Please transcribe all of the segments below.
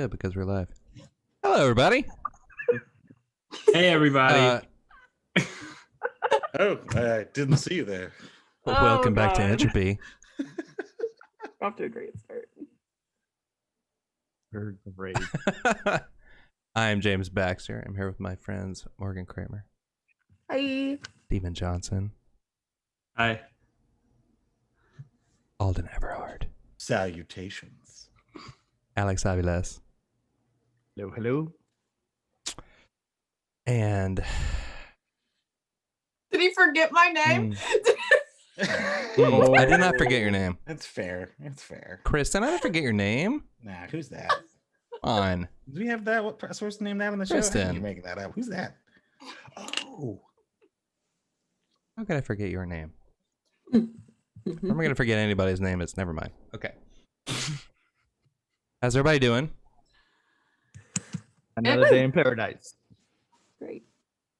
good because we're live. Hello, everybody. Hey, everybody. Oh, I didn't see you there. Welcome back to Entropy. Off to a great start. Great. I am James Baxter. I'm here with my friends Morgan Kramer, Hi. Steven Johnson, Hi. Alden Everhard, Salutations. Alex Aviles, Hello, hello. and Did he forget my name? I did not forget your name. That's fair. That's fair. Kristen, I didn't forget your name. Nah, who's that? Come on. Do we have that? What supposed to name that on the show? I think Kristen. you're making that up. Who's that? Oh. How could I forget your name? I'm not going to forget anybody's name. It's never mind. Okay. How's everybody doing? Another day in paradise. Great.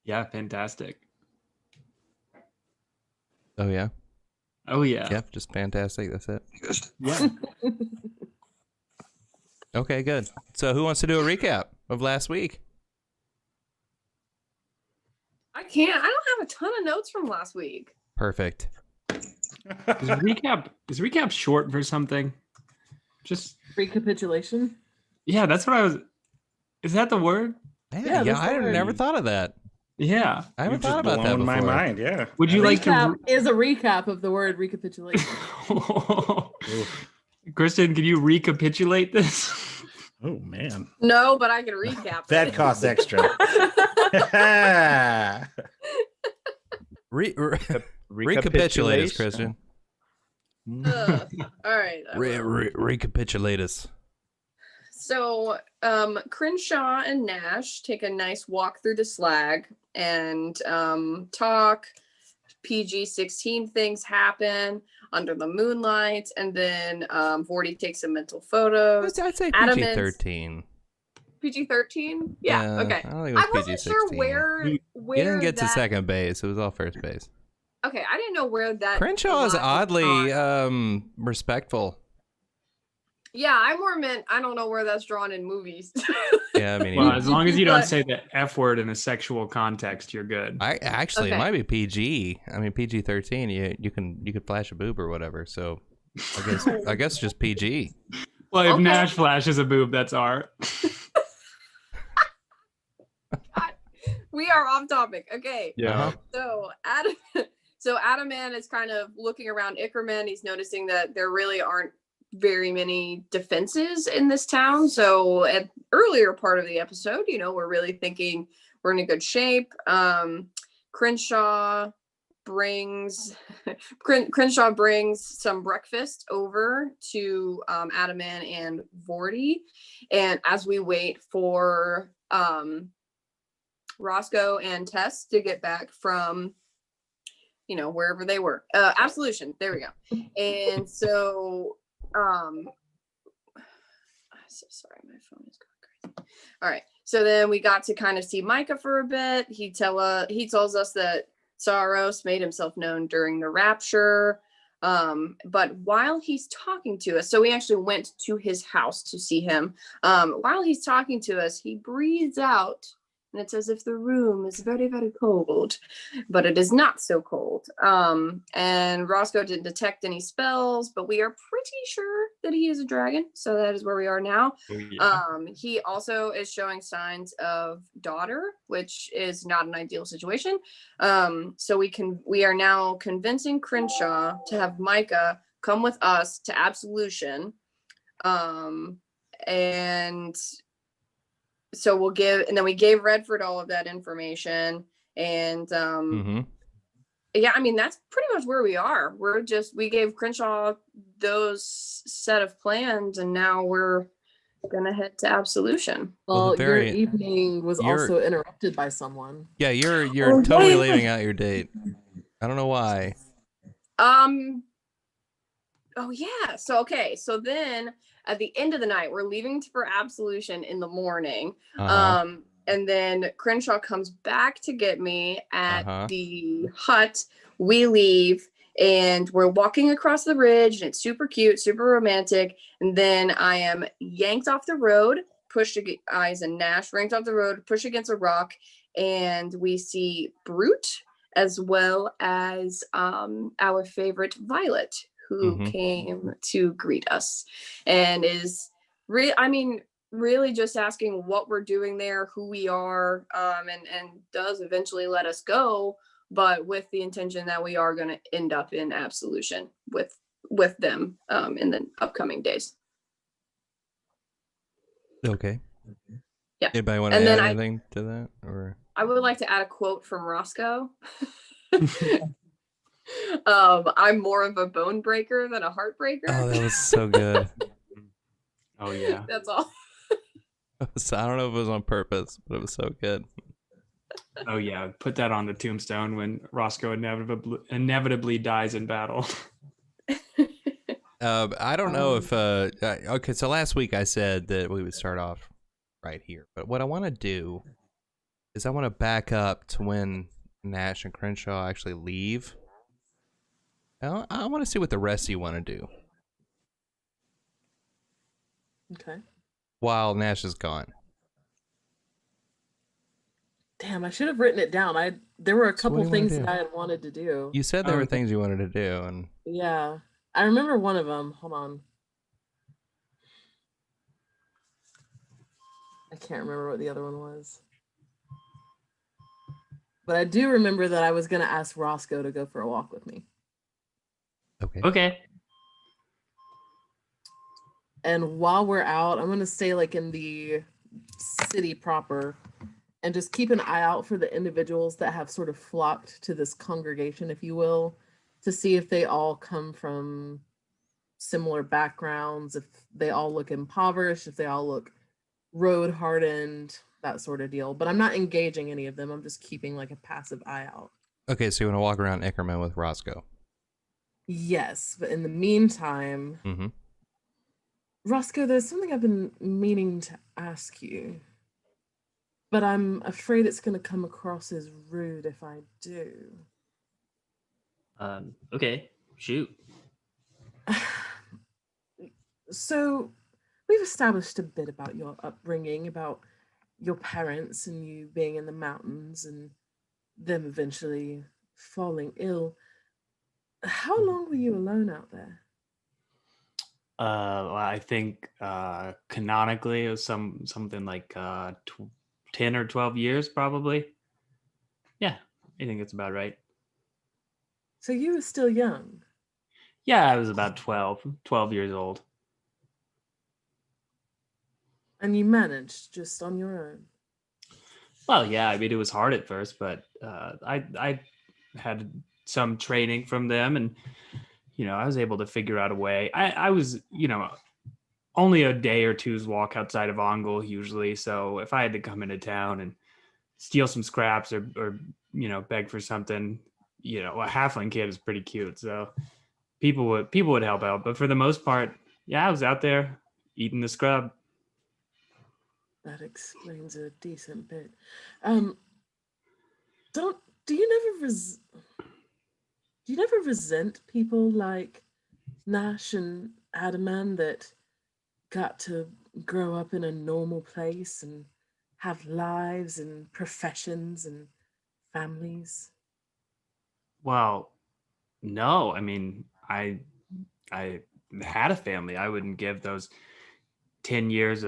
Yeah, fantastic. Oh, yeah? Oh, yeah. Yep, just fantastic. That's it. Yeah. Okay, good. So who wants to do a recap of last week? I can't. I don't have a ton of notes from last week. Perfect. Is recap short for something? Just Recapitulation. yeah, that's what I was. Is that the word? Yeah, that's the I word. never thought of that. Yeah. I haven't You've thought just about that blown before. my mind, yeah. Would you like Recap to? is a recap of the word recapitulation. Kristen, can you recapitulate this? Oh, man. No, but I can recap. That costs extra. Recapitulate us, Christian. All right. Recapitulate us. So, Crenshaw and Nash take a nice walk through the slag and talk. PG-16 things happen under the moonlight, and then Vorty takes some mental photos. I'd say Adam PG-13. PG-13? Yeah, okay. I don't think it was I wasn't PG-16. sure where He didn't get to second base. It was all first base. Okay, I didn't know where that. Crenshaw is line was oddly drawn. respectful. Yeah, I more meant I don't know where that's drawn in movies. Yeah, I mean, Well, as long as you don't But- say the F word in a sexual context, you're good. I actually it Okay. might be PG. I mean PG-13. You could flash a boob or whatever. So I guess just PG. Well, if Okay. Nash flashes a boob, that's art. We are off topic. Okay. Yeah. So Adaman is kind of looking around Ickerman. He's noticing that there really aren't very many defenses in this town. So at earlier part of the episode, we're really thinking we're in a good shape. Crenshaw brings some breakfast over to Adaman and Vorty. And as we wait for Roscoe and Tess to get back from wherever they were, Absolution, there we go. And so so sorry, my phone is going crazy. All right, so then we got to kind of see Micah for a bit. He tells us that Saros made himself known during the rapture, but while he's talking to us, so we actually went to his house to see him. While he's talking to us, he breathes out, and it's as if the room is very, very cold, but it is not so cold. And Roscoe didn't detect any spells, but we are pretty sure that he is a dragon. So that is where we are now. Oh, yeah. He also is showing signs of daughter, which is not an ideal situation. So we are now convincing Crenshaw to have Micah come with us to Absolution. And so we gave Redford all of that information, and yeah, I mean that's pretty much where we are. We gave Crenshaw those set of plans, and now we're gonna head to Absolution. Well, Your evening was also interrupted by someone. Yeah, you're totally leaving out your date. I don't know why. Oh yeah. So then at the end of the night, we're leaving for Absolution in the morning. And then Crenshaw comes back to get me at the hut. We leave and we're walking across the ridge, and it's super cute, super romantic. And then I am yanked off the road, eyes and Nash running off the road, push against a rock, and we see Brute as well as our favorite Violet, who came to greet us and is really just asking what we're doing there, who we are, and does eventually let us go, but with the intention that we are going to end up in absolution with them in the upcoming days. Okay. Yeah. Anybody want to add anything to that, or? I would like to add a quote from Roscoe. I'm more of a bone breaker than a heartbreaker. Oh, that was so good. Oh yeah. That's all. I don't know if it was on purpose, but it was so good. Oh yeah. Put that on the tombstone when Roscoe inevitably dies in battle. I don't know if okay, so last week I said that we would start off right here, but what I want to do is I want to back up to when Nash and Crenshaw actually leave. I want to see what the rest of you want to do Okay. while Nash is gone. Damn, I should have written it down. There were a couple things that I had wanted to do. You said there were things you wanted to do, and yeah, I remember one of them. Hold on. I can't remember what the other one was. But I do remember that I was going to ask Roscoe to go for a walk with me. Okay. And while we're out, I'm going to stay like in the city proper and just keep an eye out for the individuals that have sort of flocked to this congregation, if you will, to see if they all come from similar backgrounds, if they all look impoverished, if they all look road hardened, that sort of deal. But I'm not engaging any of them. I'm just keeping like a passive eye out. okay, so you want to walk around Ickerman with Roscoe? Yes, but in the meantime, Roscoe, there's something I've been meaning to ask you, but I'm afraid it's going to come across as rude if I do. Okay, shoot. So we've established a bit about your upbringing, about your parents and you being in the mountains and them eventually falling ill. How long were you alone out there? Well, I think canonically it was something like 10 or 12 years probably. Yeah, I think it's about right. So you were still young. Yeah, I was about 12 years old. And you managed just on your own. Well, yeah, I mean, it was hard at first, but I had some training from them, and I was able to figure out a way. I was, only a day or two's walk outside of Ongle usually, so if I had to come into town and steal some scraps or beg for something, a halfling kid is pretty cute, so people would help out. But for the most part, yeah, I was out there eating the scrub. That explains a decent bit. Do you never resent people like Nash and Adaman that got to grow up in a normal place and have lives and professions and families? Well, no, I mean, I had a family. I wouldn't give those 12 years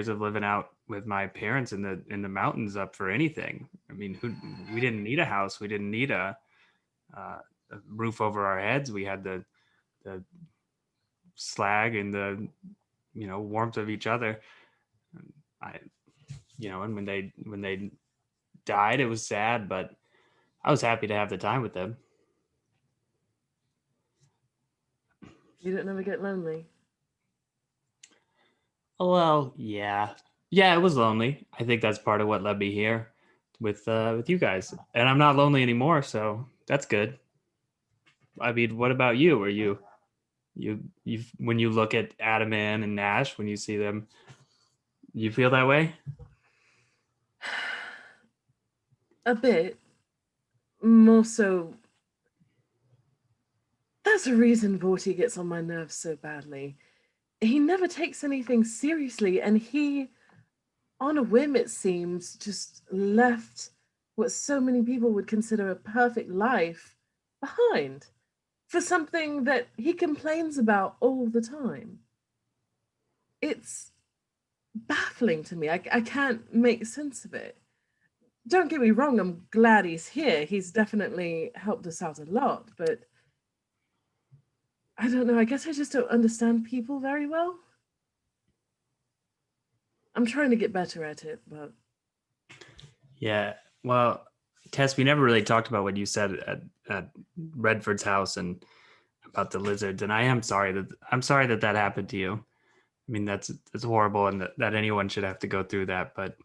of living out with my parents in the mountains up for anything. I mean, we didn't need a house. We didn't need a roof over our heads. We had the slag and the warmth of each other. And when they died, it was sad, but I was happy to have the time with them. You didn't ever get lonely? Well, yeah, it was lonely. I think that's part of what led me here with you guys, and I'm not lonely anymore, so that's good. I mean, what about you? Are you when you look at Adaman and Nash, when you see them, you feel that way? A bit. More so. That's the reason Vorty gets on my nerves so badly. He never takes anything seriously, and he on a whim, it seems, just left what so many people would consider a perfect life behind for something that he complains about all the time. It's baffling to me. I can't make sense of it. Don't get me wrong, I'm glad he's here. He's definitely helped us out a lot, but I don't know. I guess I just don't understand people very well. I'm trying to get better at it, but Yeah. Well, Tess, we never really talked about what you said at Redford's house and about the lizards. And I'm sorry that that happened to you. I mean, that's horrible, and that anyone should have to go through that. But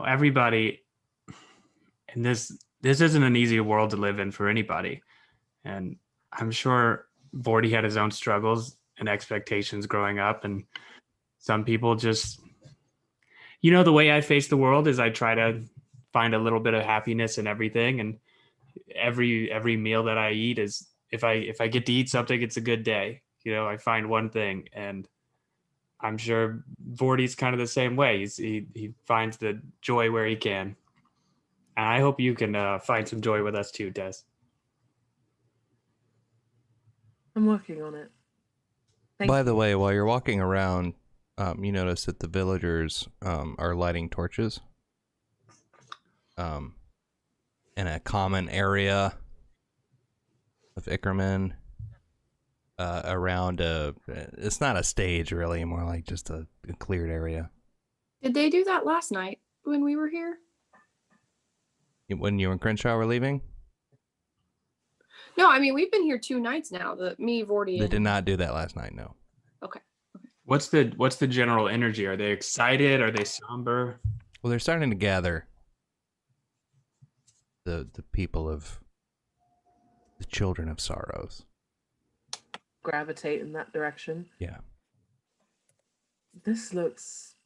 everybody, and this isn't an easy world to live in for anybody. And I'm sure Vorty had his own struggles and expectations growing up, and some people just, the way I face the world is I try to find a little bit of happiness in everything, and every meal that I eat is, if I get to eat something, it's a good day. I find one thing, and I'm sure Vorty's kind of the same way. He finds the joy where he can, and I hope you can find some joy with us too, Des. I'm working on it. By the way, while you're walking around, you notice that the villagers are lighting torches in a common area of Ickerman around it's not a stage really, more like just a cleared area. Did they do that last night when we were here? When you and Crenshaw were leaving? No, I mean, we've been here 2 nights now. Me, Vorty, They and... did not do that last night, no. Okay. What's the general energy? Are they excited? Are they somber? Well, they're starting to gather the people of the children of sorrows. Gravitate in that direction. Yeah. This looks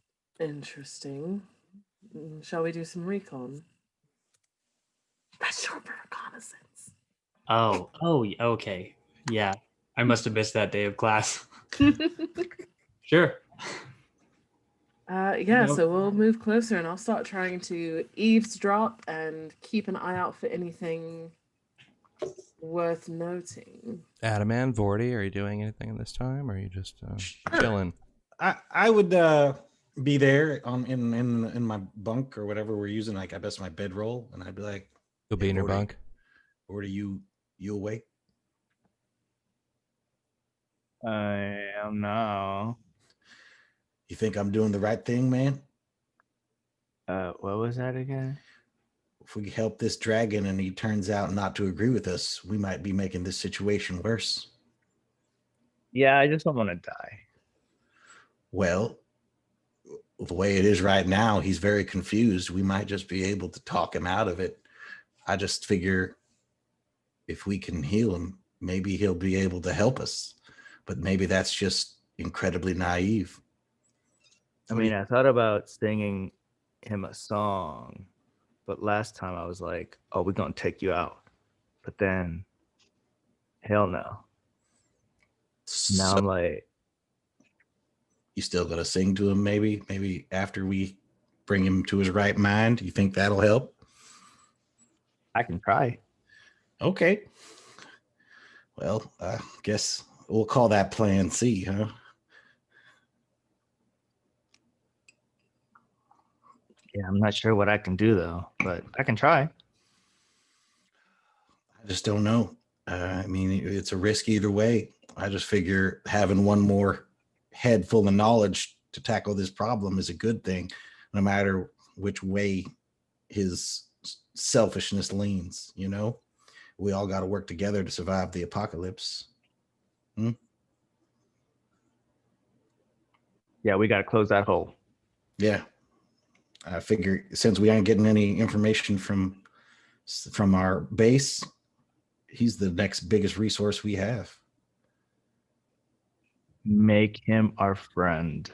interesting. Shall we do some recon? That's short for reconnaissance. Oh, okay. Yeah. I must have missed that day of class. Sure. Yeah, so we'll move closer and I'll start trying to eavesdrop and keep an eye out for anything worth noting. Adam and Vorty, are you doing anything this time, or are you just chilling? I would be there in my bunk or whatever we're using, like I guess my bedroll, and I'd be like, You'll be in your bunk? Or do you awake? I am now. You think I'm doing the right thing, man? What was that again? If we help this dragon and he turns out not to agree with us, we might be making this situation worse. Yeah, I just don't want to die. Well, the way it is right now, he's very confused. We might just be able to talk him out of it. I just figure if we can heal him, maybe he'll be able to help us. But maybe that's just incredibly naive. I mean, I thought about singing him a song, but last time I was like, oh, we're going to take you out. But then, hell no. Now So I'm like, you still got to sing to him, maybe after we bring him to his right mind. You think that'll help? I can try. Okay. Well, I guess we'll call that plan C, huh? Yeah, I'm not sure what I can do though, but I can try. I just don't know. I mean, it's a risk either way. I just figure having one more head full of knowledge to tackle this problem is a good thing, no matter which way his selfishness leans, We all got to work together to survive the apocalypse. Yeah, we got to close that hole. Yeah. I figure since we aren't getting any information from our base, he's the next biggest resource we have. Make him our friend.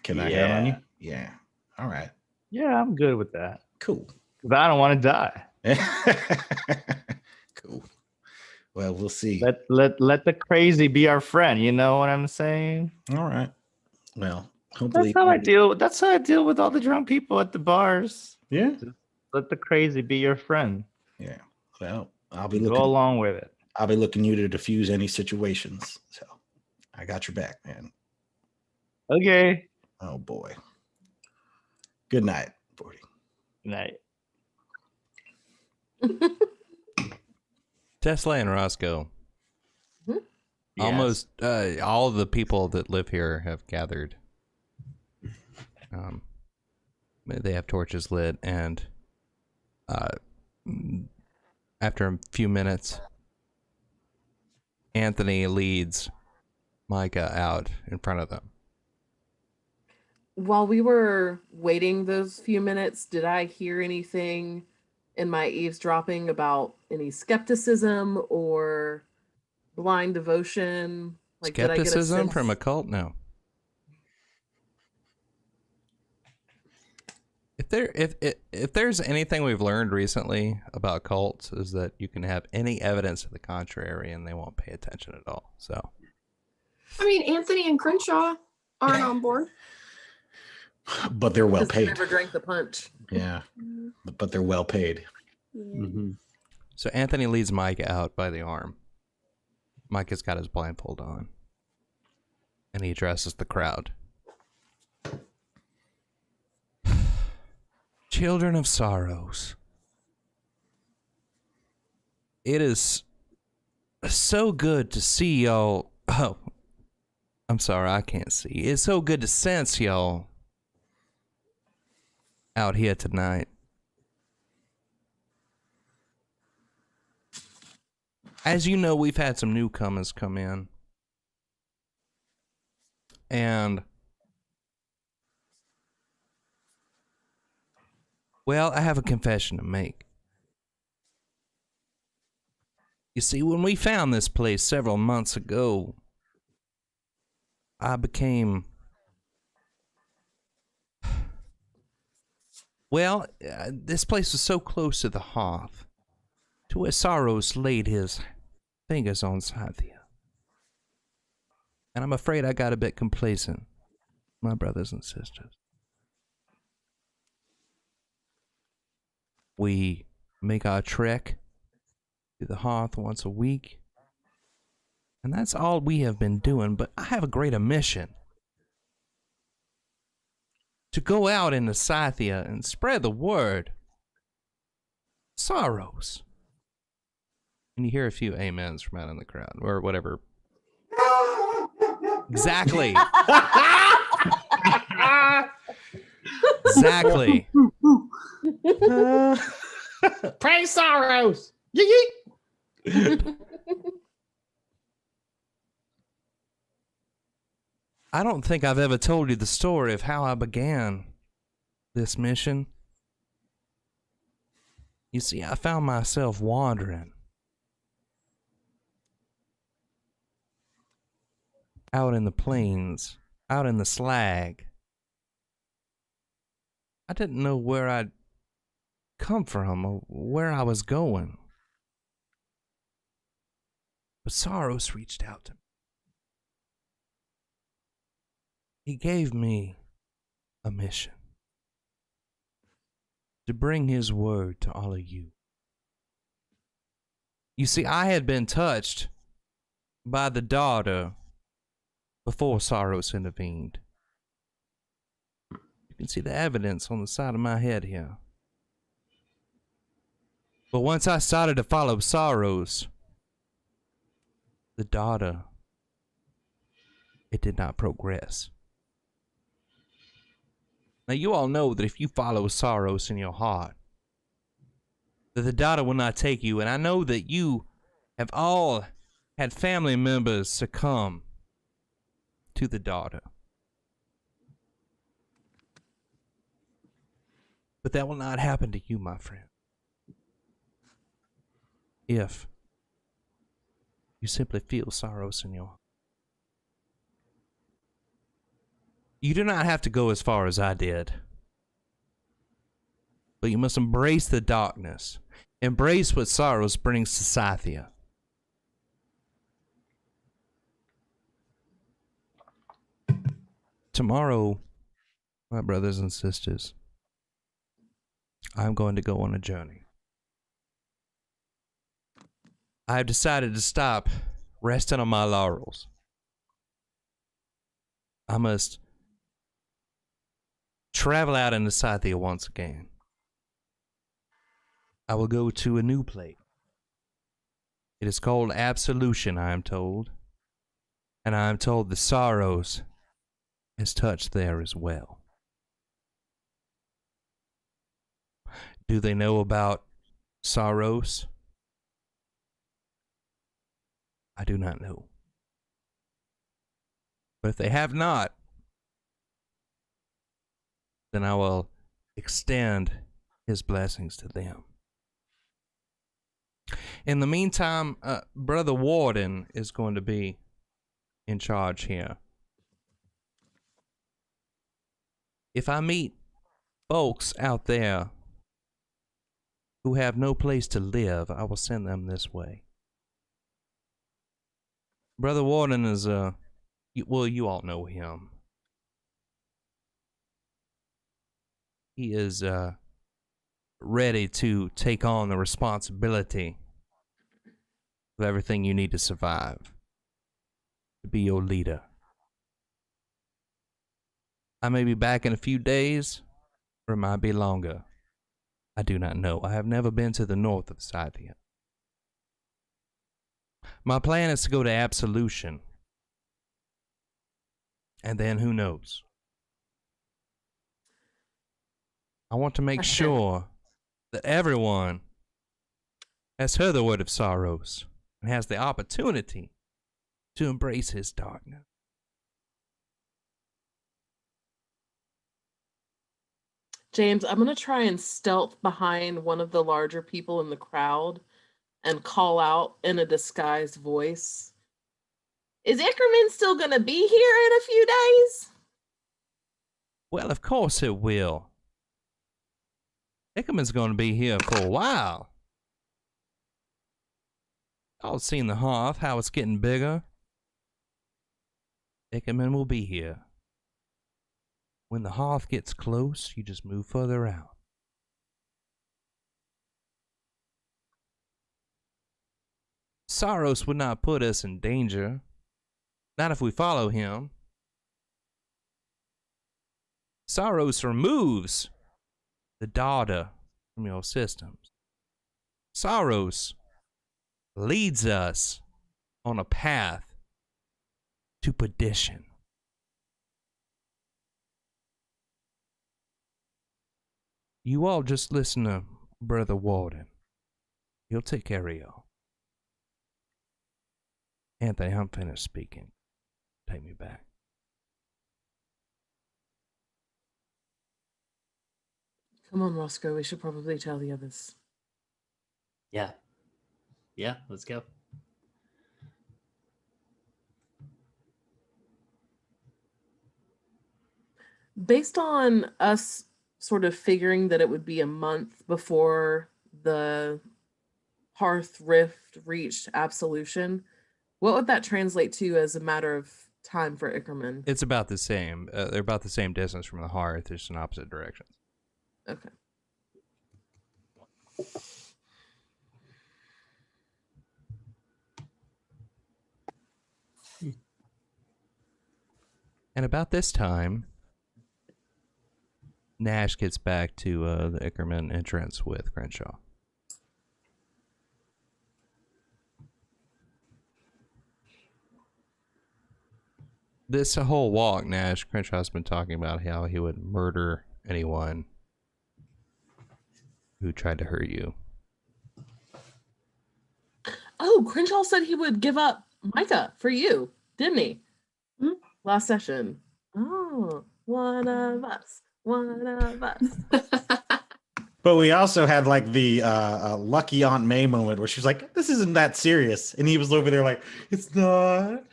Can I count on you? Yeah. All right. Yeah, I'm good with that. Cool. Because I don't want to die. Cool. Well, we'll see. Let the crazy be our friend. You know what I'm saying? All right. Well, Hopefully, That's how I deal with all the drunk people at the bars. yeah, Just let the crazy be your friend. yeah. Well, I'll be Go looking. along with it. I'll be looking you to diffuse any situations. So I got your back, man. Okay. Oh boy. Good night, 40. Night. Tesla and Roscoe. Mhm. Almost all of the people that live here have gathered. They have torches lit, and after a few minutes, Anthony leads Micah out in front of them. While we were waiting those few minutes, did I hear anything in my eavesdropping about any skepticism or blind devotion? Like, did I get a Skepticism sense? from a cult? No. If there's anything we've learned recently about cults, is that you can have any evidence to the contrary and they won't pay attention at all. So, I mean, Anthony and Crenshaw aren't on board. But they're well Because they paid. never drank the punch. Yeah, but they're well paid. Mm-hmm. so Anthony leads Micah out by the arm. Micah's got his blindfold on, and he addresses the crowd. Children of sorrows, it is so good to see y'all. Oh, I'm sorry, I can't see. It's so good to sense y'all out here tonight. As you know, we've had some newcomers come in. And, well, I have a confession to make. You see, when we found this place several months ago, I became... Well, this place was so close to the hearth, to where Sorrows laid his fingers on Scythia. And I'm afraid I got a bit complacent, my brothers and sisters. We make our trek to the hearth once a week, and that's all we have been doing, but I have a greater mission. To go out into Scythia and spread the word. Sorrows. And you hear a few amens from out in the crowd, or whatever. Exactly. Exactly. Praise Sorrows. I don't think I've ever told you the story of how I began this mission. You see, I found myself wandering out in the plains, out in the slag. I didn't know where I'd come from or where I was going. But Sorrows reached out to me. He gave me a mission to bring his word to all of you. You see, I had been touched by the daughter before Sorrows intervened. You can see the evidence on the side of my head here. But once I started to follow Sorrows, the daughter, it did not progress. Now you all know that if you follow Sorrows in your heart, that the daughter will not take you, and I know that you have all had family members succumb to the daughter. But that will not happen to you, my friend. If you simply feel Sorrows in your heart. You do not have to go as far as I did. But you must embrace the darkness. Embrace what Sorrows brings to Scythia. Tomorrow, My brothers and sisters, I'm going to go on a journey. I've decided to stop resting on my laurels. I must travel out into Scythia once again. I will go to a new place. It is called Absolution, I am told. And I am told the sorrows is touched there as well. Do they know about Saros? I do not know. But if they have not, then I will extend his blessings to them. In the meantime, Brother Warden is going to be in charge here. If I meet folks out there who have no place to live, I will send them this way. Brother Warden is, you all know him. He is, ready to take on the responsibility of everything you need to survive. To be your leader. I may be back in a few days, or it might be longer. I do not know. I have never been to the north of Scythia. My plan is to go to Absolution. And then who knows? I want to make sure that everyone has heard the word of Saros and has the opportunity to embrace his darkness. James, I'm going to try and stealth behind one of the larger people in the crowd and call out in a disguised voice. Is Ickerman still going to be here in a few days? Well, of course it will. Ickerman's going to be here for a while. Y'all seen the hearth, how it's getting bigger. Ickerman will be here. When the hearth gets close, you just move further out. Saros would not put us in danger. Not if we follow him. Saros removes the data from your systems. Saros leads us on a path to perdition. You all just listen to Brother Warden. He'll take care of y'all. Anthony, I'm finished speaking. Take me back. Come on, Roscoe. We should probably tell the others. Yeah. Yeah, let's go. Based on us sort of figuring that it would be a month before the Hearth Rift reached Absolution, what would that translate to as a matter of time for Ickerman? It's about the same. They're about the same distance from the hearth, just in opposite directions. Okay. And about this time, Nash gets back to the Ickerman entrance with Crenshaw. This whole walk, Nash, Crenshaw's been talking about how he would murder anyone who tried to hurt you. Oh, Crenshaw said he would give up Micah for you, didn't he? Hmm? Last session. Oh, one of us. One of us. But we also had like the lucky Aunt May moment where she was like, "This isn't that serious," and he was over there like, "It's not."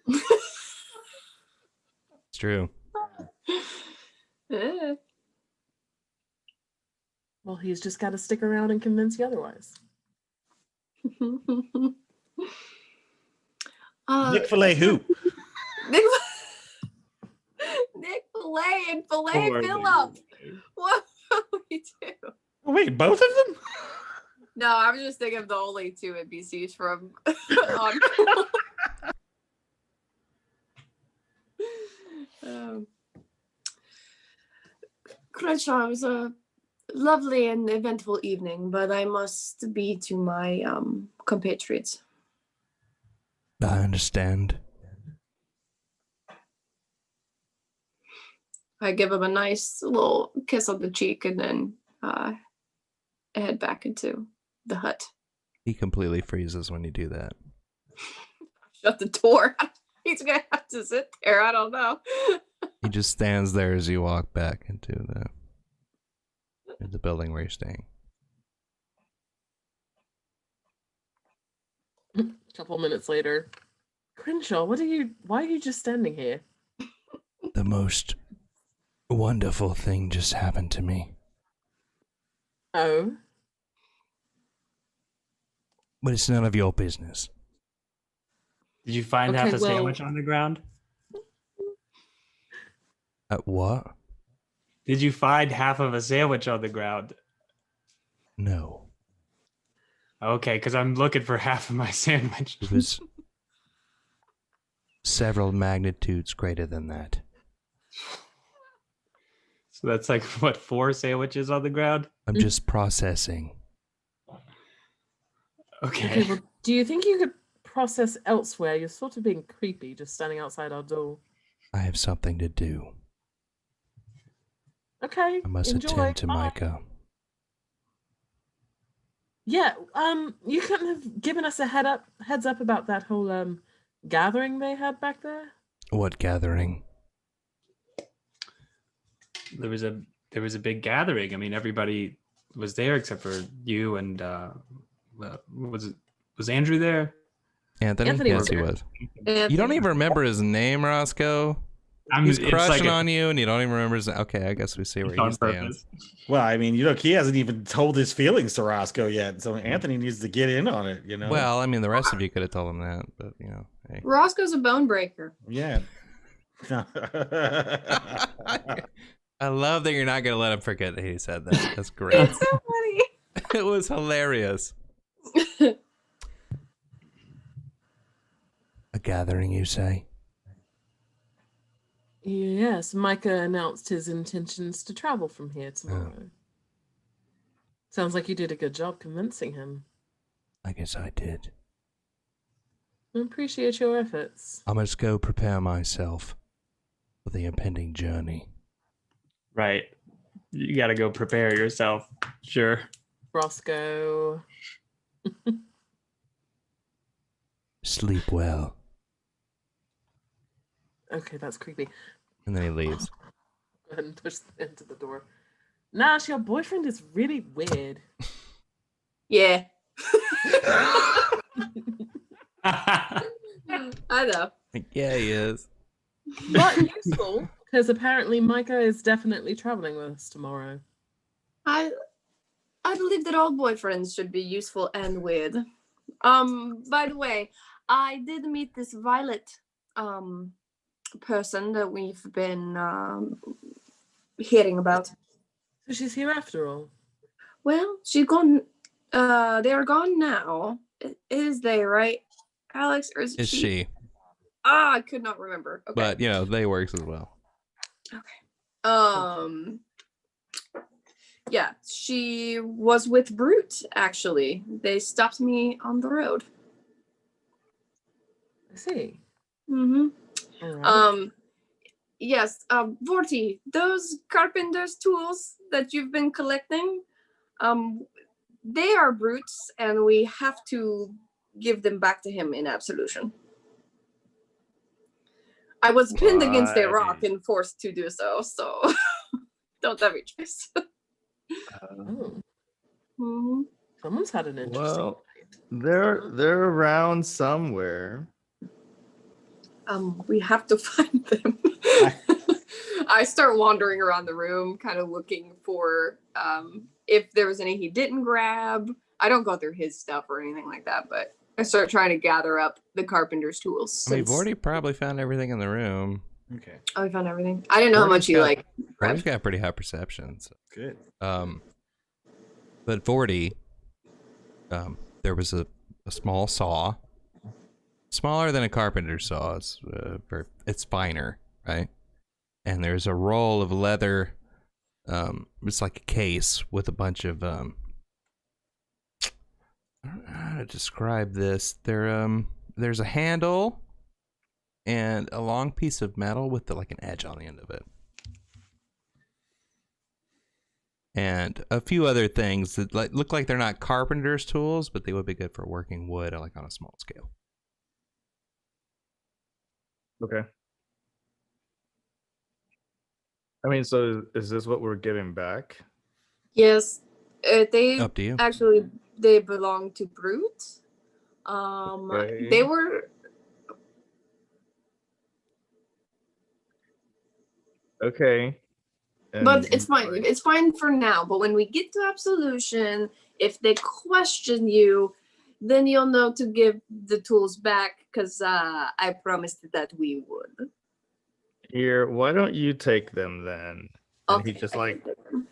It's true. Eh. Well, he's just got to stick around and convince you otherwise. Nick Filet who? Nick filet and filet Poor Philip. thing. What will we do? Oh, wait, both of them? No, I was just thinking of the only two NPCs from Encore. Crenshaw, it was a lovely and eventful evening, but I must be to my compatriots. I understand. I give him a nice little kiss on the cheek and then head back into the hut. He completely freezes when you do that. Shut the door. He's gonna have to sit there. I don't know. He just stands there as you walk back into the building where you're staying. A couple minutes later, Crenshaw, why are you just standing here? The most wonderful thing just happened to me. Oh, But it's none of your business. Did you find Okay, half a well- sandwich on the ground? What? Did you find half of a sandwich on the ground? No. Okay, because I'm looking for half of my sandwich. It was several magnitudes greater than that. So that's like, what, 4 sandwiches on the ground? I'm just processing. okay. Well, do you think you could process elsewhere? You're sort of being creepy, just standing outside our door. I have something to do. Okay. I must enjoy. attend to Bye. Micah. Yeah. You couldn't have given us a heads up about that whole gathering they had back there. What gathering? There was a big gathering. I mean, everybody was there except for you and was Andrew there? Anthony? Anthony Yes, was he there. was. You don't even remember his name, Roscoe? He's it's crushing like on you and you don't even remember his... Okay, I guess we see where he on stands. purpose. Well, I mean, he hasn't even told his feelings to Roscoe yet, so Anthony needs to get in on it, Well, I mean, the rest of you could have told him that, but, hey. Roscoe's a bone breaker. Yeah. I love that you're not going to let him forget that he said that. That's great. It's so funny. It was hilarious. A gathering, you say? Yes, Micah announced his intentions to travel from here tomorrow. Sounds like you did a good job convincing him. I guess I did. I appreciate your efforts. I must go prepare myself for the impending journey. Right. You got to go prepare yourself. Sure. Roscoe. Sleep well. Okay, that's creepy. And then he leaves. Go ahead and push into the door. Nash, your boyfriend is really weird. Yeah. I know. Yeah, he is. But useful, because apparently Micah is definitely traveling with us tomorrow. I believe that all boyfriends should be useful and weird. By the way, I did meet this Violet person that we've been hearing about. So she's here after all. Well, she's gone. They are gone now. Is they right, Alex, or is Is she? Ah, I could not remember. Okay. But, they works as well. Yeah, she was with Brute, actually. They stopped me on the road. I see. Mm-hmm. All right. Yes, Vorti, those carpenter's tools that you've been collecting, they are Brute's, and we have to give them back to him in absolution. I was pinned against a rock and forced to do so, so don't have a choice. Oh, Mhm. someone's had an interesting Well, night. they're around somewhere. We have to find them. I start wandering around the room, kind of looking for if there was any he didn't grab. I don't go through his stuff or anything like that, but I start trying to gather up the carpenter's tools. I mean, since- Vorty probably found everything in the room. Okay, Oh, we found everything. I didn't know how Vorty's much you got- like. Vorty's got pretty high perception. So. good. But Vorty, there was a small saw, smaller than a carpenter's saw. It's finer, right? And there's a roll of leather. It's like a case with a bunch of I don't know how to describe this. There's a handle and a long piece of metal with like an edge on the end of it. And a few other things that look like they're not carpenter's tools, but they would be good for working wood, like on a small scale. Okay. I mean, so is this what we're giving back? Yes, they Up to you. actually they belong to Brute. Okay. They were Okay. but And it's fine. It's fine for now. But when we get to absolution, if they question you, then you'll know to give the tools back because I promised that we would. here, why don't you take them then? And he Okay, just I like can take them.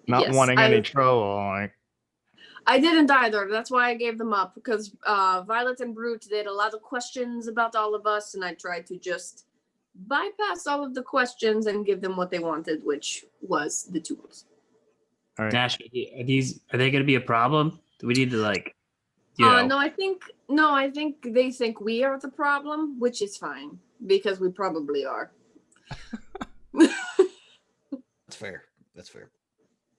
not Yes, wanting any trouble, like I didn't either. That's why I gave them up because Violet and Brute did a lot of questions about all of us, and I tried to just bypass all of the questions and give them what they wanted, which was the tools. all right. Nash, are they going to be a problem? Do we need to like, you know? No, I think they think we are the problem, which is fine because we probably are. That's fair. That's fair.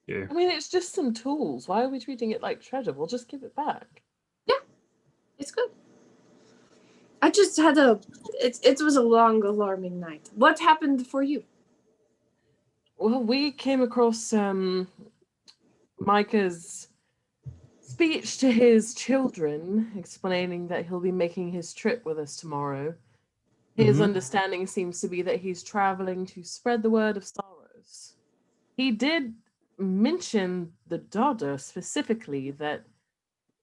Yeah. I mean, it's just some tools. Why are we treating it like treasure? We'll just give it back. It's good. I just had it was a long, alarming night. What happened for you? Well, we came across Micah's speech to his children, explaining that he'll be making his trip with us tomorrow. His understanding seems to be that he's traveling to spread the word of Saros. He did mention the Dodder specifically, that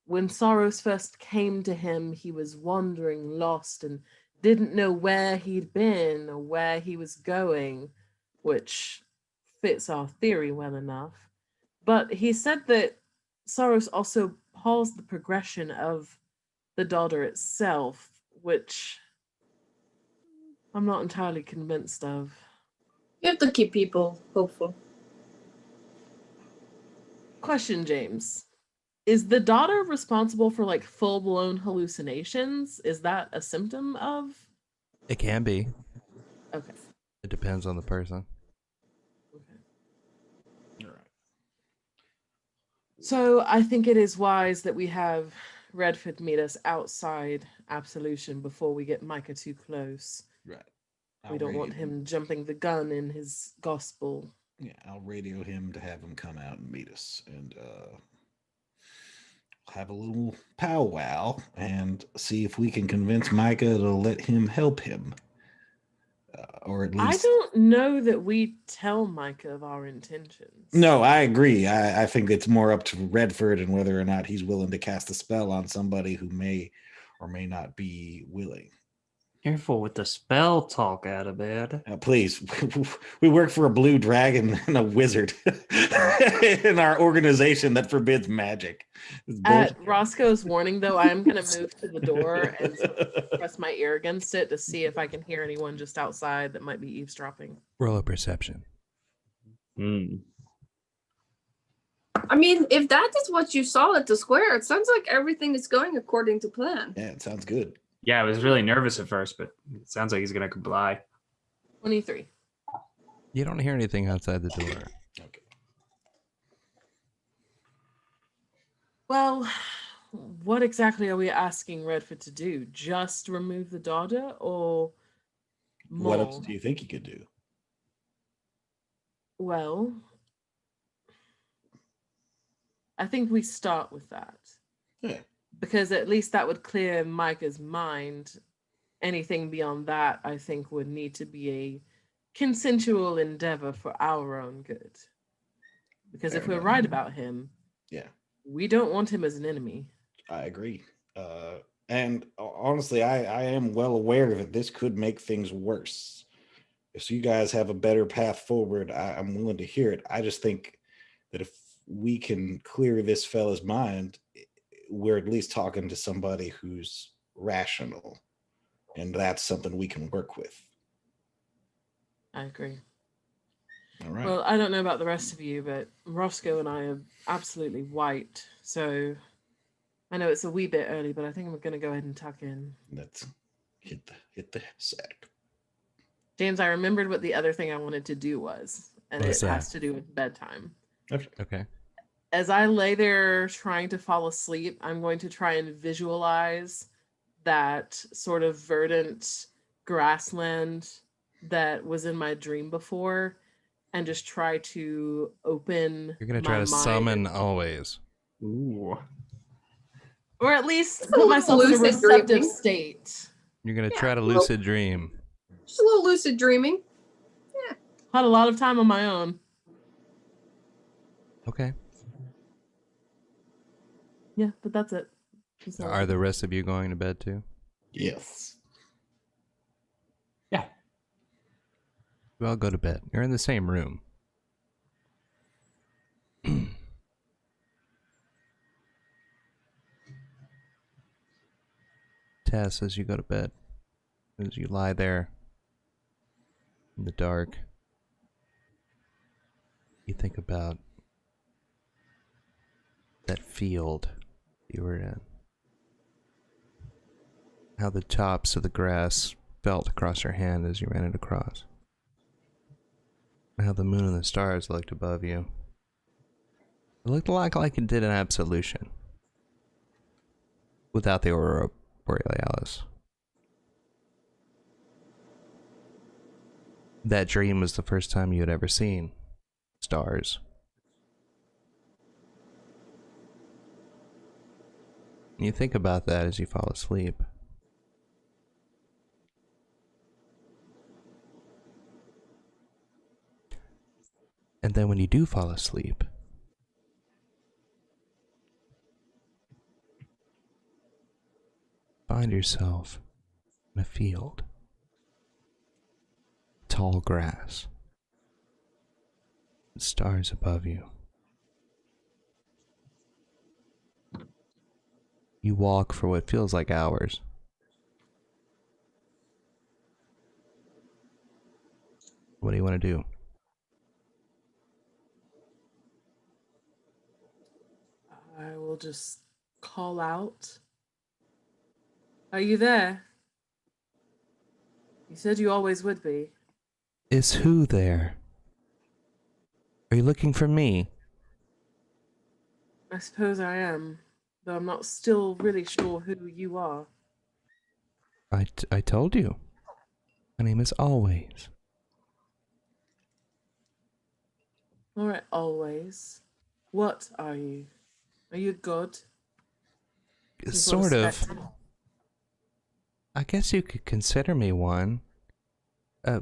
when Saros first came to him, he was wandering, lost, and didn't know where he'd been or where he was going, which fits our theory well enough. But he said that Saros also paused the progression of the Dodder itself, which I'm not entirely convinced of. You have to keep people hopeful. Question, James. Is the Dodder responsible for like full-blown hallucinations? Is that a symptom of? It can be. Okay. It depends on the person. All right. So I think it is wise that we have Redford meet us outside Absolution before we get Micah too close. Right. We don't want him jumping the gun in his gospel. Yeah, I'll radio him to have him come out and meet us, and have a little powwow and see if we can convince Micah to let him help him, or at I least. don't know that we tell Micah of our intentions. No, I agree. I think it's more up to Redford and whether or not he's willing to cast a spell on somebody who may or may not be willing. Careful with the spell talk, Adabad. Please, we work for a blue dragon and a wizard in our organization that forbids magic. It's At bullshit. Roscoe's warning, though, I'm going to move to the door and sort of press my ear against it to see if I can hear anyone just outside that might be eavesdropping. Roll a perception. I mean, if that is what you saw at the square, it sounds like everything is going according to plan. Yeah, it sounds good. Yeah, I was really nervous at first, but it sounds like he's going to comply. 23. You don't hear anything outside the door. Okay. Well, what exactly are we asking Redford to do? Just remove the Dodder or more? What else do you think he could do? Well, I think we start with that. Yeah. Because at least that would clear Micah's mind. Anything beyond that, I think, would need to be a consensual endeavor for our own good. Because Fair if we're enough. right about him, Yeah, we don't want him as an enemy. I agree. And honestly, I am well aware that this could make things worse. If you guys have a better path forward, I'm willing to hear it. I just think that if we can clear this fella's mind, we're at least talking to somebody who's rational, and that's something we can work with. I agree. All right. Well, I don't know about the rest of you, but Roscoe and I are absolutely white. So I know it's a wee bit early, but I think I'm going to go ahead and tuck in. Let's hit the sack. James, I remembered what the other thing I wanted to do was, and What's it that? has to do with bedtime. Okay. As I lay there trying to fall asleep, I'm going to try and visualize that sort of verdant grassland that was in my dream before, and just try to open You're gonna try my to mind, summon always. Ooh. or at least Just a put little myself in a lucid receptive dreaming. state. You're gonna Yeah, try to well- lucid dream. Just a little lucid dreaming. Had a lot of time on my own. Okay. Yeah, but that's it. That's all I Are got. the rest of you going to bed too? Yes. Yeah. You all go to bed. You're in the same room. Tess, as you go to bed, as you lie there in the dark, you think about that field you were in. How the tops of the grass felt across your hand as you ran it across. How the moon and the stars looked above you. It looked a lot like it did in Absolution. Without the Aurora Borealis. That dream was the first time you had ever seen stars. You think about that as you fall asleep. And then when you do fall asleep, find yourself in a field. Tall grass. Stars above you. You walk for what feels like hours. What do you want to do? I will just call out. Are you there? You said you always would be. Is who there? Are you looking for me? I suppose I am, though I'm not still really sure who you are. I told you. My name is Always. All right, always. What are you? Are you a god? Some Sort of. spectre? I guess you could consider me one.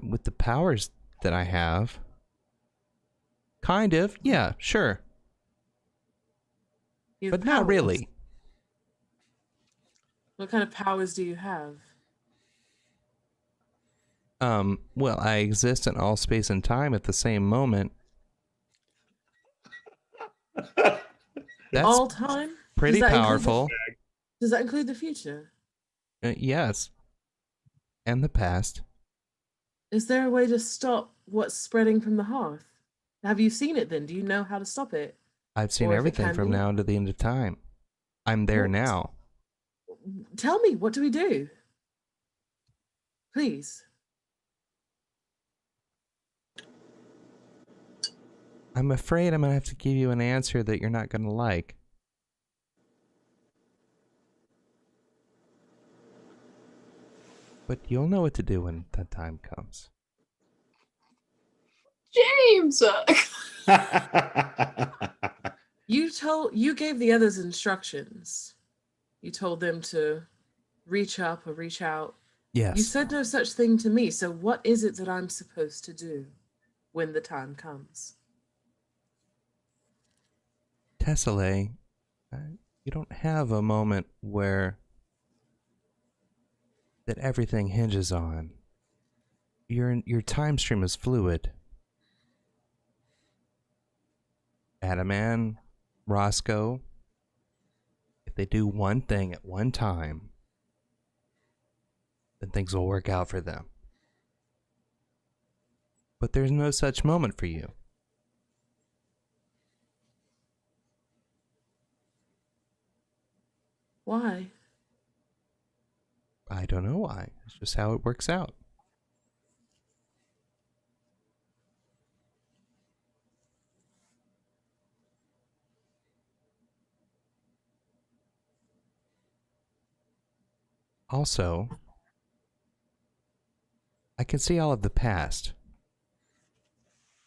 With the powers that I have. Kind of. Yeah, sure. You have But not powers. really. What kind of powers do you have? Well, I exist in all space and time at the same moment. That's All time? pretty Does that include powerful. Does that include the future? Yes. And the past. Is there a way to stop what's spreading from the hearth? Have you seen it then? Do you know how to stop it? I've seen Or if it everything can from be. now to the end of time. I'm there What? now. Tell me, what do we do? Please. I'm afraid I'm gonna have to give you an answer that you're not gonna like. But you'll know what to do when that time comes. James! You gave the others instructions. You told them to reach up or reach out. Yes. You said no such thing to me, so what is it that I'm supposed to do when the time comes? Tessellay, you don't have a moment where that everything hinges on. Your time stream is fluid. Adaman, Roscoe, if they do one thing at one time, then things will work out for them. But there's no such moment for you. Why? I don't know why. It's just how it works out. Also, I can see all of the past.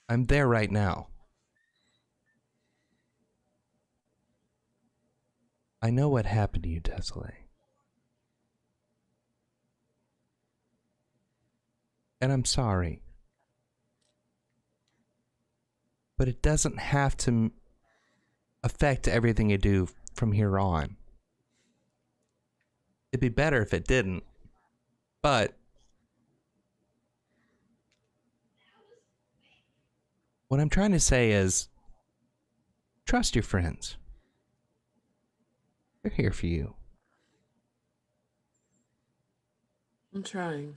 I'm there right now. I know what happened to you, Desolé. And I'm sorry. But it doesn't have to affect everything you do from here on. It'd be better if it didn't. But what I'm trying to say is, trust your friends. They're here for you. I'm trying.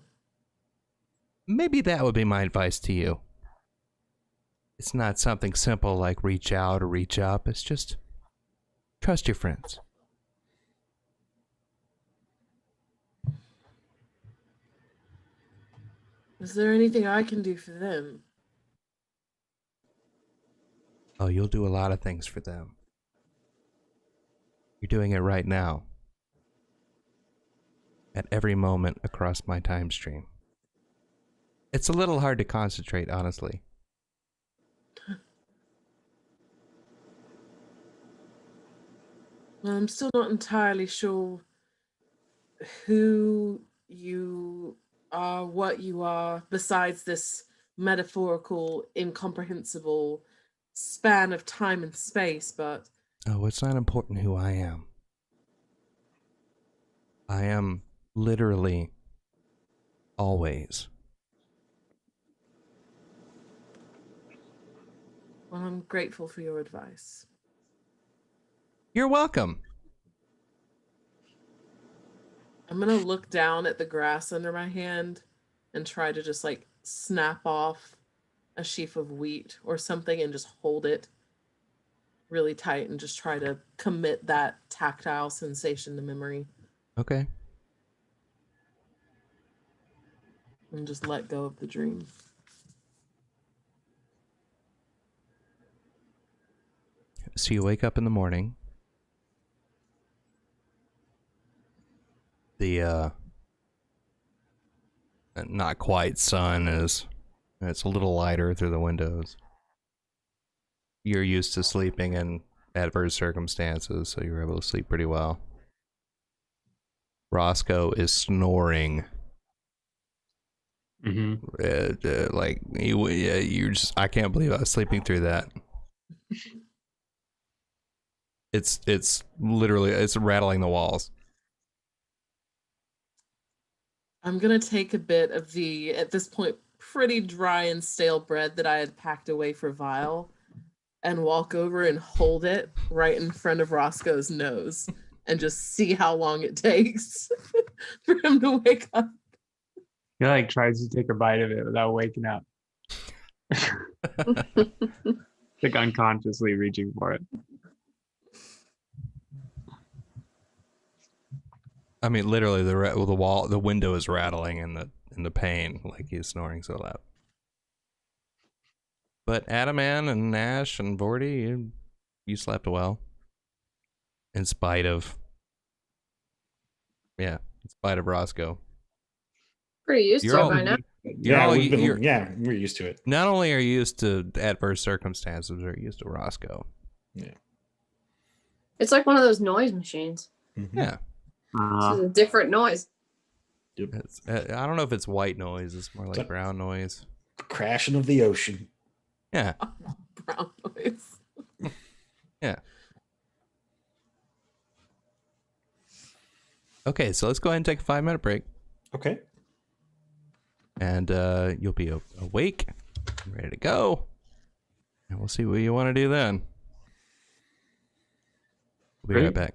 Maybe that would be my advice to you. It's not something simple like reach out or reach up. It's just trust your friends. Is there anything I can do for them? Oh, you'll do a lot of things for them. You're doing it right now. At every moment across my time stream. It's a little hard to concentrate, honestly. Well, I'm still not entirely sure who you are, what you are, besides this metaphorical, incomprehensible span of time and space, but Oh, it's not important who I am. I am literally always. well, I'm grateful for your advice. You're welcome. I'm gonna look down at the grass under my hand and try to just like snap off a sheaf of wheat or something and just hold it really tight and just try to commit that tactile sensation to memory Okay. and just let go of the dream. So you wake up in the morning. The not quite sun is, it's a little lighter through the windows. You're used to sleeping in adverse circumstances, so you're able to sleep pretty well. Roscoe is snoring. Like you're just, I can't believe I was sleeping through that. It's literally, it's rattling the walls. I'm gonna take a bit of the, at this point, pretty dry and stale bread that I had packed away for Vile and walk over and hold it right in front of Roscoe's nose and just see how long it takes for him to wake up. He like tries to take a bite of it without waking up. Like unconsciously reaching for it. I mean, literally, the window is rattling in the pain, like he's snoring so loud. But Adaman and Nash and Vorty, you slept well, in spite of Roscoe. Pretty used You're to all- it by now. We're used to it. Not only are you used to adverse circumstances, you're used to Roscoe. Yeah. It's like one of those noise machines. Mm-hmm. Yeah. This is a different noise. Yep. I don't know if it's white noise. It's more like It's like- brown noise. Crashing of the ocean. Yeah. Brown noise. Yeah. Okay, so let's go ahead and take a 5-minute break. Okay. And you'll be awake, ready to go. And we'll see what you want to do then. We'll be right Great. back.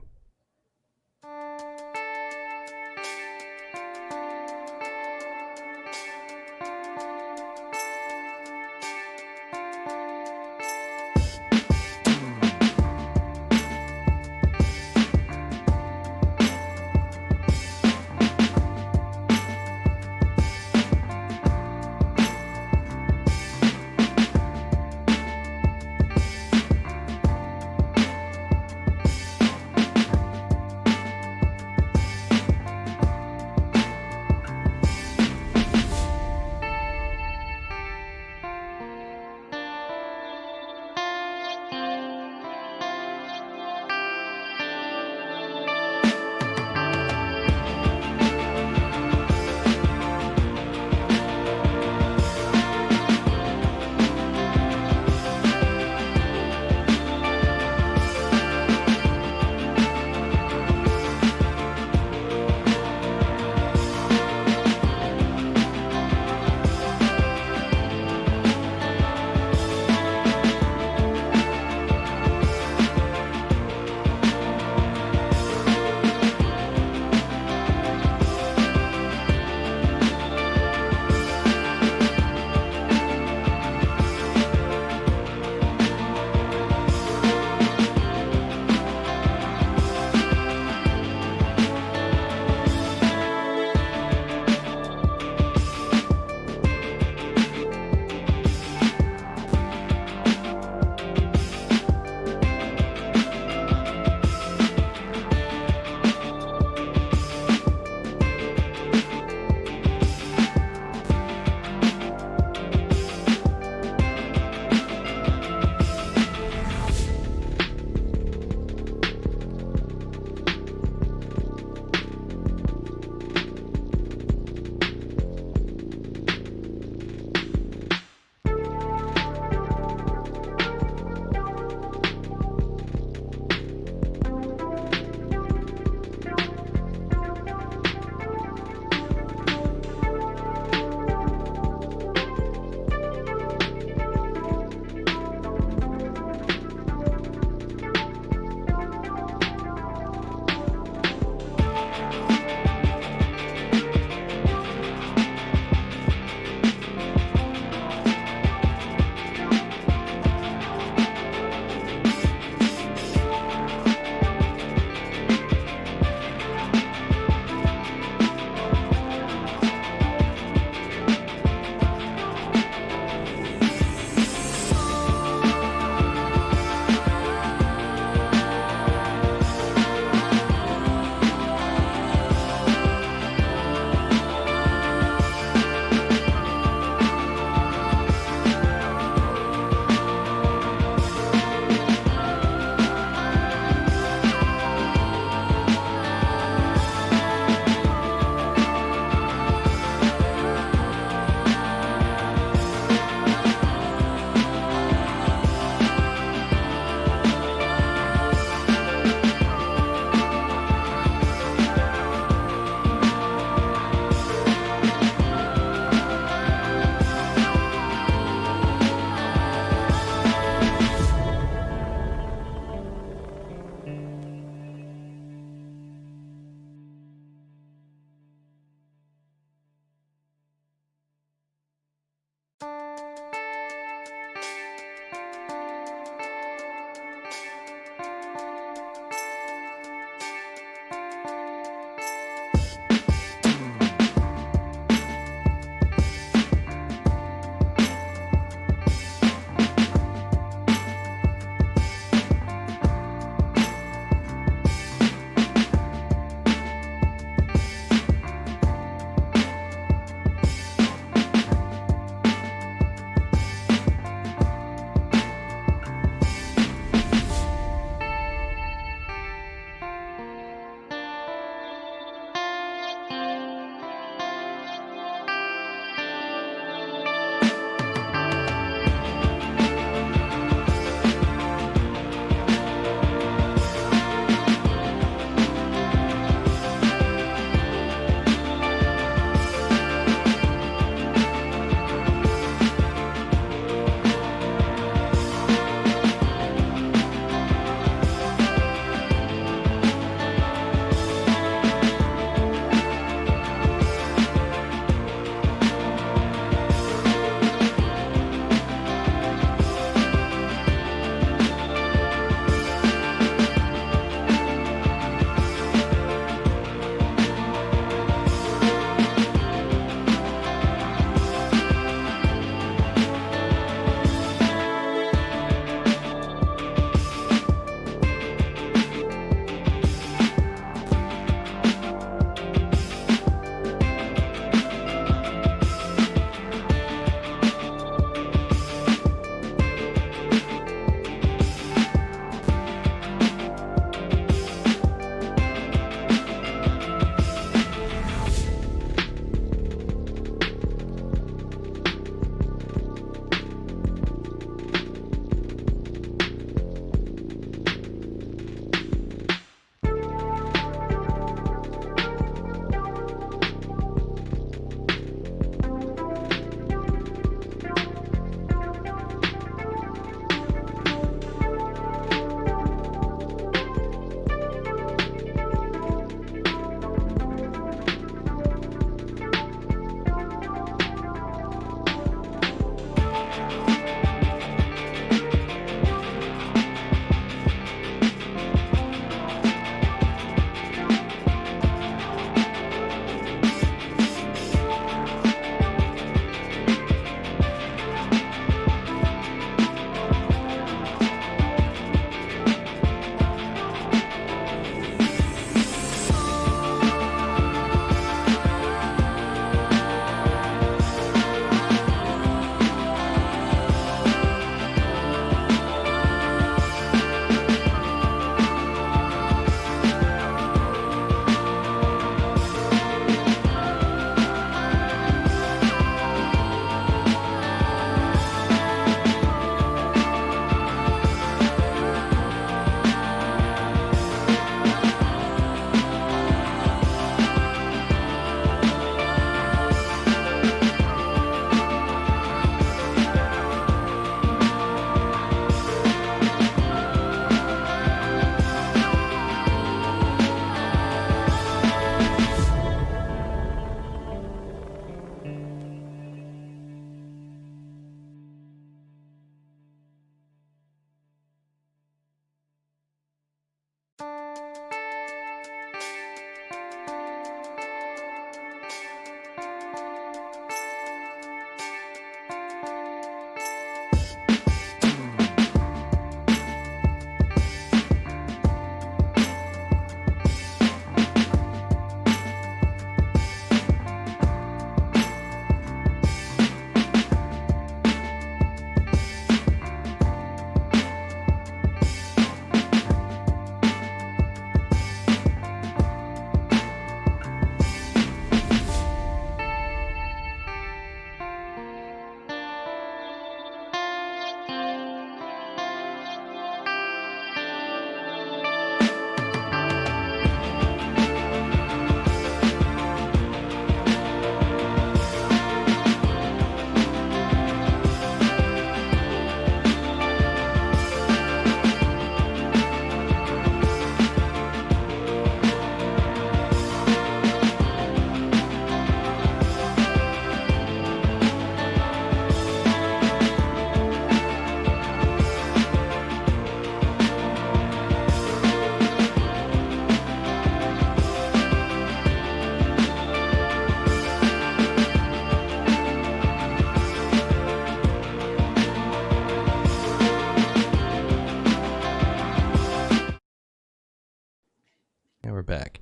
we're back.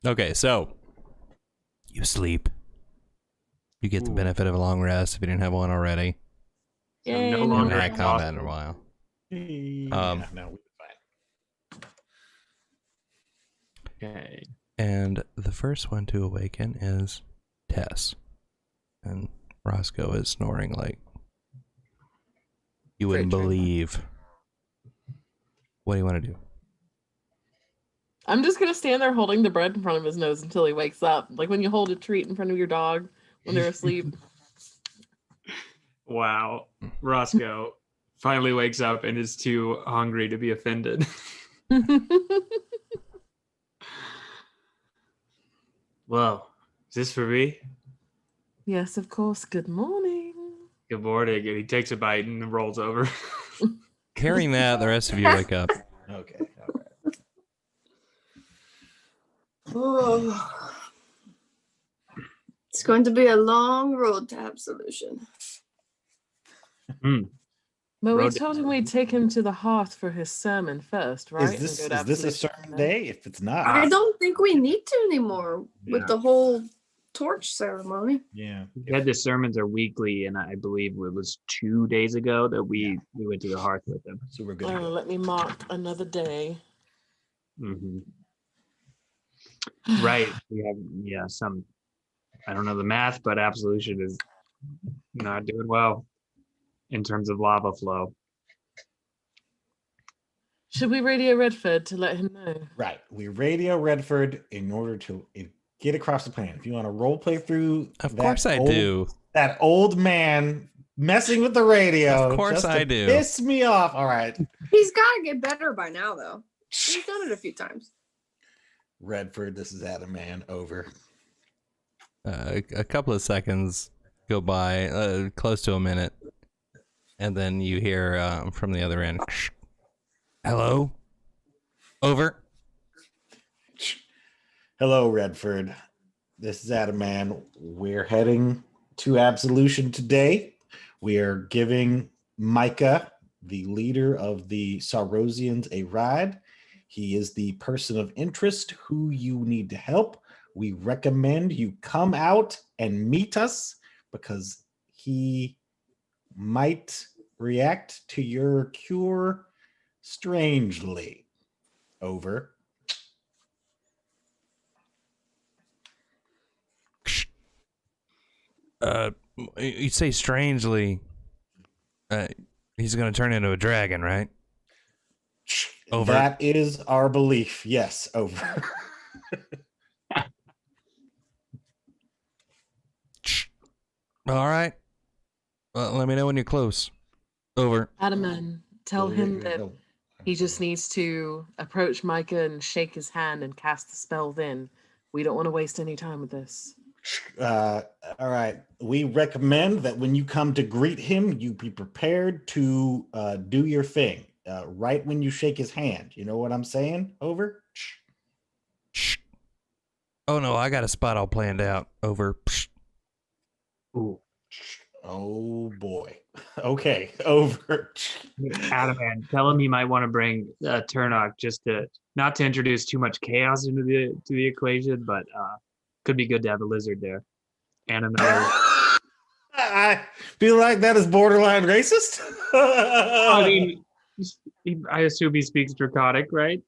Okay, so you sleep. You get the Ooh. benefit of a long rest if you didn't have one already. So Yay, no You longer haven't had combat in a exhausted. while. Yeah, no, we're fine. Okay. And the first one to awaken is Tess. And Roscoe is snoring like you wouldn't Great train. believe. What do you want to do? I'm just gonna stand there holding the bread in front of his nose until he wakes up. Like when you hold a treat in front of your dog when they're asleep. Wow. Roscoe finally wakes up and is too hungry to be offended. Well, is this for me? Yes, of course. Good morning. Good morning. And he takes a bite and rolls over. Carrying that, the rest of you wake up. Okay. All right. Oh. It's going to be a long road to absolution. But we Road- told him we'd take him to the hearth for his sermon first, right? And Is go to this a absolution certain then. day? If it's not, I don't think we need to anymore with Yeah. the whole torch ceremony. yeah. We had the sermons are weekly, and I believe it was 2 days ago that we went to the hearth with him. So we're good. to go. Let me mark another day. Mm-hmm. Right. We have some. I don't know the math, but absolution is not doing well in terms of lava flow. Should we radio Redford to let him know? Right. We radio Redford in order to get across the plan. If you want to role play through, Of course I do. That old man messing with the radio. Of course just to I do. Piss me off. All right. He's got to get better by now, though. He's done it a few times. Redford, this is Adam Man. Over. A couple of seconds go by, close to a minute, and then you hear from the other end, hello? Over? Hello, Redford. This is Adam Man. We're heading to Absolution today. We are giving Micah, the leader of the Saurosians, a ride. He is the person of interest who you need to help. We recommend you come out and meet us because he might react to your cure strangely. Over. You say strangely, he's gonna turn into a dragon, right? Over. That is our belief. Yes, over. All right. Well, let me know when you're close. Over. Adaman, tell him that he just needs to approach Micah and shake his hand and cast the spell then. We don't want to waste any time with this. All right. We recommend that when you come to greet him, you be prepared to do your thing right when you shake his hand. You know what I'm saying? Over. Shh. Oh no, I got a spot all planned out. Over. Psh. Ooh. Oh boy. Okay. Over. Adam, man, tell him he might want to bring Turnock just to not to introduce too much chaos into the equation, but could be good to have a lizard there. And another. I feel like that is borderline racist. I mean, I assume he speaks Draconic, right?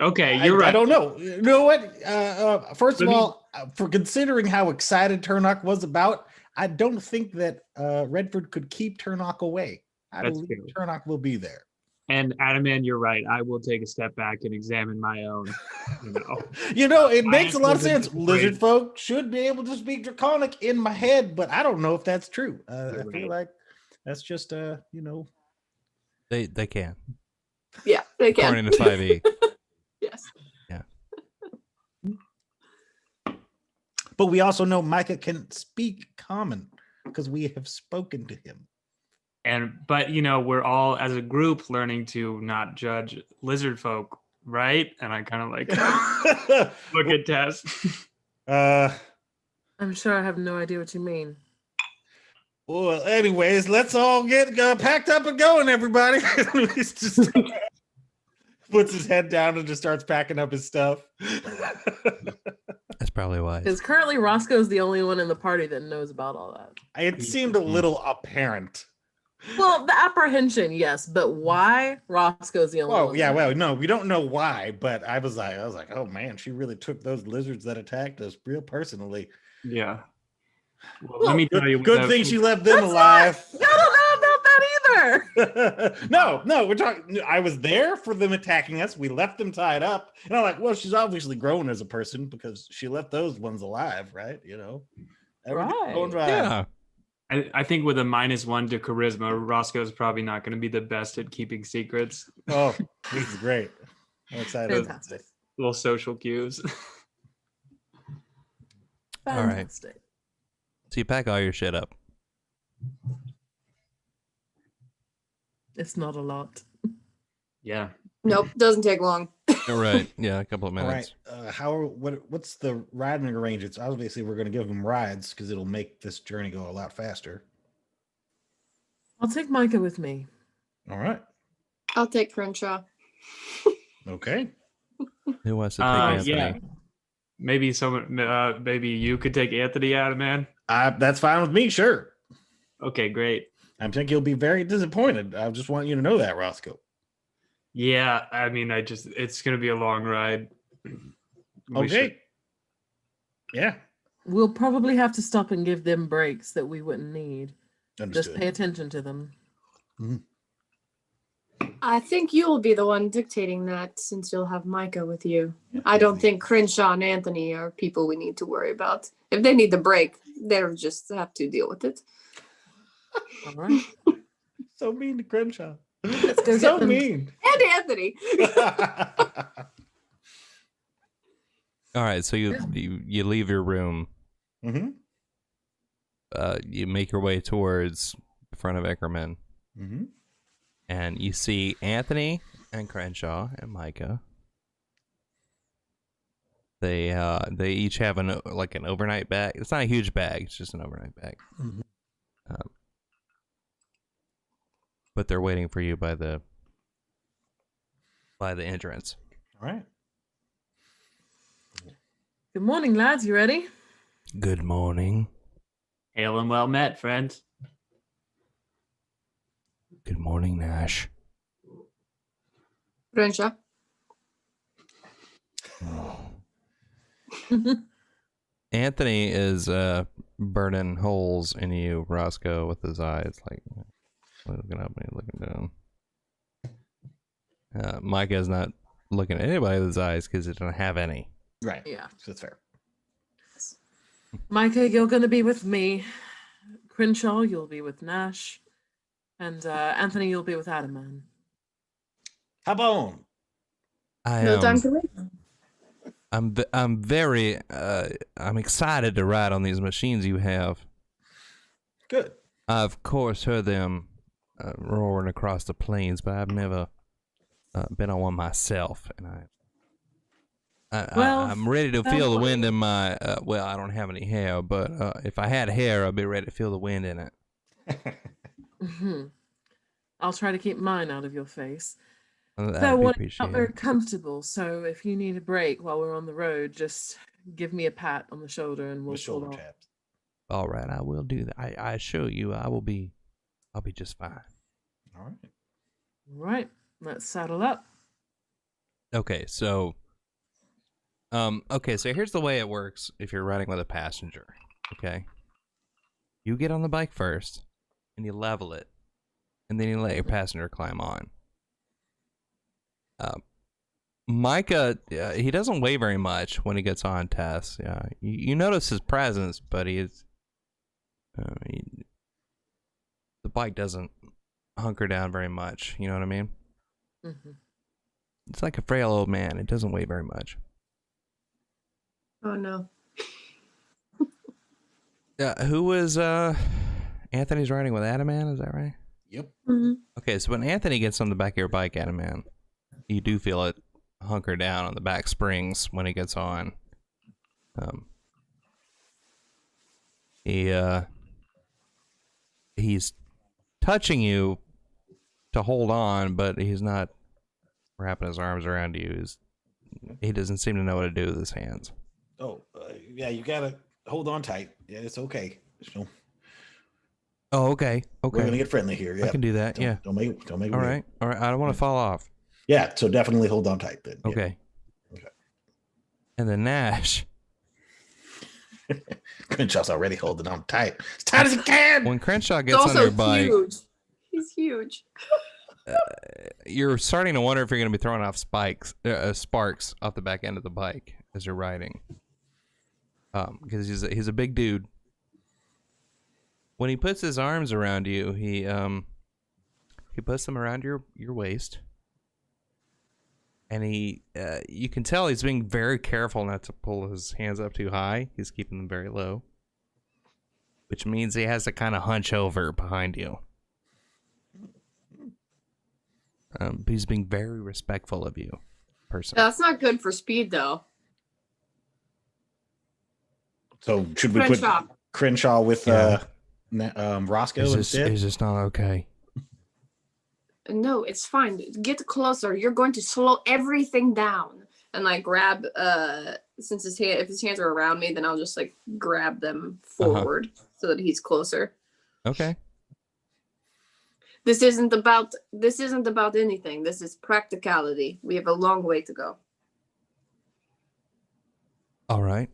Okay, you're right. I don't know. You know what? First of Let me- all, for considering how excited Turnock was about, I don't think that Redford could keep Turnock away. I That's believe true. Turnock will be there. And Adam, man, you're right. I will take a step back and examine my own. It makes a lot of lizard sense. is Lizard great. folk should be able to speak Draconic in my head, but I don't know if that's true. I feel right. like that's just They can. Yeah, they can. According to 5e. Yes. But we also know Micah can speak common because we have spoken to him. But we're all as a group learning to not judge lizard folk, right? And I kind of like look at Tess. I'm sure I have no idea what you mean. Well, anyways, let's all get packed up and going, everybody. It's just puts his head down and just starts packing up his stuff. That's probably wise. Because currently Roscoe's the only one in the party that knows about all that. It seemed a little apparent. Well, the apprehension, yes, but why Roscoe's the only Well, one? yeah, that well, knows. no, we don't know why, but I was like, oh man, she really took those lizards that attacked us real personally. Yeah. Well, Well, let me tell you. what Good the- thing she left them That's alive. Y'all don't know about that either. No, we're talking. I was there for them attacking us. We left them tied up, and I'm like, well, she's obviously grown as a person because she left those ones alive, right? You know, everything's Right. going fine. Yeah. I think with a -1 to charisma, Roscoe's probably not going to be the best at keeping secrets. Oh, this is great. I'm excited. Fantastic. Little social cues. All right. Fantastic. So you pack all your shit up. It's not a lot. Yeah. Nope, doesn't take long. All right. Yeah, a couple of All minutes. right. What's the riding arrangements? Obviously, we're going to give them rides because it'll make this journey go a lot faster. I'll take Micah with me. All right. I'll take Crenshaw. Okay. Who wants to take Anthony? Yeah. Maybe maybe you could take Anthony out, man. That's fine with me. Sure. Okay, great. I think you'll be very disappointed. I just want you to know that, Roscoe. Yeah, I mean, it's gonna be a long ride. We Okay. should- Yeah. We'll probably have to stop and give them breaks that we wouldn't need. Understood. Just pay attention to them. I think you'll be the one dictating that since you'll have Micah with you. I don't think Crenshaw and Anthony are people we need to worry about. If they need the break, they'll just have to deal with it. All right. So mean to Crenshaw. Let's go So get them. mean. And Anthony. All right. So you leave your room. Mm-hmm. You make your way towards the front of Eckerman, Mm-hmm. and you see Anthony and Crenshaw and Micah. They each have an overnight bag. It's not a huge bag. It's just an overnight bag. Mhm. But they're waiting for you by the entrance. All right. Good morning, lads. You ready? Good morning. Hail and well met, friends. Good morning, Nash. Crenshaw. Anthony is burning holes in you, Roscoe, with his eyes, like looking up and looking down. Micah is not looking at anybody with his eyes because he doesn't have any. Right. Yeah. That's fair. Micah, you're going to be with me. Crenshaw, you'll be with Nash. And Anthony, you'll be with Adaman. How about No time to wait. I'm very I'm excited to ride on these machines you have. good? I've of course heard them roaring across the plains, but I've never been on one myself, and I'm ready to feel the wind in my. Well, I don't have any hair, but if I had hair, I'd be ready to feel the wind in it. Mhm. I'll try to keep mine out of your face. That'd So be we're not appreciated. very comfortable, so if you need a break while we're on the road, just give me a pat on the shoulder and we'll The shoulder pull off. taps. All right, I will do that. I assure you, I'll be just fine. All right. Right, let's saddle up. Okay, so here's the way it works if you're riding with a passenger. Okay, you get on the bike first, and you level it, and then you let your passenger climb on. Micah, he doesn't weigh very much when he gets on Tess. Yeah, you notice his presence, but the bike doesn't hunker down very much. You know what I mean? Mm-hmm. It's like a frail old man. It doesn't weigh very much. Oh no. Who was Anthony's riding with Adaman? Is that right? Yep. Mhm. Okay, so when Anthony gets on the back of your bike, Adaman, you do feel it hunker down on the back springs when he gets on. He's touching you to hold on, but he's not wrapping his arms around you. He doesn't seem to know what to do with his hands. Oh, yeah, you gotta hold on tight. Yeah, it's okay. So, Oh, okay. we're gonna Okay. get friendly here. Yeah, I can do that. Yeah. Don't make it All weird. right. All right. I don't want to fall off. Yeah, so definitely hold on tight then. Yeah. Okay. Okay. And then Nash, Crenshaw's already holding on tight. As tight as he can. when Crenshaw He's gets on also your bike, huge. He's huge. you're starting to wonder if you're going to be throwing off sparks off the back end of the bike as you're riding. Because he's a big dude. When he puts his arms around you, he puts them around your waist, and you can tell he's being very careful not to pull his hands up too high. He's keeping them very low, which means he has to kind of hunch over behind you. But he's being very respectful of you, person. That's not good for speed, though. So should we Crenshaw. put Crenshaw with Yeah. Roscoe It's instead? just not okay. No, it's fine. Get closer. You're going to slow everything down. And like grab since if his hands are around me, then I'll just like grab them forward so that he's closer. Okay. This isn't about anything. This is practicality. We have a long way to go. All right.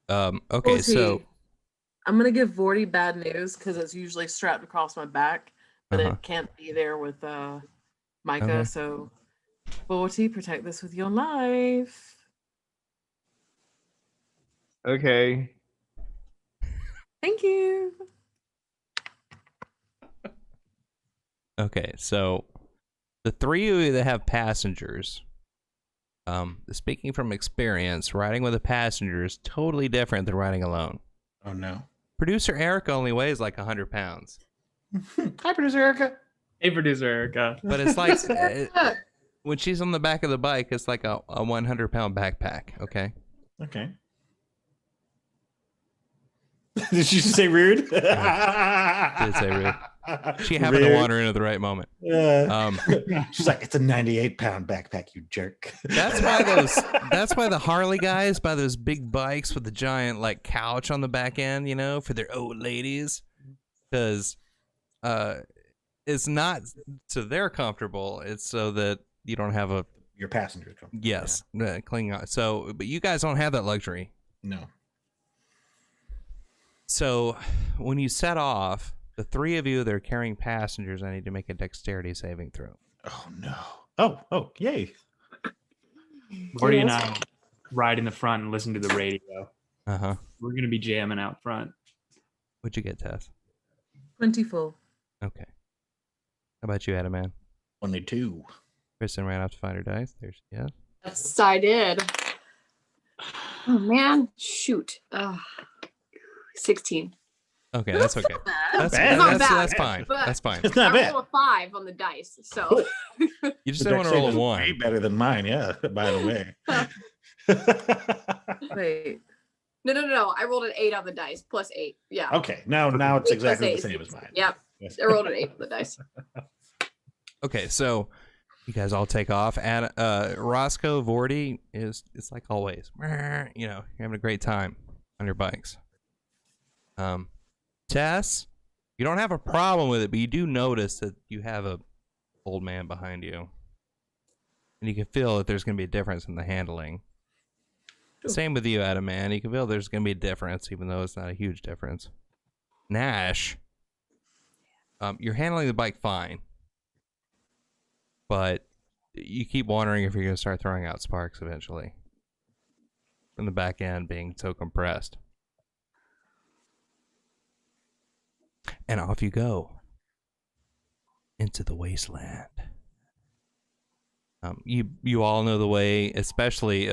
Okay, so I'm gonna give Vorty bad news because it's usually strapped across my back, but Uh-huh. it can't be there with Micah. Okay. So, Vorty, protect this with your life. Okay. Thank you. Okay, so the three of you that have passengers, speaking from experience, riding with a passenger is totally different than riding alone. Oh no. Producer Erica only weighs like 100 pounds, Hi, producer Erica. Hey, producer Erica. but it's like when she's on the back of the bike, it's like a 100-pound backpack. Okay. Okay. Did she say rude? Did say rude. She happened to wander in at the right moment. She's like, it's a 98-pound backpack, you jerk. That's why the Harley guys buy those big bikes with the giant like couch on the back end, for their old ladies, because it's not so they're comfortable. It's so that you don't have your passenger come. clinging on. So, but you guys don't have that luxury. No. So, when you set off, the three of you that are carrying passengers, I need to make a dexterity saving throw. Oh no. Oh, yay. Morty and I ride in the front and listen to the radio. Uh-huh. We're gonna be jamming out front. What'd you get, Tess? 24. Okay. How about you, Adaman? Only 2. Kristen ran off to find her dice. There she is. Yes, I did. Oh man, shoot. 16. Okay, that's okay. That's bad. Not bad, that's fine. but- That's fine. It's not I bad. rolled a 5 on the dice, so You just didn't want to roll a Way 1. better than mine, yeah, by the way. Wait. no. I rolled an 8 on the dice plus 8. Yeah. Okay, now it's 8 exactly plus the 8 same is as mine. Yep. Yes. I rolled an 8 on the dice. Okay, so you guys all take off. And Roscoe Vorty it's like always. You're having a great time on your bikes. Tess, you don't have a problem with it, but you do notice that you have a old man behind you. And you can feel that there's going to be a difference in the handling. Sure. Same with you, Adam, man. You can feel there's going to be a difference, even though it's not a huge difference. Nash, you're handling the bike fine. But you keep wondering if you're going to start throwing out sparks eventually. From the back end being so compressed. And off you go. Into the wasteland. You all know the way, especially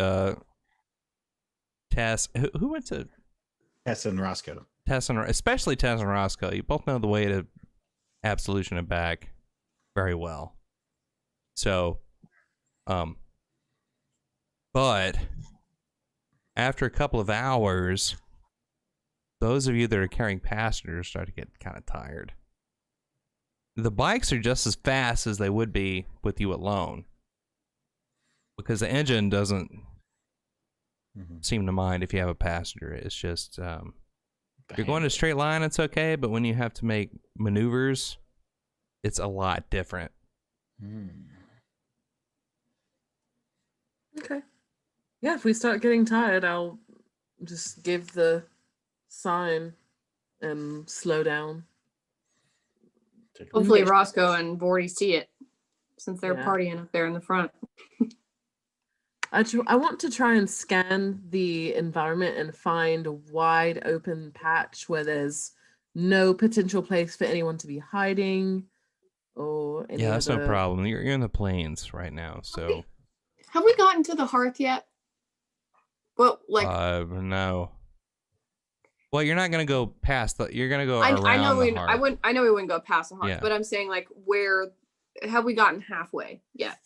Tess. Who went to Tess and Roscoe. especially Tess and Roscoe. You both know the way to Absolution and back very well. So, but after a couple of hours, those of you that are carrying passengers start to get kind of tired. the bikes are just as fast as they would be with you alone, because the engine doesn't seem to mind if you have a passenger. It's just if you're going in a straight line, it's okay, but when you have to make maneuvers, it's a lot different. Okay. Yeah, if we start getting tired, I'll just give the sign and slow down. Hopefully Roscoe and Vorty see it, since they're Yeah. partying up there in the front. I want to try and scan the environment and find a wide open patch where there's no potential place for anyone to be hiding or any Yeah, that's no other- problem. You're in the plains right now, so Have we gotten to the hearth yet? Well, like no. Well, you're not gonna go past the. You're gonna go I around know the we hearth. I know we wouldn't go past the hearth, Yeah. but I'm saying like where have we gotten halfway yet?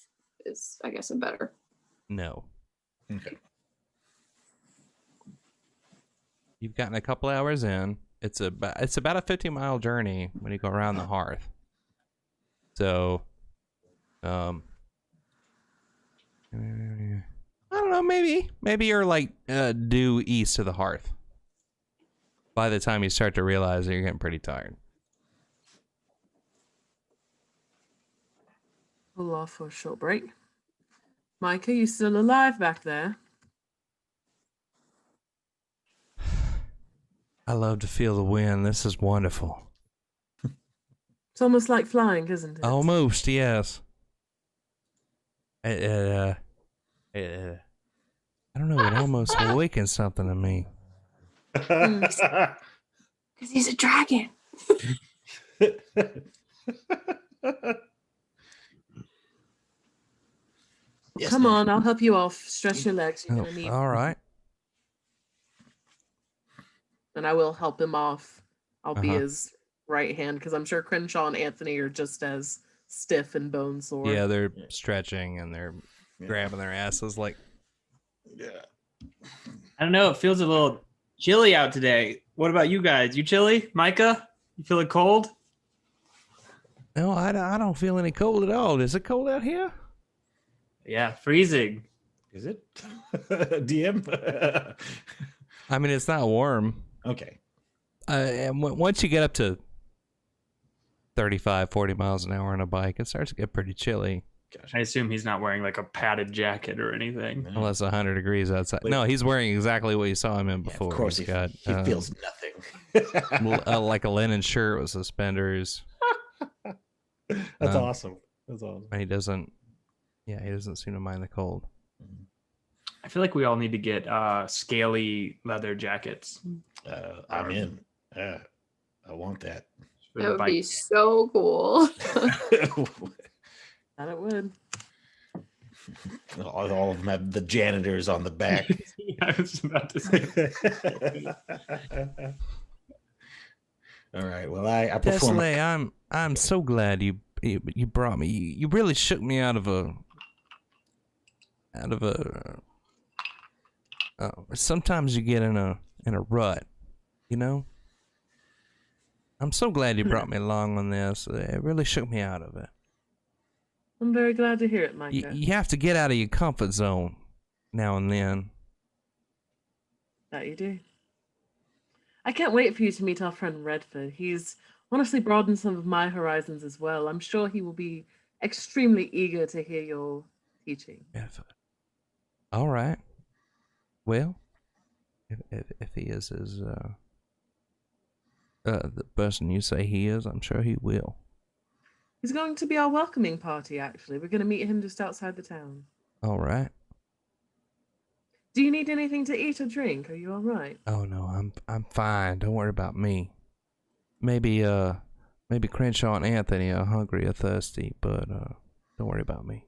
Is I guess a better. No, Okay. you've gotten a couple hours in. It's about a 50-mile journey when you go around the hearth. So, I don't know. Maybe you're like due east of the hearth. By the time you start to realize that you're getting pretty tired. Pull off for a short break. Micah, you still alive back there? I love to feel the wind. This is wonderful. It's almost like flying, isn't it? Almost, yes. I don't know. It almost awakens something in me. Because he's a dragon. Yes, Come ma'am. on, I'll help you off. Stretch your legs. You're gonna need. All right. And I will help him off. I'll be Uh-huh. his right hand because I'm sure Crenshaw and Anthony are just as stiff and bone sore. Yeah, they're stretching and they're grabbing their asses like. Yeah. I don't know. It feels a little chilly out today. What about you guys? You chilly, Micah? You feeling cold? No, I don't feel any cold at all. Is it cold out here? Yeah, freezing. Is it? DM? I mean, it's not warm. Okay. And once you get up to 35, 40 miles an hour on a bike, it starts to get pretty chilly. I assume he's not wearing like a padded jacket or anything. Unless 100 degrees outside. No, he's wearing exactly what you saw him in Yeah, before. of course, He's he got feels nothing. like a linen shirt with suspenders. That's Um, awesome. That's awesome. And he doesn't seem to mind the cold. I feel like we all need to get scaly leather jackets. I'm in. I want that. For That the would bike. be so cool. That it would. All of them have the janitors on the back. Yeah, I was about to say. All right. Well, I perform. Desley, I'm so glad you brought me. You really shook me out of a. Sometimes you get in a rut, you know. I'm so glad you brought me along on this. It really shook me out of it. I'm very glad to hear it, Micah. You have to get out of your comfort zone now and then. That you do. I can't wait for you to meet our friend Redford. He's honestly broadened some of my horizons as well. I'm sure he will be extremely eager to hear your teaching. All right. Well, if he is as the person you say he is, I'm sure he will. He's going to be our welcoming party, actually. We're going to meet him just outside the town. All right. Do you need anything to eat or drink? Are you all right? Oh no, I'm fine. Don't worry about me. Maybe Crenshaw and Anthony are hungry or thirsty, but don't worry about me.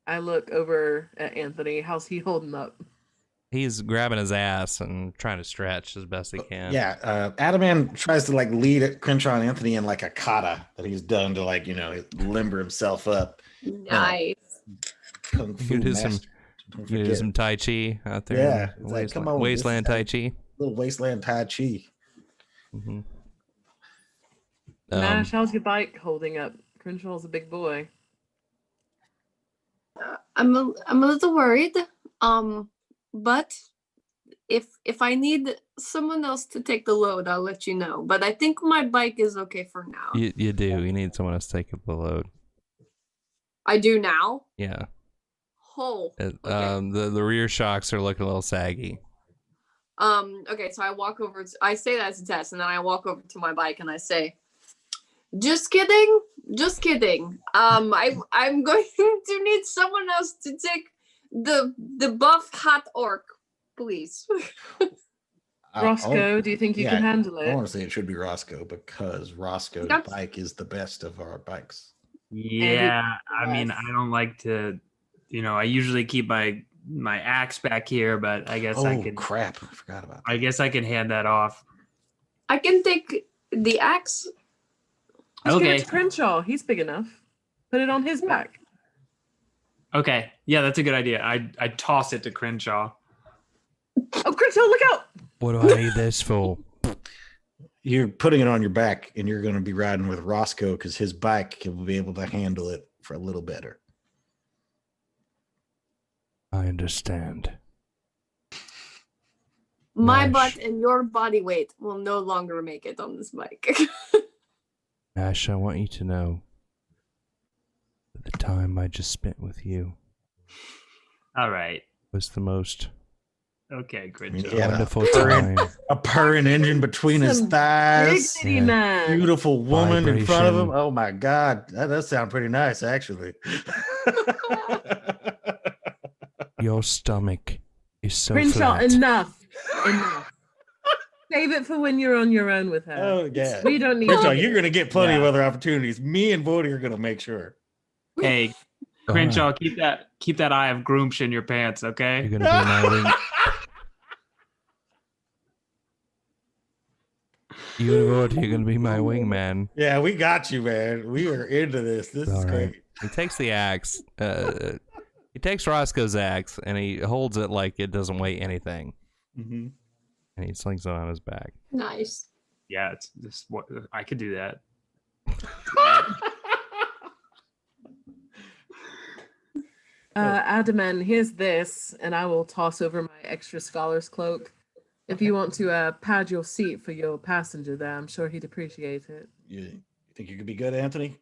I look over at Anthony. How's he holding up? He's grabbing his ass and trying to stretch as best he can. Yeah, Adaman tries to like lead Crenshaw and Anthony in like a kata that he's done to like limber himself up. Nice. Kung Fu You do some master. Don't You do forget. some Tai Chi out there. Yeah, in it's like, come on, Wasteland this Tai is Chi. Little wasteland Tai Chi. Hmm. Nash, how's your bike holding up? Crenshaw's a big boy. I'm a little worried. But if I need someone else to take the load, I'll let you know. But I think my bike is okay for now. You do. You need someone else to take up the load. I do now. Yeah. Oh. Okay. The rear shocks are looking a little saggy. Okay, so I walk over. I say that as a test, and then I walk over to my bike and I say, "Just kidding, just kidding. I'm going to need someone else to take the buff hot orc, please." Roscoe, do you think you can handle I it? want to say it should be Roscoe because Roscoe's Yep. bike is the best of our bikes. Yeah, I mean, I don't like to, I usually keep my axe back here, but I guess I could. Crap! I forgot about that. I guess I can hand that off. I can take the axe. Just give it to Crenshaw. He's big enough. Put it on his back. Okay, yeah, that's a good idea. I toss it to Crenshaw. Oh, Crenshaw, look out! What do I need this for? You're putting it on your back, and you're going to be riding with Roscoe because his bike will be able to handle it for a little better. I understand. My Nash. butt and your body weight will no longer make it on this bike. Nash, I want you to know that the time I just spent with you All right. was the most Okay, great He job. had wonderful purring- time. a purring engine between his Some thighs. Big city Yeah. man. Beautiful woman in front of him. Vibration. Oh my God, that does sound pretty nice, actually. Your stomach is so Crenshaw, flat. enough. Enough. Save it for when you're on your own with her. Oh yeah, We don't need Crenshaw, to- you're gonna get plenty of Yeah. other opportunities. Me and Bodie are gonna make sure. Hey, All Crenshaw, right. keep that eye of Groomsh in your pants, You're okay? gonna be my wing. You and Woody, you're gonna be my wingman. Yeah, we got you, man. We are into this. This All is right. great. He takes the axe. He takes Roscoe's axe and he holds it like it doesn't weigh anything, Mm-hmm. and he slings it on his back. Nice. Yeah, it's just what I could do that. Adaman, here's this, and I will toss over my extra scholar's cloak. If you want to pad your seat for your passenger there, I'm sure he'd appreciate it. You think you could be good, Anthony?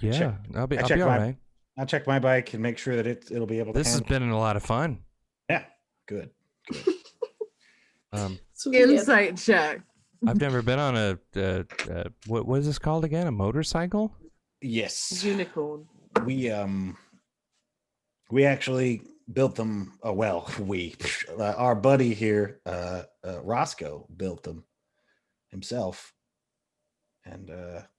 Yeah, I'll be all my- right. I'll check my bike and make sure that it'll be able to. This has handle. been a lot of fun. Yeah, good. Insight check. I've never been on a what is this called again? A motorcycle? Yes, Unicorn. we actually built them. Our buddy here, Roscoe, built them himself, and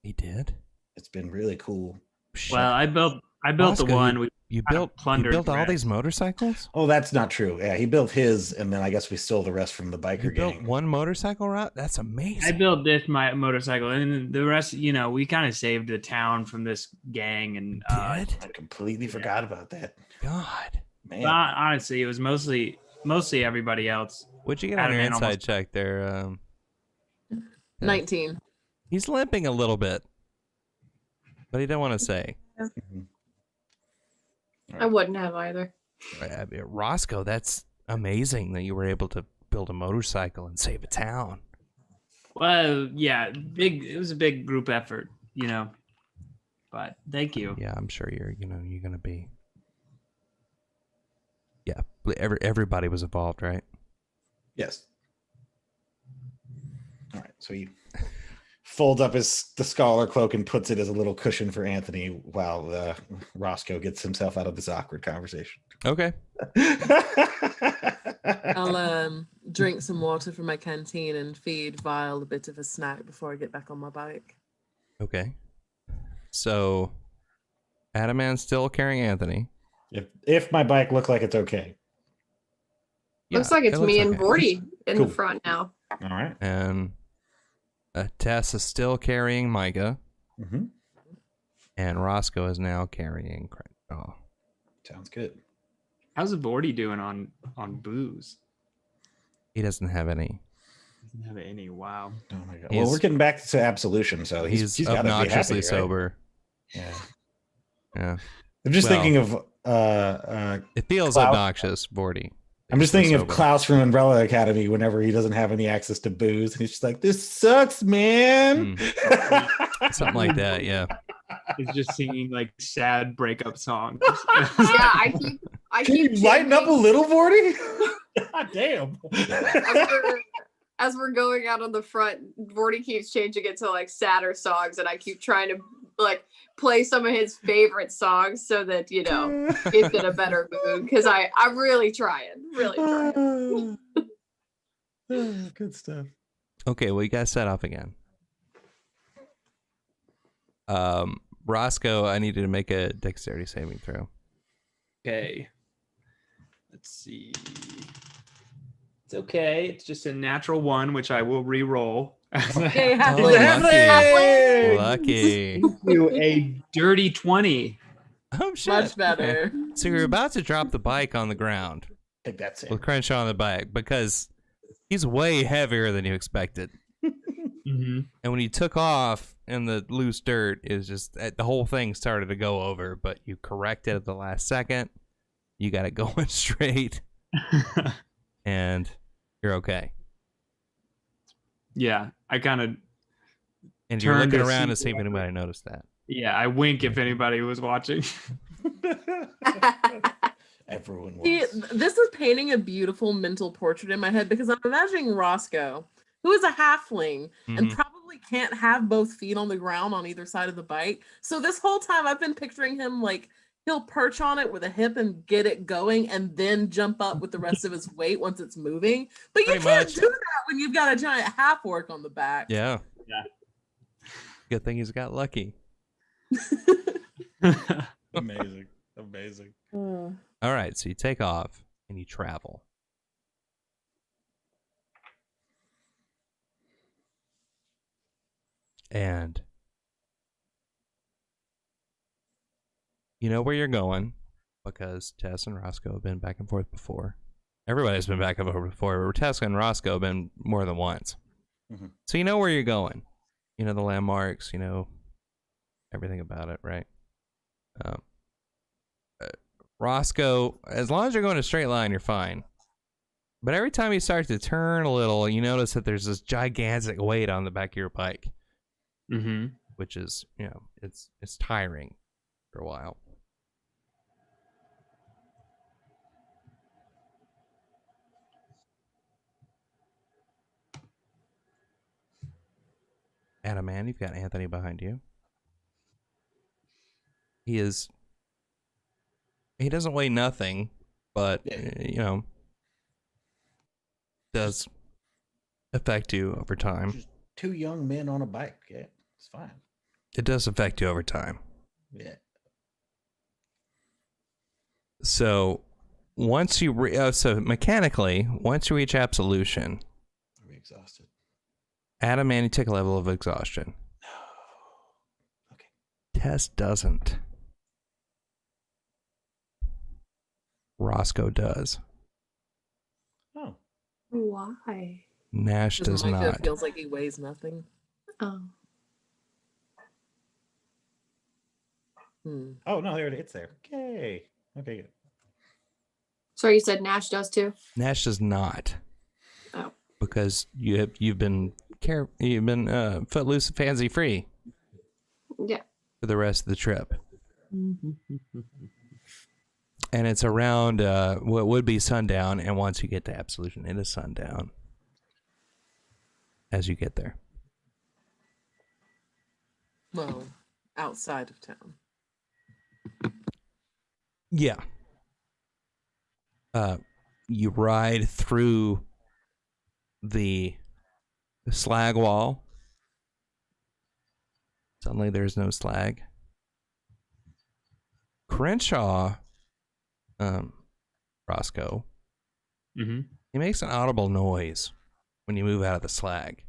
He did. it's been really cool. Shit. Well, I built Roscoe, the one. you kind of built plundered the all rest. these motorcycles. Oh, that's not true. Yeah, he built his, and then I guess we stole the rest from the biker You built gang. one motorcycle route? That's amazing. I built this my motorcycle, and the rest, we kind of saved the town from this gang. And Did? I completely forgot about that. God. Man, but honestly, it was mostly everybody else. What'd you get on your Adam inside almost- check there? 19. He's limping a little bit, but he didn't want to say. Mhm. I wouldn't have either. I mean, Roscoe, that's amazing that you were able to build a motorcycle and save a town. Well, yeah, it was a big group effort, But thank you. Yeah, I'm sure you're gonna be. Yeah, everybody was involved, right? yes. All right, so he folds up the scholar cloak and puts it as a little cushion for Anthony while Roscoe gets himself out of this awkward conversation. Okay. I'll drink some water from my canteen and feed Vile a bit of a snack before I get back on my bike. Okay. So, Adaman's still carrying Anthony. If my bike looked like it's okay. Looks Yeah, like it's it me and okay. Vorty in Cool. the front now. All right. And Tess is still carrying Micah, Mm-hmm. and Roscoe is now carrying Crenshaw. Sounds good. How's Vorty doing on booze? He doesn't have any. Doesn't have any. Wow. Oh my god. He's- Well, we're getting back to absolution, so he's got to be obnoxiously happy, right? sober. Yeah. Yeah. I'm just Well, thinking of It feels Klaus- obnoxious, Bordy. I'm just He's thinking of sober. Klaus from Umbrella Academy whenever he doesn't have any access to booze and he's just like, this sucks, man. Something like that, yeah. He's just singing like sad breakup songs. Yeah, I Can keep you lighten up a changing- little, Vorty? God damn. as we're going out on the front, Vorty keeps changing it to like sadder songs, and I keep trying to like play some of his favorite songs so that he's in a better mood. Because I'm really trying. Good stuff. Okay, well, you guys set off again. Roscoe, I need you to make a dexterity saving throw. Okay. Let's see. It's okay. It's just a natural 1, which I will re-roll. Yay, Oh, halfling. lucky. To a dirty 20. Oh, shit. Much better. Okay. So you're about to drop the bike on the ground I think that's it. with Crenshaw on the bike because he's way heavier than you expected. Mm-hmm. And when you took off in the loose dirt, is just the whole thing started to go over, but you corrected at the last second. You got it going straight, and you're okay. Yeah, I kind of, And you're Turn looking to around see to see if anybody noticed that. I wink if anybody was watching. Everyone See, wants. this is painting a beautiful mental portrait in my head because I'm imagining Roscoe, who is a halfling and Mhm. probably can't have both feet on the ground on either side of the bike. So this whole time I've been picturing him like he'll perch on it with a hip and get it going and then jump up with the rest of his weight once it's moving. But you Pretty can't much. do that when you've got a giant half orc on the back. Yeah. Yeah. Good thing he's got lucky. Amazing. Amazing. All right, so you take off and you travel. And you know where you're going because Tess and Roscoe have been back and forth before. Everybody's been back and forth before, but Tess and Roscoe have been more than once. Mhm. So you know where you're going. You know the landmarks, you know everything about it, right? Roscoe, as long as you're going a straight line, you're fine. But every time you start to turn a little, you notice that there's this gigantic weight on the back of your bike, Mm-hmm. which is, you know, it's tiring for a while. Adam, man, you've got Anthony behind you. He doesn't weigh nothing, but, you know, does affect you over time. Just 2 young men on a bike. Yeah, it's fine. It does affect you over time. Yeah. So once you so mechanically, once you reach absolution, Are we exhausted? Adam, man, you take a level of exhaustion. No. Okay. Tess doesn't. Roscoe does. Oh. Why? Nash Because does Micah not. feels like he weighs nothing. Oh. Oh no, there it's there. Okay. Okay, good. Sorry, you said Nash does too? Nash does not. Oh. Because you've been footloose and fancy free Yeah. for the rest of the trip. And it's around what would be sundown, and once you get to absolution, it is sundown as you get there. Well, outside of town. Yeah. You ride through the slag wall. Suddenly there's no slag. Crenshaw, Roscoe, Mm-hmm. he makes an audible noise when you move out of the slag.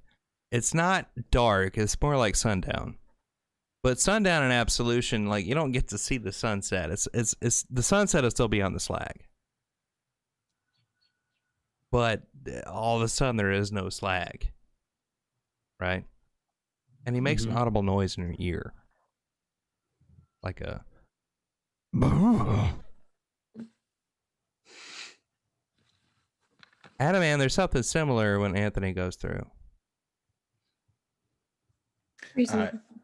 It's not dark, it's more like sundown. But sundown and absolution, like, you don't get to see the sunset. It's the sunset will still be on the slag. but all of a sudden there is no slag, right? And he makes an audible noise in your ear, like a. Adam, man, there's something similar when Anthony goes through.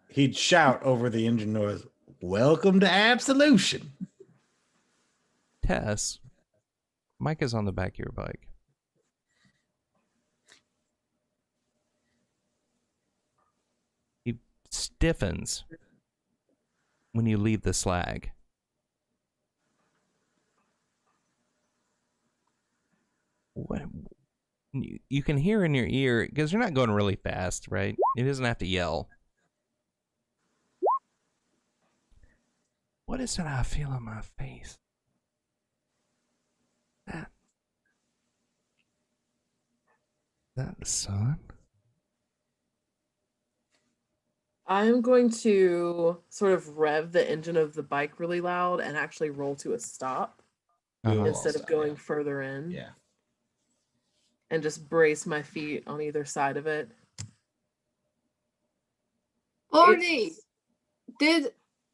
He'd shout over the engine noise, "Welcome to Absolution." Tess, Mike is on the back of your bike. He stiffens when you leave the slag. What? You can hear in your ear, because you're not going really fast, right? He doesn't have to yell. What is it I feel on my face? That the sun? I'm going to sort of rev the engine of the bike really loud and actually roll to a stop instead of going further in. Yeah. And just brace my feet on either side of it. Lordy, did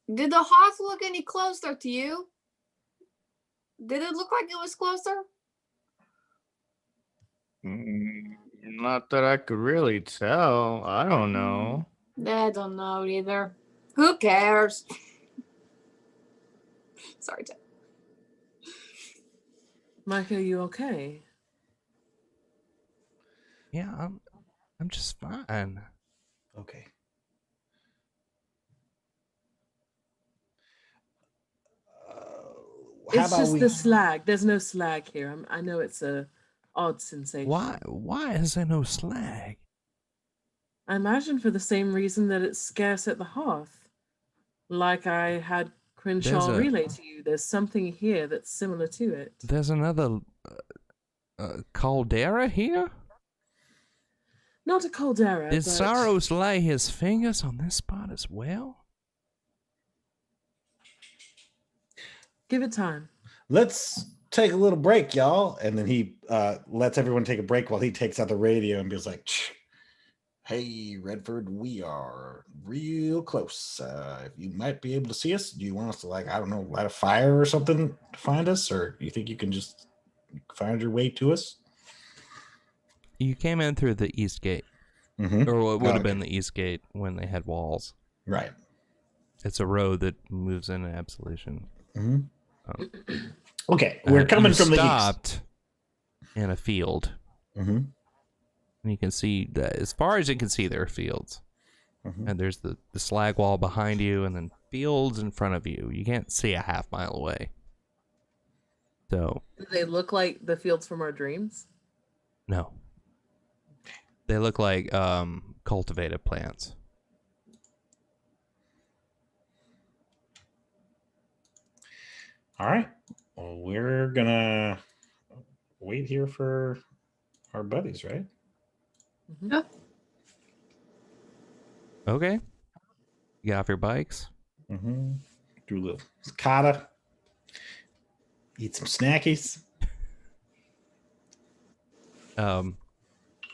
the house look any closer to you? Did it look like it was closer? Not that I could really tell. I don't know. I don't know either. Who cares? Sorry, Ted. Mike, are you okay? Yeah, I'm just fine. Okay. It's just the slag. There's no slag here. I know it's a odd sensation. Why is there no slag? I imagine for the same reason that it's scarce at the hearth. Like I had Crenshaw relay to you. There's something here that's similar to it. There's another caldera here? Not a caldera. Did but... Saros lay his fingers on this spot as well? Give it time. Let's take a little break, y'all. And then he lets everyone take a break while he takes out the radio and goes like, "Hey, Redford, we are real close. You might be able to see us. Do you want us to, like, I don't know, light a fire or something to find us? Or you think you can just find your way to us?" You came in through the east gate. Or what would have been the east gate when they had walls. Right. It's a road that moves into Absolution. Okay, we're coming from the east. Stopped in a field. And you can see that as far as you can see, there are fields. And there's the slag wall behind you, and then fields in front of you. You can't see a half mile away. So. Do they look like the fields from our dreams? No. They look like cultivated plants. All right. Well, we're gonna wait here for our buddies, right? Yeah. Okay. You get off your bikes. Do a little cicada. Eat some snackies.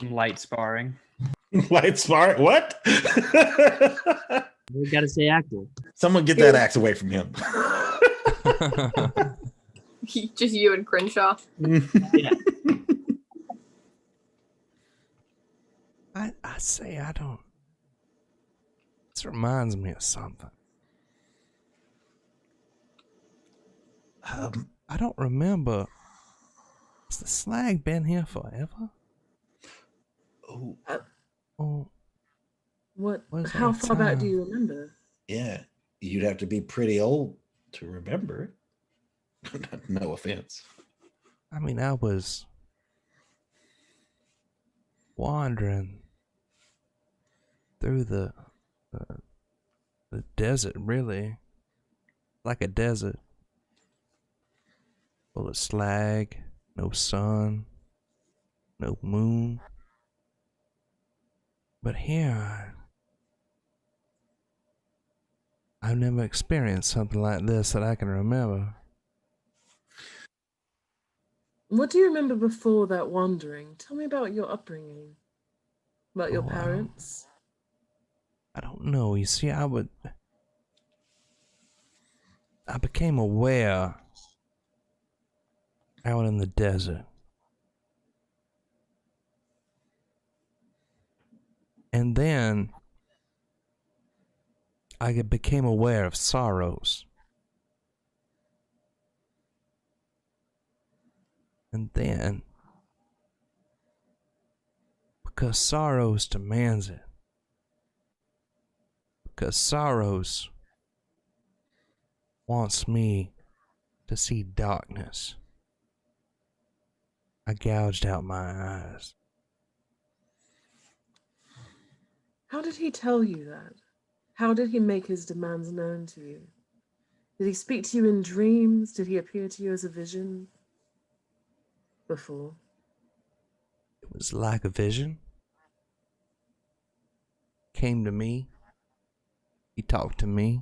Light sparring. Light spar? What? We gotta stay active. Someone get that axe away from him. Just you and Crenshaw. Yeah. I say I don't. This reminds me of something. I don't remember. Has the slag been here forever? Oh, what? How far back do you remember? Yeah, you'd have to be pretty old to remember. No offense. I mean, I was wandering through the desert, really, like a desert, full of slag, no sun, no moon. But here, I've never experienced something like this that I can remember. What do you remember before that wandering? Tell me about your upbringing. About your Oh, parents. I don't know. You see, I became aware out in the desert. And then I became aware of sorrows. And then, because sorrows demands it, because sorrows wants me to see darkness, I gouged out my eyes. How did he tell you that? How did he make his demands known to you? Did he speak to you in dreams? Did he appear to you as a vision? Before. It was like a vision. Came to me. He talked to me.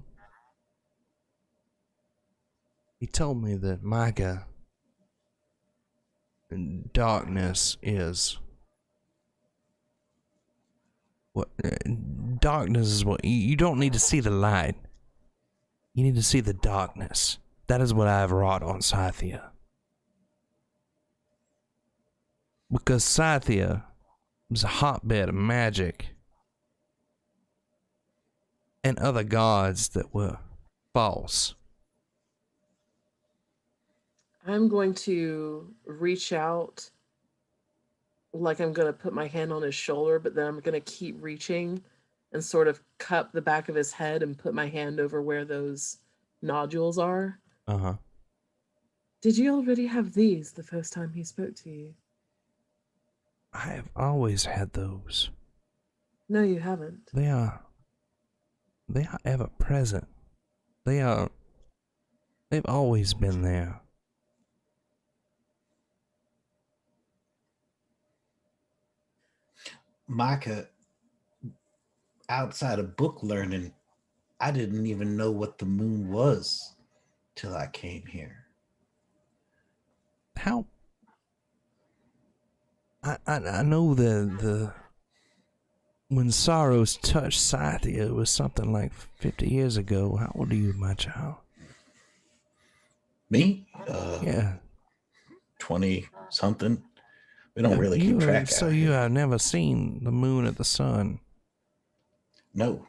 He told me that Micah, darkness is what darkness is. What you don't need to see the light. You need to see the darkness. That is what I have wrought on Scythia. Because Scythia was a hotbed of magic and other gods that were false. I'm going to reach out like I'm going to put my hand on his shoulder, but then I'm going to keep reaching and sort of cup the back of his head and put my hand over where those nodules are. Uh-huh. Did you already have these the first time he spoke to you? I have always had those. No, you haven't. They are ever present. They've always been there. Micah, outside of book learning, I didn't even know what the moon was till I came here. How? I know the when sorrows touched Scythia, it was something like 50 years ago. How old are you, my child? Me? Yeah. 20 something. We don't really You keep track. So out you here. have never seen the moon or the sun. No.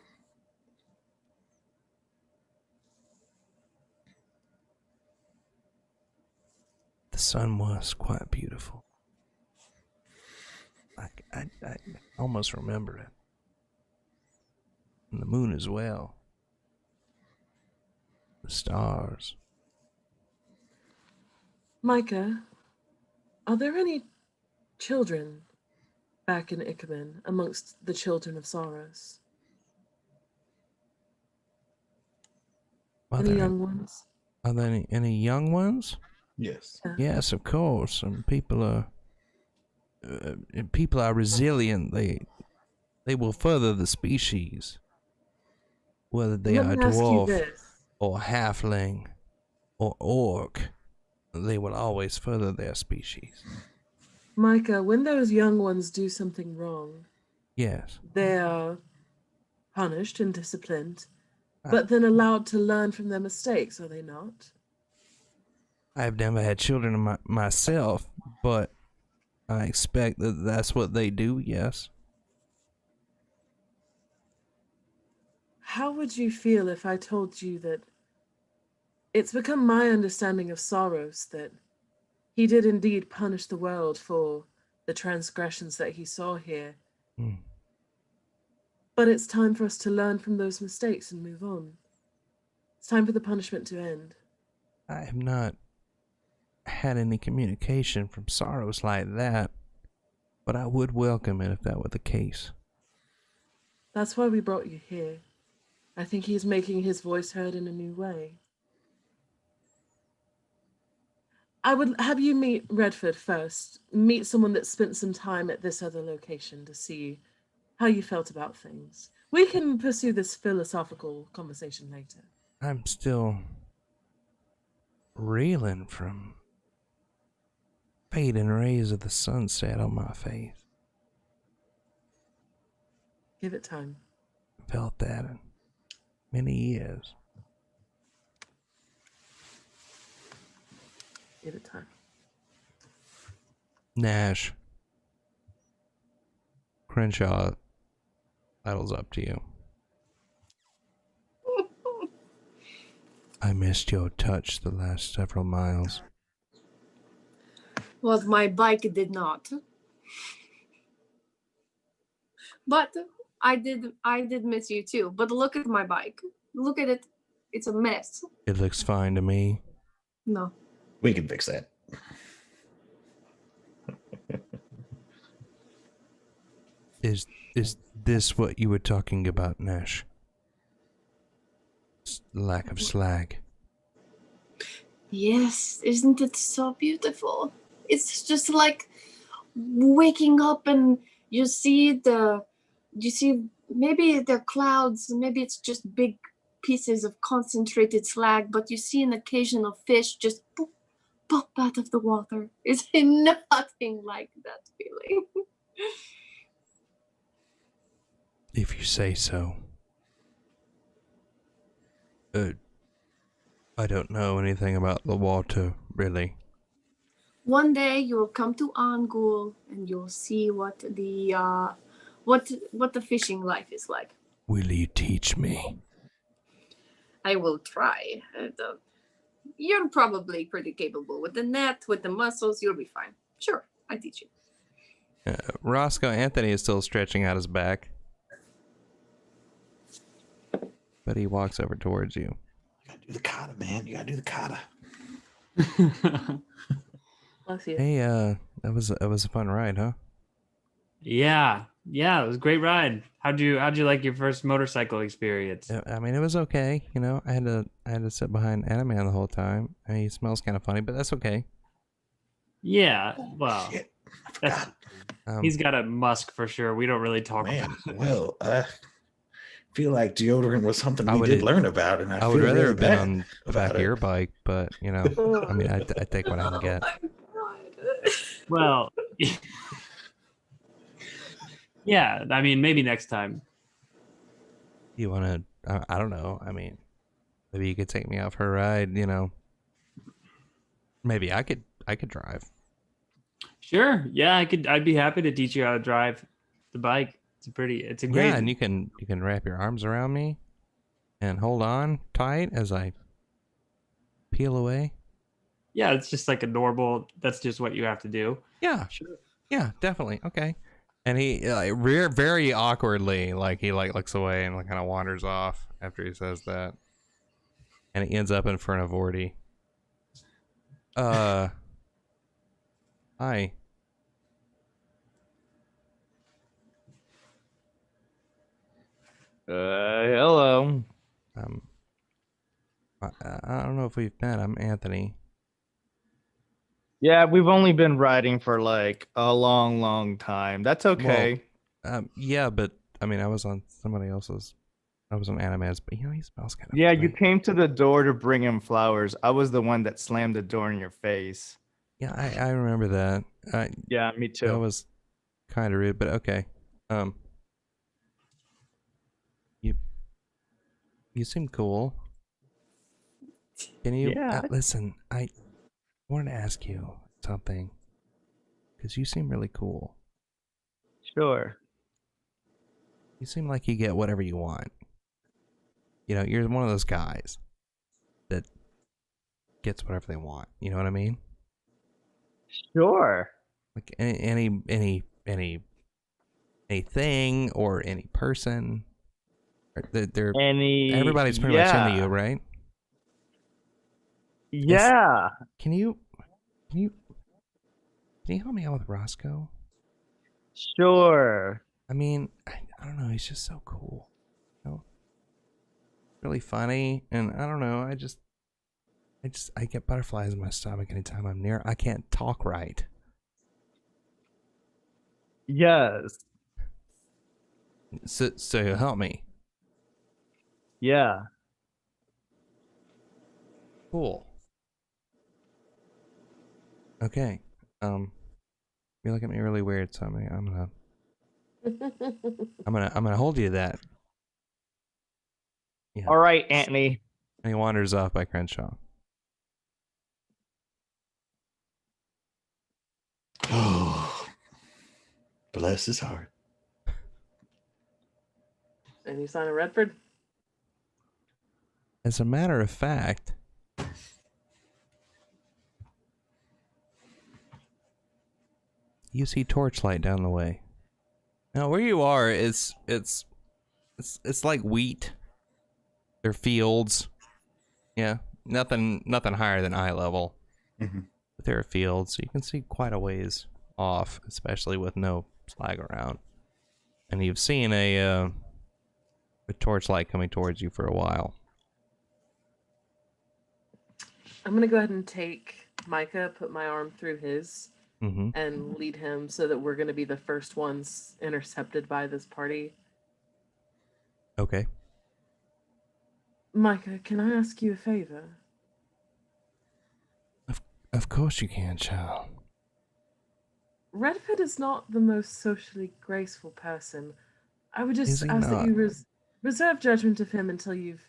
The sun was quite beautiful. I almost remember it. And the moon as well. The stars. Micah, are there any children back in Ichabod amongst the children of Saros? Any young ones? Are there any young ones? Yes. Yeah. Yes, of course. And people are resilient. They will further the species, whether they Let are me ask you dwarf this. or halfling or orc. They will always further their species. Micah, when those young ones do something wrong, Yes. they are punished and disciplined, but then allowed to learn from their mistakes, are they not? I have never had children of myself, but I expect that that's what they do. Yes. How would you feel if I told you that it's become my understanding of Saros that he did indeed punish the world for the transgressions that he saw here? Mm. But it's time for us to learn from those mistakes and move on. It's time for the punishment to end. I have not had any communication from Saros like that, but I would welcome it if that were the case. That's why we brought you here. I think he's making his voice heard in a new way. I would have you meet Redford first. Meet someone that spent some time at this other location to see how you felt about things. We can pursue this philosophical conversation later. I'm still reeling from fading rays of the sunset on my face. Give it time. Felt that in many years. Give it time. Nash. Crenshaw, battle's up to you. I missed your touch the last several miles. Well, my bike did not. But I did miss you too. But look at my bike. Look at it. It's a mess. It looks fine to me. No. We can fix that. Is this what you were talking about, Nash? Lack of slag. Yes, isn't it so beautiful? It's just like waking up and you see maybe they're clouds, maybe it's just big pieces of concentrated slag, but you see an occasional fish just pop, pop out of the water. It's nothing like that feeling. If you say so. I don't know anything about the water, really. One day you will come to Angul and you'll see what the fishing life is like. Will you teach me? I will try. You're probably pretty capable with the net, with the muscles. You'll be fine. Sure, I teach you. Roscoe Anthony is still stretching out his back. But he walks over towards you. You gotta do the kata, man. You gotta do the kata. Bless you. Hey, that was a fun ride, huh? Yeah, it was a great ride. How'd you like your first motorcycle experience? I mean, it was okay. You know, I had to sit behind Animan the whole time. I mean, he smells kind of funny, but that's okay. Yeah, well, Shit, I that's, forgot. he's got a musk for sure. We don't really talk Man, about it. well, I feel like deodorant was something I we would- did learn about, and I I feel would rather really have been bad on the back about of your it. bike, but you know, I mean, I take what I can get. Well, yeah, I mean, maybe next time. You want to? I don't know. I mean, maybe you could take me out for a ride. You know, maybe I could drive. Sure. Yeah, I'd be happy to teach you how to drive the bike. It's a great. Yeah, and you can wrap your arms around me and hold on tight as I peel away. Yeah, it's just like a normal. That's just what you have to do. Yeah, Sure. yeah, definitely. Okay. And he very awkwardly, like he looks away and kind of wanders off after he says that, and he ends up in front of Orty. Hi. Hello. I don't know if we've met. I'm Anthony. Yeah, we've only been riding for like a long time. That's okay. Yeah, but I mean, I was on somebody else's. I was on Anima's, but you know, he smells kind of. Yeah, you came to the door to bring him flowers. I was the one that slammed the door in your face. Yeah, I remember that. Yeah, me too. That was kind of rude, but okay. You seem cool. Can you Yeah. listen? I wanted to ask you something because you seem really cool. Sure. You seem like you get whatever you want. You know, you're one of those guys that gets whatever they want. You know what I mean? Sure. Like anything or any person. They're everybody's pretty much into you, right? Yeah. Can you help me out with Roscoe? Sure. I mean, I don't know. He's just so cool. You know? Really funny, and I don't know. I get butterflies in my stomach anytime I'm near. I can't talk right. Yes. So you'll help me. Yeah. Cool. Okay. You look at me really weird, so I'm gonna hold you to that. Yeah. All right, Anthony. And he wanders off by Crenshaw. Oh, bless his heart. Any sign of Redford? As a matter of fact, you see torchlight down the way. Now, where you are, it's like wheat. They're fields. Yeah, nothing higher than eye level. Mhm. But there are fields, so you can see quite a ways off, especially with no slag around. And you've seen a torchlight coming towards you for a while. I'm gonna go ahead and take Micah, put my arm through his, Mm-hmm. and lead him so that we're gonna be the first ones intercepted by this party. Okay. Micah, can I ask you a favor? Of course you can, child. Redford is not the most socially graceful person. I would Is just he ask that not? you reserve judgment of him until you've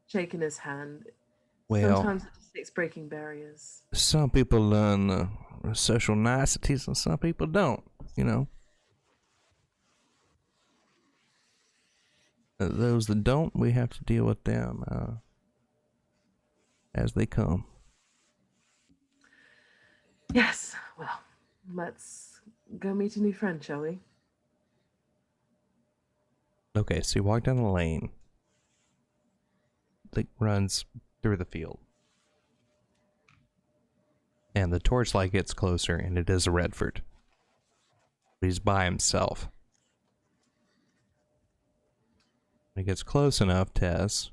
shaken his hand. Well, Sometimes it just takes breaking barriers. some people learn social niceties and some people don't, you know. Those that don't, we have to deal with them as they come. Yes, well, let's go meet a new friend, shall we? Okay, so you walk down the lane that runs through the field. And the torchlight gets closer, and it is Redford. He's by himself. When it gets close enough, Tess.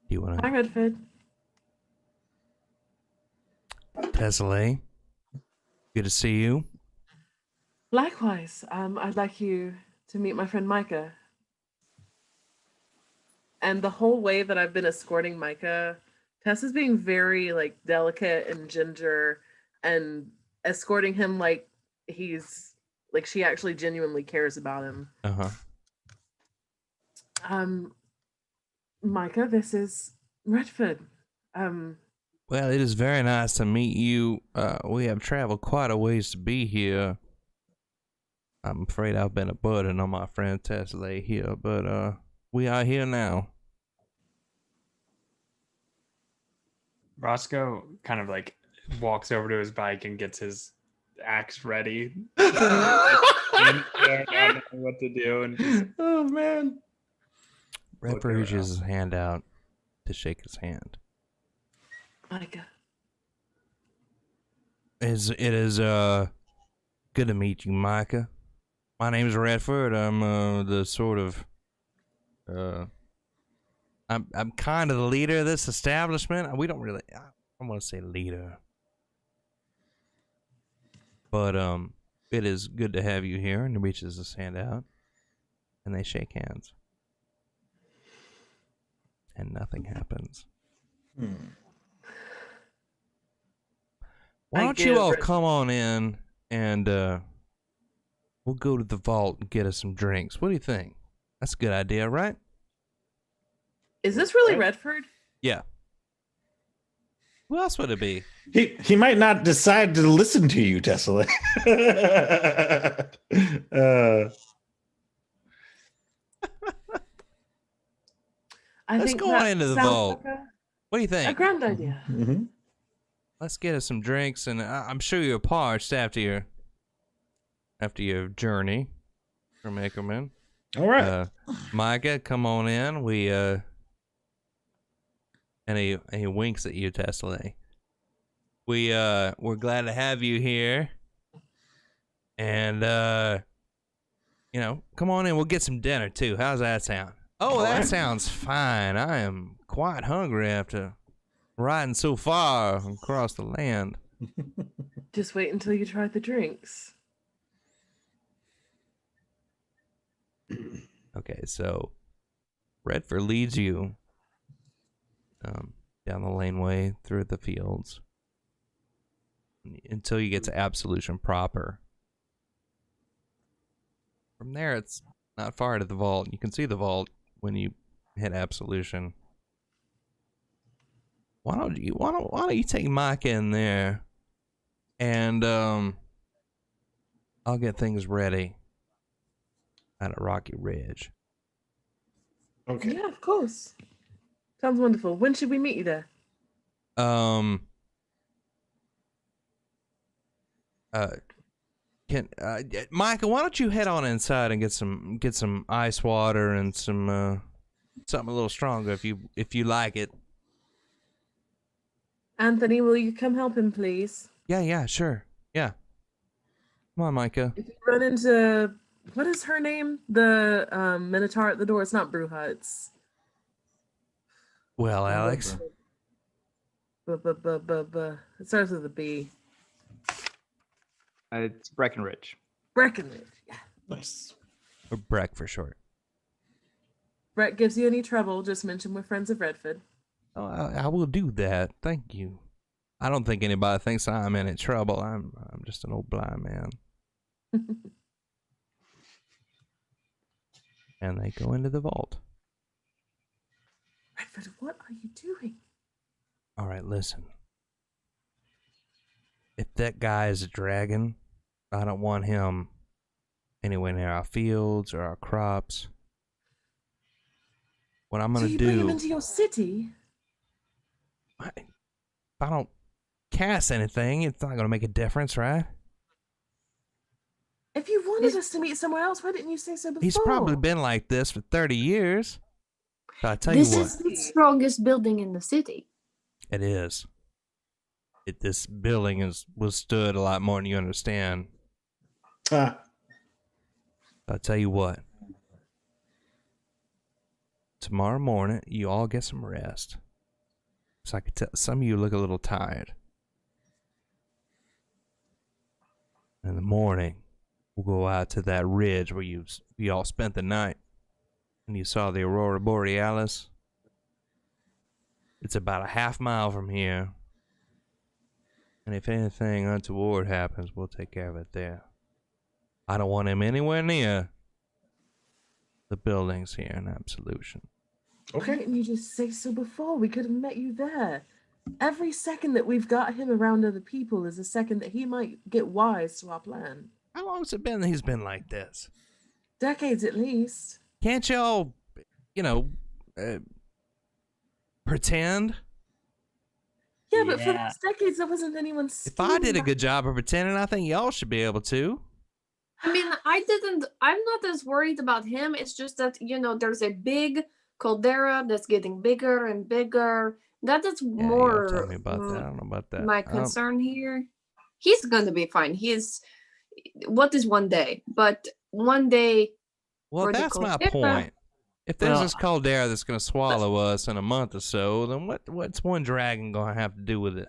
Do you want Hi, to... Redford. Tesselae, good to see you. Likewise, I'd like you to meet my friend Micah. And the whole way that I've been escorting Micah, Tess is being very like delicate and ginger and escorting him like he's like she actually genuinely cares about him. Uh-huh. Micah, this is Redford. Well, it is very nice to meet you. We have traveled quite a ways to be here. I'm afraid I've been a burden on my friend Tesselae here, but we are here now. Roscoe kind of like walks over to his bike and gets his axe ready. I don't know what to do, and just Oh man. Redford around. reaches his hand out to shake his hand. Micah. It is good to meet you, Micah. My name is Redford. I'm the sort of I'm kind of the leader of this establishment. We don't really I don't want to say leader. But it is good to have you here, and he reaches his hand out and they shake hands. And nothing happens. Why don't you all come on in and we'll go to the vault and get us some drinks. What do you think? That's a good idea, right? Is this really Redford? Yeah. Who else would it be? He might not decide to listen to you, Tesla. Let's go on into the vault. What do you think? A grand idea. Mm-hmm. Let's get us some drinks, and I'm sure you're parched after your journey from Ackerman. All right. Micah, come on in. We and he winks at you, Tesselae. We're glad to have you here. And come on in, we'll get some dinner too. How's that sound? Oh, that sounds fine. I am quite hungry after riding so far across the land. Just wait until you try the drinks. Okay, so Redford leads you down the laneway through the fields until you get to Absolution proper. From there, it's not far to the vault. You can see the vault when you hit Absolution. Why don't you take Mike in there, and I'll get things ready at a Rocky Ridge. Okay. Yeah, of course. Sounds wonderful. When should we meet you there? Micah, why don't you head on inside and get some ice water and some something a little stronger if you like it. Anthony, will you come help him, please? Yeah, sure. Yeah. Come on, Micah. If you run into, what is her name? The Minotaur at the door. It's not Bruja. It's Well, Alex. It starts with a B. It's Breckenridge. Breckenridge. Yeah. Nice. Or Breck for short. Brett gives you any trouble, just mention we're friends of Redford. Oh, I will do that. Thank you. I don't think anybody thinks I'm in trouble. I'm just an old blind man. And they go into the vault. Redford, what are you doing? All right, listen. If that guy is a dragon, I don't want him anywhere near our fields or our crops. What I'm gonna do you do? bring him into your city? If I don't cast anything, it's not gonna make a difference, right? If you wanted us to meet somewhere else, why didn't you say so before? He's probably been like this for 30 years. But I tell This you what, is the strongest building in the city. it is. This building has withstood a lot more than you understand. Ah, I'll tell you what. Tomorrow morning, you all get some rest. So I could tell some of you look a little tired. In the morning, we'll go out to that ridge where you all spent the night and you saw the Aurora Borealis. It's about a half mile from here. And if anything untoward happens, we'll take care of it there. I don't want him anywhere near the buildings here in Absolution. Why okay. didn't you just say so before? We could have met you there. Every second that we've got him around other people is a second that he might get wise to our plan. How long has it been that he's been like this? Decades at least. Can't y'all, pretend? Yeah, but for Yeah. those decades, there wasn't anyone. If I did a good job of pretending, I think y'all should be able to. I mean, I'm not as worried about him. It's just that, there's a big caldera that's getting bigger and bigger. That is Yeah, more y'all tell me about that. I don't know about that. my concern here. He's gonna be fine. What is one day? But one day, Well, for the that's my caldera- point. If there's Well, this caldera that's going to swallow us in a month or so, then what's one dragon going to have to do with it?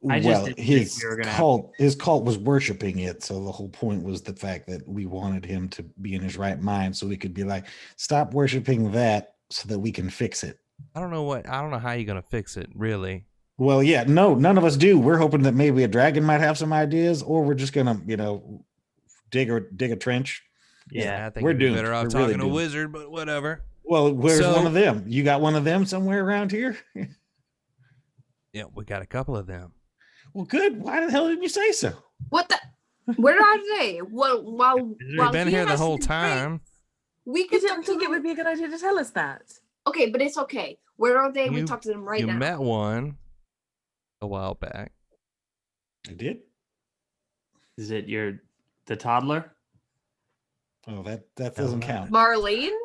I just Well, didn't think his we were gonna have- cult was worshiping it, so the whole point was the fact that we wanted him to be in his right mind, so we could be like, stop worshiping that, so that we can fix it. I don't know how you're going to fix it, really. Well, yeah, no, none of us do. We're hoping that maybe a dragon might have some ideas, or we're just gonna, dig a trench. Yeah. I think we're you'd be doomed. better off We're really talking to a doomed. wizard, but whatever. Well, where's So- one of them? You got one of them somewhere around here? Yeah, we got a couple of them. Well, good. Why the hell didn't you say so? what the? Where are they? While They've been he here the has whole his brain, time. we You could didn't talk to think it them. would be a good idea to tell us that. Okay, but it's okay. Where are they? We You- talk to them right You now. met one a while back. I did. Is it the toddler? Oh, that doesn't count. Marlene?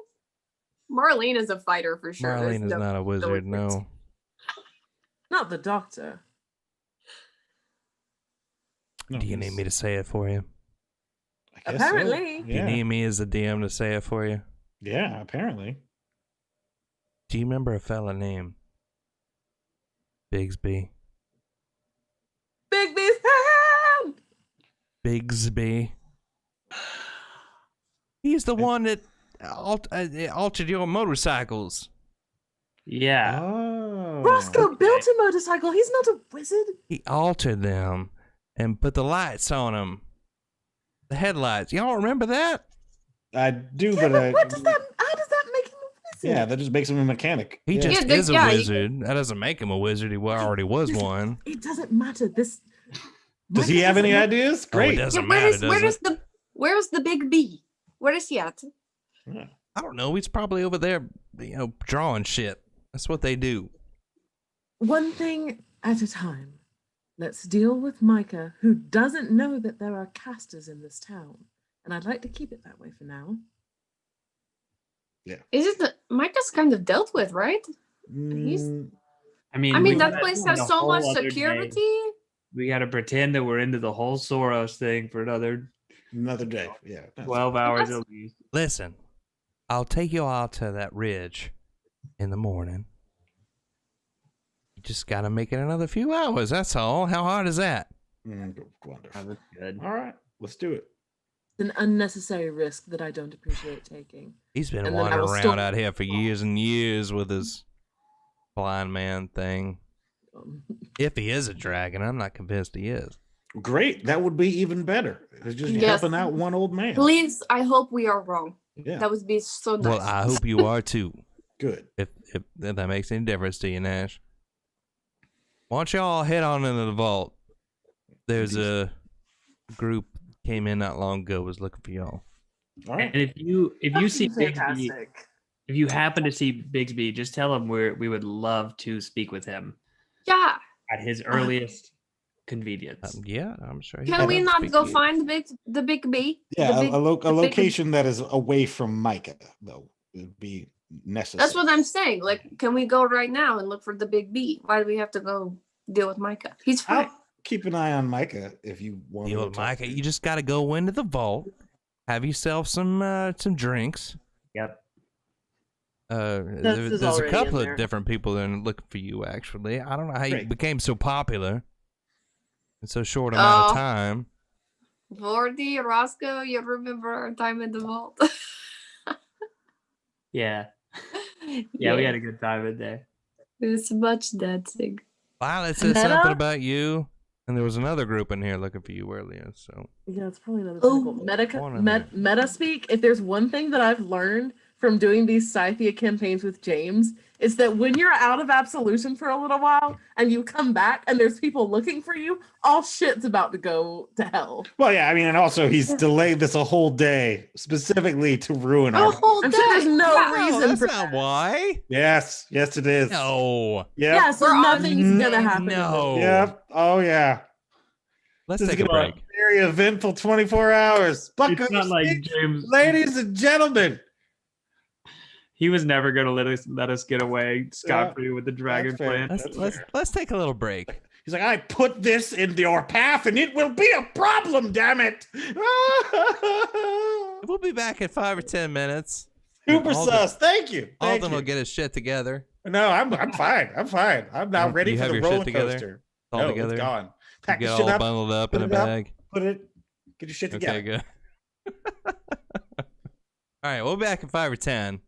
Marlene is a fighter for sure. There's Marlene is no- not a wizard, difference. no. Not the doctor. No, Do you need me to say it for you? I guess so. Apparently. Do you Yeah. need me as the DM to say it for you? Yeah, apparently. Do you remember a fella named Bigsby? Big B's hand! Bigsby. He's the one that altered your motorcycles. Yeah. Oh. Roscoe built a motorcycle. He's not a wizard. He altered them and put the lights on them. The headlights. Y'all remember that? I do, Yeah, but what does that? How does that make him a wizard? yeah, that just makes him a mechanic. He Yeah. just Yeah, is a yeah, wizard. That doesn't make him a wizard. He already was Listen, one. It doesn't matter. This. Does he Micah have any doesn't ideas? Oh, it Great. doesn't Yeah, matter, does where's the big B? Where is he at? I don't know. He's probably over there, drawing shit. That's what they do. One thing at a time. Let's deal with Micah, who doesn't know that there are casters in this town. And I'd like to keep it that way for now. Is it the Micah's kind of dealt with, right? He's- Mm, I mean, I mean, we that gotta place spend has a so whole much other day. security. We got to pretend that we're into the whole Soros thing for another another day. Yeah. that's- 12 hours That's- at least. Listen, I'll take you all to that ridge in the morning. You just gotta make it another few hours. That's all. How hard is that? Wonderful. That's good. All right, let's do it. It's an unnecessary risk that I don't appreciate taking. He's been And then I wandering will around still- out here for years and years with his blind man thing. If he is a dragon, I'm not convinced he is. Great. That would be even better. It's just Yes. helping out one old man. Please, I hope we are wrong. Yeah. That would be so nice. Well, I hope you are too. Good. If that makes any difference to you, Nash. Why don't y'all head on into the vault? There's a group came in not long ago, was looking for y'all. All right. And if you see Bigsby, Fantastic. if you happen to see Bigsby, just tell him we would love to speak with him Yeah. at his earliest convenience. Yeah, I'm sure. he Can can we not speak go to you. find the big B? Yeah, The big- a the big- location that is away from Micah, though, would be necessary. That's what I'm saying. Like, can we go right now and look for the big B? Why do we have to go deal with Micah? He's fine. I'll keep an eye on Micah if you want Deal to. with Micah. You just got to go into the vault, have yourself some drinks. Yep. is There's a already couple in of there. different people that are looking for you. Actually, I don't know how you Great. became so popular in so short amount of Oh. time. Vordy, Roscoe, you remember our time in the vault? Yeah. Yeah, we had a good time in there. It was much dancing. Wow, it said Meta? something about you, and there was another group in here looking for you earlier. So Yeah, it's probably another Oh. cycle. One in there. Meta speak. If there's one thing that I've learned from doing these Scythia campaigns with James, is that when you're out of absolution for a little while and you come back and there's people looking for you, all shit's about to go to hell. Well, yeah, I mean, and also he's delayed this a whole day specifically to ruin A our. whole I'm day. sure there's no Yeah. reason that's for not that. why. Yes, yes, it is. No, Yep. Yeah, so We're on- nothing's gonna happen. No. Yep. Oh yeah. let's This is take a gonna be break. very eventful 24 hours. Buckle It's not your like seats, James. ladies and gentlemen. He was never gonna let us get away scot free with the dragon fair. plan. Let's That's let's fair. let's take a little break. He's like, I put this into your path and it will be a problem, damn it. We'll be back in 5 or 10 minutes. Super Alden- sus. Thank you. Thank Alden you. will get his shit together. No, I'm fine. I'm fine. I'm now You ready for have the your shit roller together? coaster. All No, together. it's gone. You Pack the get shit all up. bundled up put in a it up. bag. Get your shit together. Okay, good. All right, we'll be back in 5 or 10.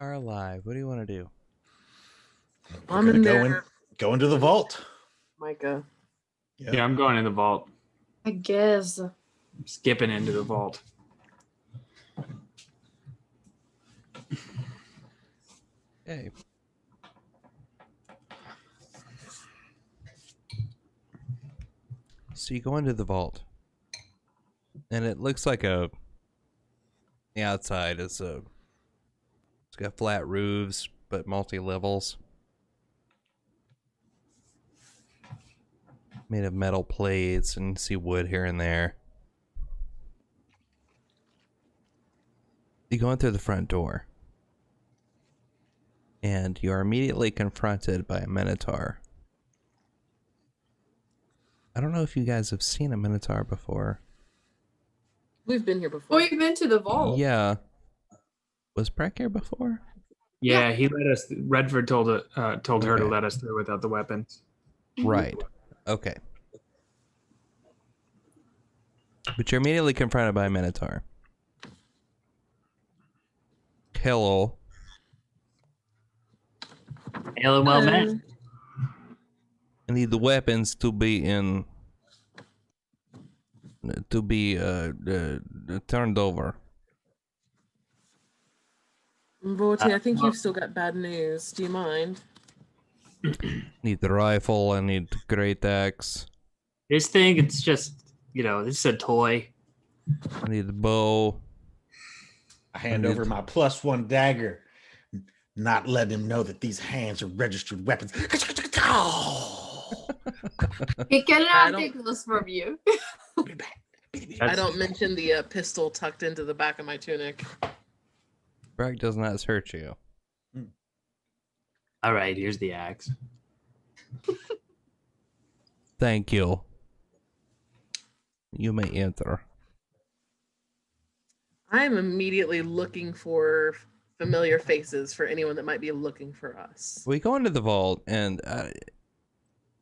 are alive. What do you want to do? We're I'm gonna in go there. go into the vault. Micah. Yeah, I'm going in the vault. I guess. I'm skipping into the vault. Okay. So you go into the vault, and it looks like the outside is it's got flat roofs but multi levels, made of metal plates, and you see wood here and there. You go in through the front door, and you are immediately confronted by a minotaur. I don't know if you guys have seen a minotaur before. We've been here Oh, before. you've been to the vault. Yeah. Was Breck here before? Yeah, he let us. Redford told her to Okay. let us through without the weapons. Right. Okay. But you're immediately confronted by a minotaur. Hello. Hello, well met. I need the weapons to be turned over. Vorty, I think you've still got bad news. Do you mind? Need the rifle. I need the great axe. This thing, it's just, this is a toy. I need the bow. I hand over my +1 dagger, not letting him know that these hands are registered weapons. He I cannot don't- take those from you. I don't mention the pistol tucked into the back of my tunic. Breck does not hurt you. All right, here's the axe. Thank you. You may enter. I am immediately looking for familiar faces for anyone that might be looking for us. We go into the vault, and I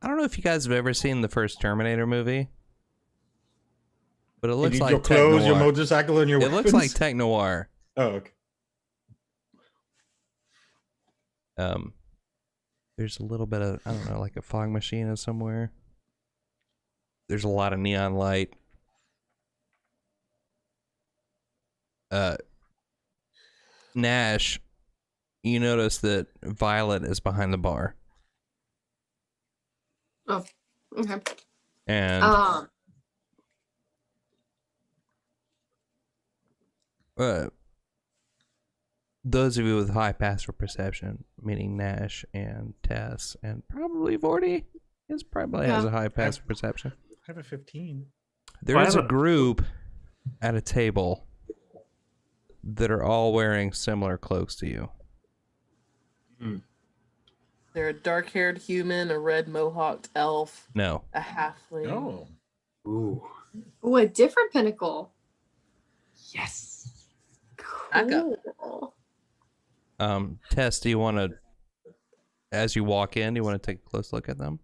don't know if you guys have ever seen the first Terminator movie, but it You looks need like your clothes, your tech-noir. motorcycle, and your It looks weapons? like tech noir. Oh, okay. There's a little bit of, I don't know, like a fog machine is somewhere. There's a lot of neon light. Nash, you notice that Violet is behind the bar. Oh, okay. And those of you with high passive perception, meaning Nash and Tess, and probably Vorty, probably has a high passive perception. I have a 15. There is a group at a table that are all wearing similar cloaks to you. They're a dark-haired human, a red mohawked elf, No. a halfling. Oh. Ooh. Ooh, a different pinnacle. Yes. Back up. Cool. Tess, do you want to, as you walk in, do you want to take a close look at them?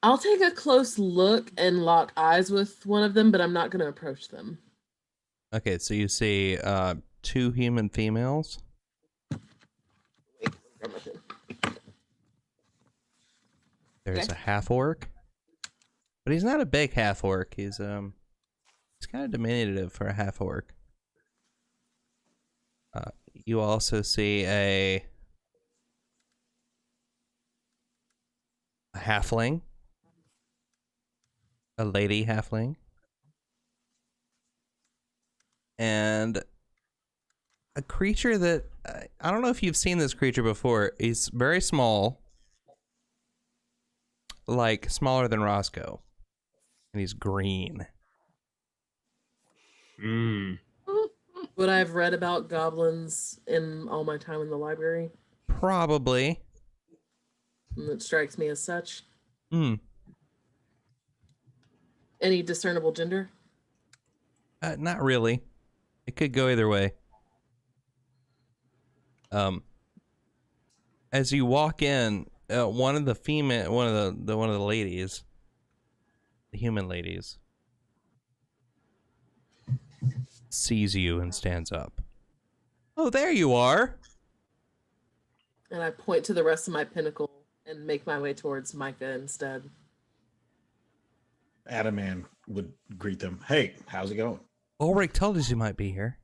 I'll take a close look and lock eyes with one of them, but I'm not going to approach them. Okay, so you see 2 human females. Wait, grab my pen. There's Okay. a half orc, but he's not a big half orc. He's kind of diminutive for a half orc. You also see a halfling, a lady halfling, and a creature that I don't know if you've seen this creature before. He's very small, like smaller than Roscoe, and he's green. Would I have read about goblins in all my time in the library? Probably. And it strikes me as such. Hmm. Any discernible gender? Not really. It could go either way. As you walk in, one of the ladies, the human ladies, sees you and stands up. Oh, there you are. And I point to the rest of my pinnacle and make my way towards Micah instead. Adaman would greet them. Hey, how's it going? Ulrich told us you might be here.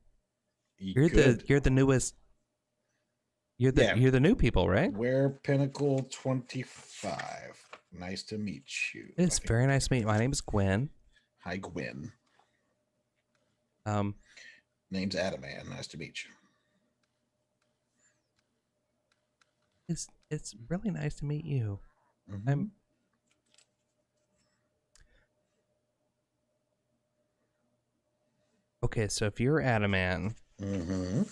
You're Good. the newest. You're the new people, right? We're Pinnacle 25. Nice to meet you. It's very nice to meet you. My name is Gwen. Hi, Gwen. Um, Name's Adaman. Nice to meet you. it's really nice to meet you. Mhm. Okay, so if you're Adaman, Mhm.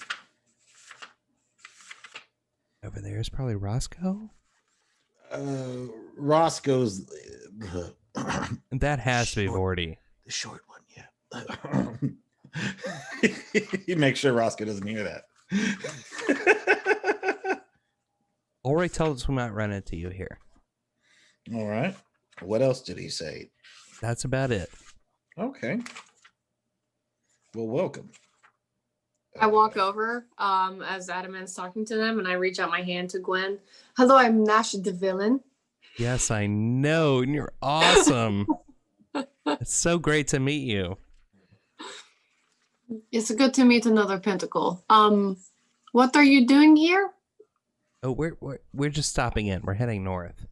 over there is probably Roscoe. Roscoe's That has to be Short. Vorty. the short one, yeah. You make sure Roscoe doesn't hear that. Ulrich told us we might run into you here. All right. What else did he say? That's about it. Okay. Well, welcome. I walk over as Adaman's talking to them, and I reach out my hand to Gwen. Hello, I'm Nash the villain. Yes, I know, and you're awesome. It's so great to meet you. It's good to meet another pentacle. What are you doing here? Oh, we're just stopping in. We're heading north.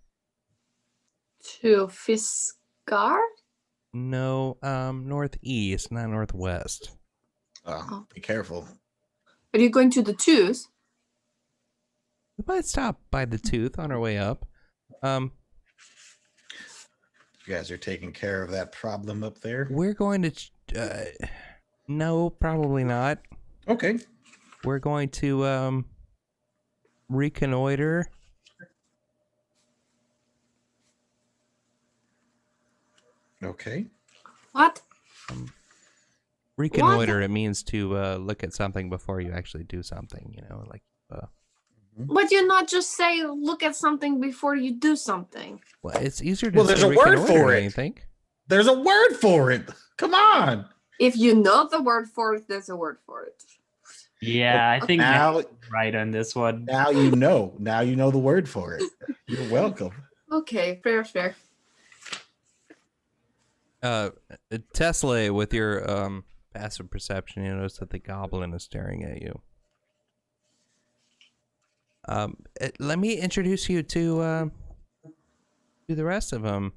To Fiskar? No, northeast, not northwest. Oh, be careful. Are you going to the twos? We might stop by the tooth on our way up. You guys are taking care of that problem up there? We're going to. No, probably not. Okay. We're going to reconnoiter. Okay. What? Reconnoiter. It means to look at something before you actually do something. You know, like. Would you not just say look at something before you do something? Well, it's easier to. Well, there's say a word reconnoiter, for don't it. you think? There's a word for it. Come on. If you know the word for it, there's a word for it. Yeah, I think Now, Nash is right on this one. now you know. Now you know the word for it. You're welcome. Okay, fair. Tesla, with your passive perception, you notice that the goblin is staring at you. Let me introduce you to the rest of them.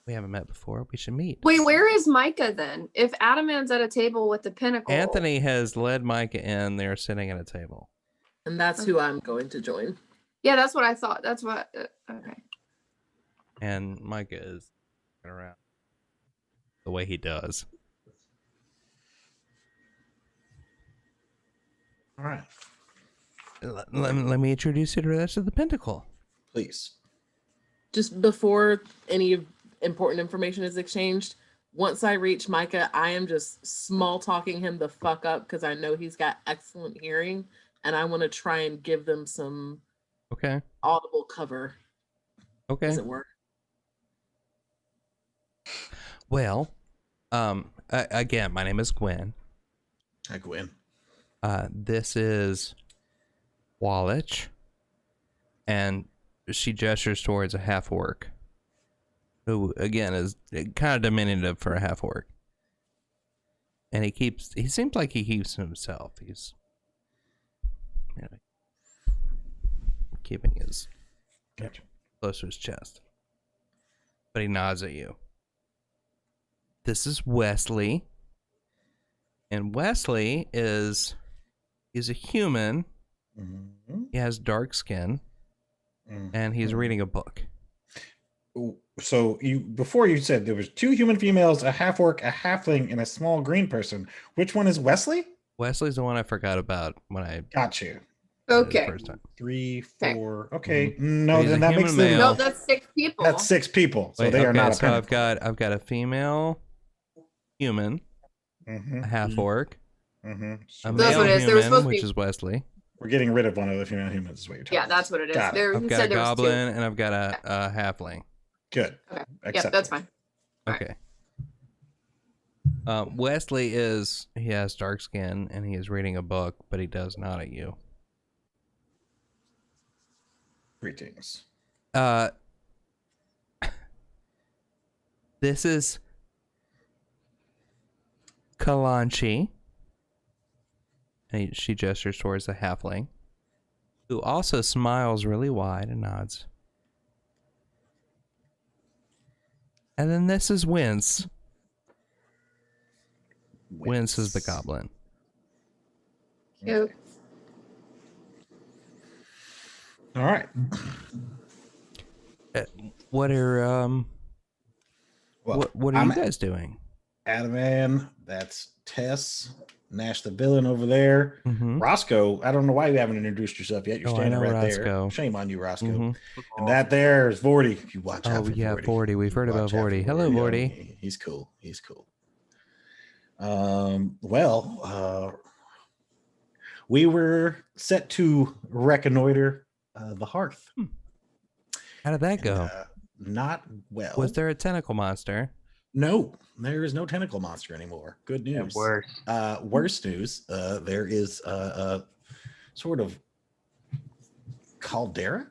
We haven't met before. We should meet. Wait, where is Micah then? If Adaman's at a table with the pinnacle. Anthony has led Micah in. They're sitting at a table. And that's who I'm going to join. Yeah, that's what I thought. That's what. Okay. And Micah is around the way he does. All right. Let me introduce you to the rest of the Pentacle. Please. Just before any important information is exchanged, once I reach Micah, I am just small talking him the fuck up because I know he's got excellent hearing, and I want to try and give them some audible cover. Okay. As it were. Well, again, my name is Gwen. Hi, Gwen. This is Wallach, and she gestures towards a half-orc, who, again, is kind of diminutive for a half-orc. And he seems like he keeps to himself. He's, you know, keeping his close to his chest. But he nods at you. This is Wesley. And Wesley he's a human. Mm-hmm. He has dark skin. And he's reading a book. So before you said there was 2 human females, a half orc, a halfling, and a small green person. Which one is Wesley? Wesley's the one I forgot about when I got you. Okay. The first time. 3, 4. Okay. Mm-hmm. No, then that makes them. No, that's 6 people. That's 6 people. So Wait, they are not a so pinnacle. I've got a female human, a half orc, a That's male what it is. There was supposed human, to be- which is Wesley. We're getting rid of one of the female humans. Is what you're talking Yeah, that's what it is. Got it. There, I've he got said a there was 2. goblin and I've got a halfling. Good. Okay. Yep, Acceptable. that's fine. Okay. Wesley he has dark skin and he is reading a book, but he does nod at you. Greetings. This is Kalanchi. And she gestures towards the halfling, who also smiles really wide and nods. And then this is Wince. Wince is the goblin. Cute. All right. What are Well, what are I'm you guys doing? Adaman, that's Tess, Nash the villain over there. Mm-hmm. Roscoe, I don't know why you haven't introduced yourself yet. You're Oh, I standing know right Roscoe. there. Shame on you, Roscoe. Mm-hmm. And that there is Vorty. If you watch out Oh for yeah, Vorty. Vorty. We've heard about Watch out for Vorty. Hello, Vorty. Yeah, he's cool. He's cool. We were set to reconnoiter the hearth. How did that go? Not well. Was there a tentacle monster? No, there is no tentacle monster anymore. Good news. Worse. Worse news. There is a sort of caldera.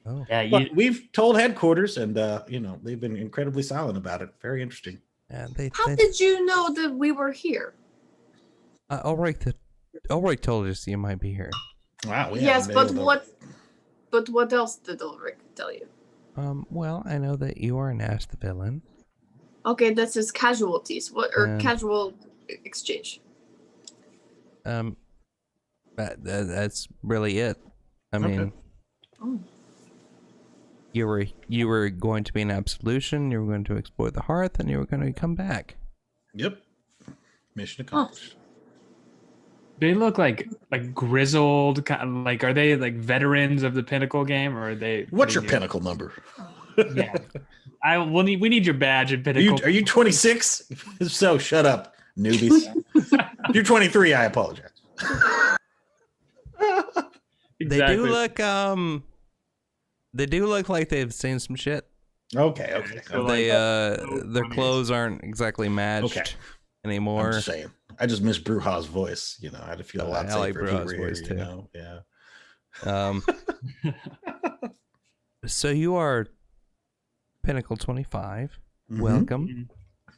Oh, Yeah, you. But we've told headquarters, and they've been incredibly silent about it. Very interesting. yeah. How did you know that we were here? Ulrich told us you might be here. Wow. Yes, but what else did Ulrich tell you? Well, I know that you are Nash the villain. Okay, that's his casualties. Casual exchange. That's really it. I Okay. mean, Oh. you were going to be an absolution. You were going to explore the hearth, and you were going to come back. Yep. Mission accomplished. They look like grizzled, kind of like, are they like veterans of the Pinnacle game, or are they? What's your new? pinnacle number? Yeah, we need your badge at Are Pinnacle. you 26? If so, shut up, newbies. If you're 23, I apologize. They do look like they've seen some shit. Okay. So, They like, their clothes aren't exactly matched Okay. anymore. I'm just saying. I just miss Bruja's voice. I had to feel a lot I safer like if he Bruja's were here, voice, too. Yeah. So you are Pinnacle 25. Mhm. Welcome.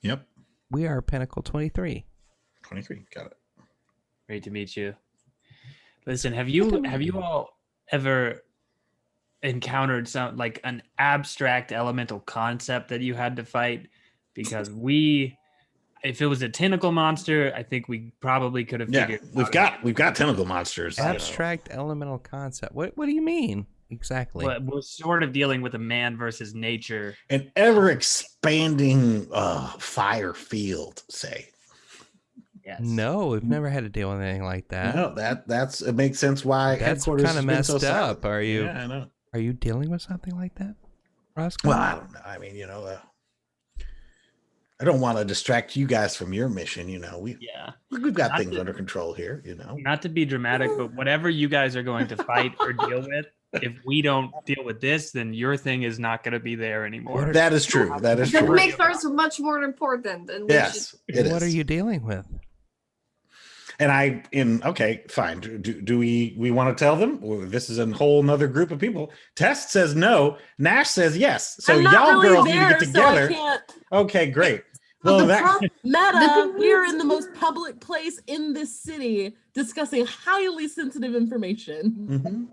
Yep. We are Pinnacle 23. 23. Got it. Great to meet you. Listen, have you all ever encountered some like an abstract elemental concept that you had to fight? Because if it was a tentacle monster, I think we probably could have Yeah, figured. we've got tentacle monsters. Abstract elemental concept. What do you mean exactly? But we're sort of dealing with a man versus nature. An ever expanding fire field, say. Yes. No, we've never had to deal with anything like that. No, that's it makes sense why That's headquarters kind of has been messed so up. silent. Are you? Yeah, I know. Are you dealing with something like that, Roscoe? Well, I don't know. I mean, I don't want to distract you guys from your mission. We've got Not things to- under control here. Not to be dramatic, but whatever you guys are going to fight or deal with, if we don't deal with this, then your thing is not going to be there anymore. That is true. That is That true. makes ours much more important. And Yes, it What is. are you dealing with? And okay, fine. Do we want to tell them? Well, this is a whole nother group of people. Test says no. Nash says yes. So I'm not y'all really girls there, need to get so I together. can't. Okay, great. But Well, the that problem- Meta, thing we're is- in the most public place in this city discussing highly sensitive information. Mhm.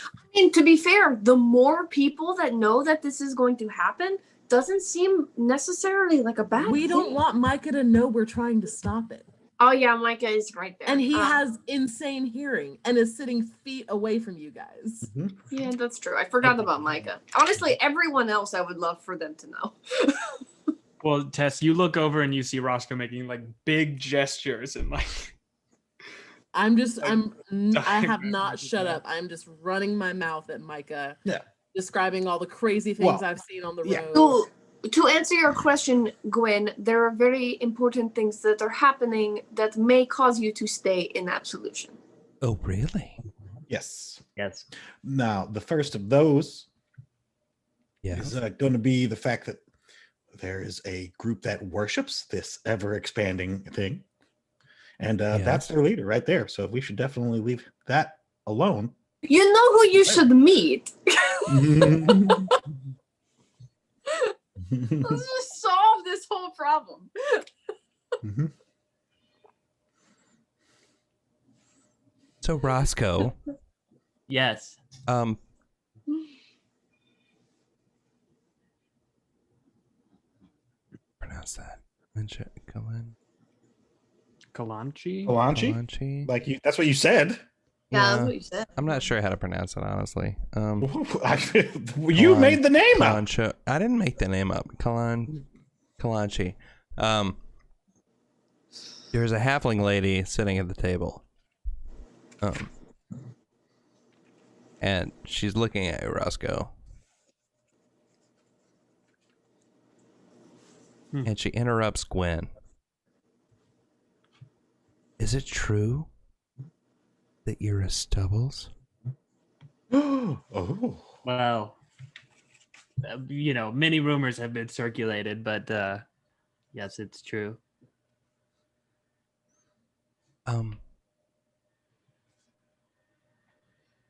I mean, to be fair, the more people that know that this is going to happen doesn't seem necessarily like a bad We thing. don't want Micah to know we're trying to stop it. Oh yeah, Micah is right there. And he Ah, has insane hearing and is sitting feet away from you guys. Yeah, that's true. I forgot about Micah. Honestly, everyone else I would love for them to know. Well, Tess, you look over and you see Roscoe making like big gestures and like I have Like, not shut up. I'm just running my mouth at Micah. Yeah. Describing all the crazy things Well, I've seen on the yeah. road. To answer your question, Gwen, there are very important things that are happening that may cause you to stay in absolution. Oh, really? Yes. Yes. Now, the first of those Yeah. is going to be the fact that there is a group that worships this ever expanding thing. And that's their leader right there. So we should definitely leave that alone. You know who you should meet. Let's just solve this whole problem. So Roscoe, Yes. pronounce that. Kalanchi? Kalanchi. Like you, that's what you said. Yeah, that's what you said. I'm not sure how to pronounce it, honestly. You made the name up. Kalancha. I didn't make the name up. Kalanchi. There's a halfling lady sitting at the table. And she's looking at you, Roscoe. And she interrupts Gwen. Is it true that you're a Stubbles? Oh. Well, you know, many rumors have been circulated, but yes, it's true.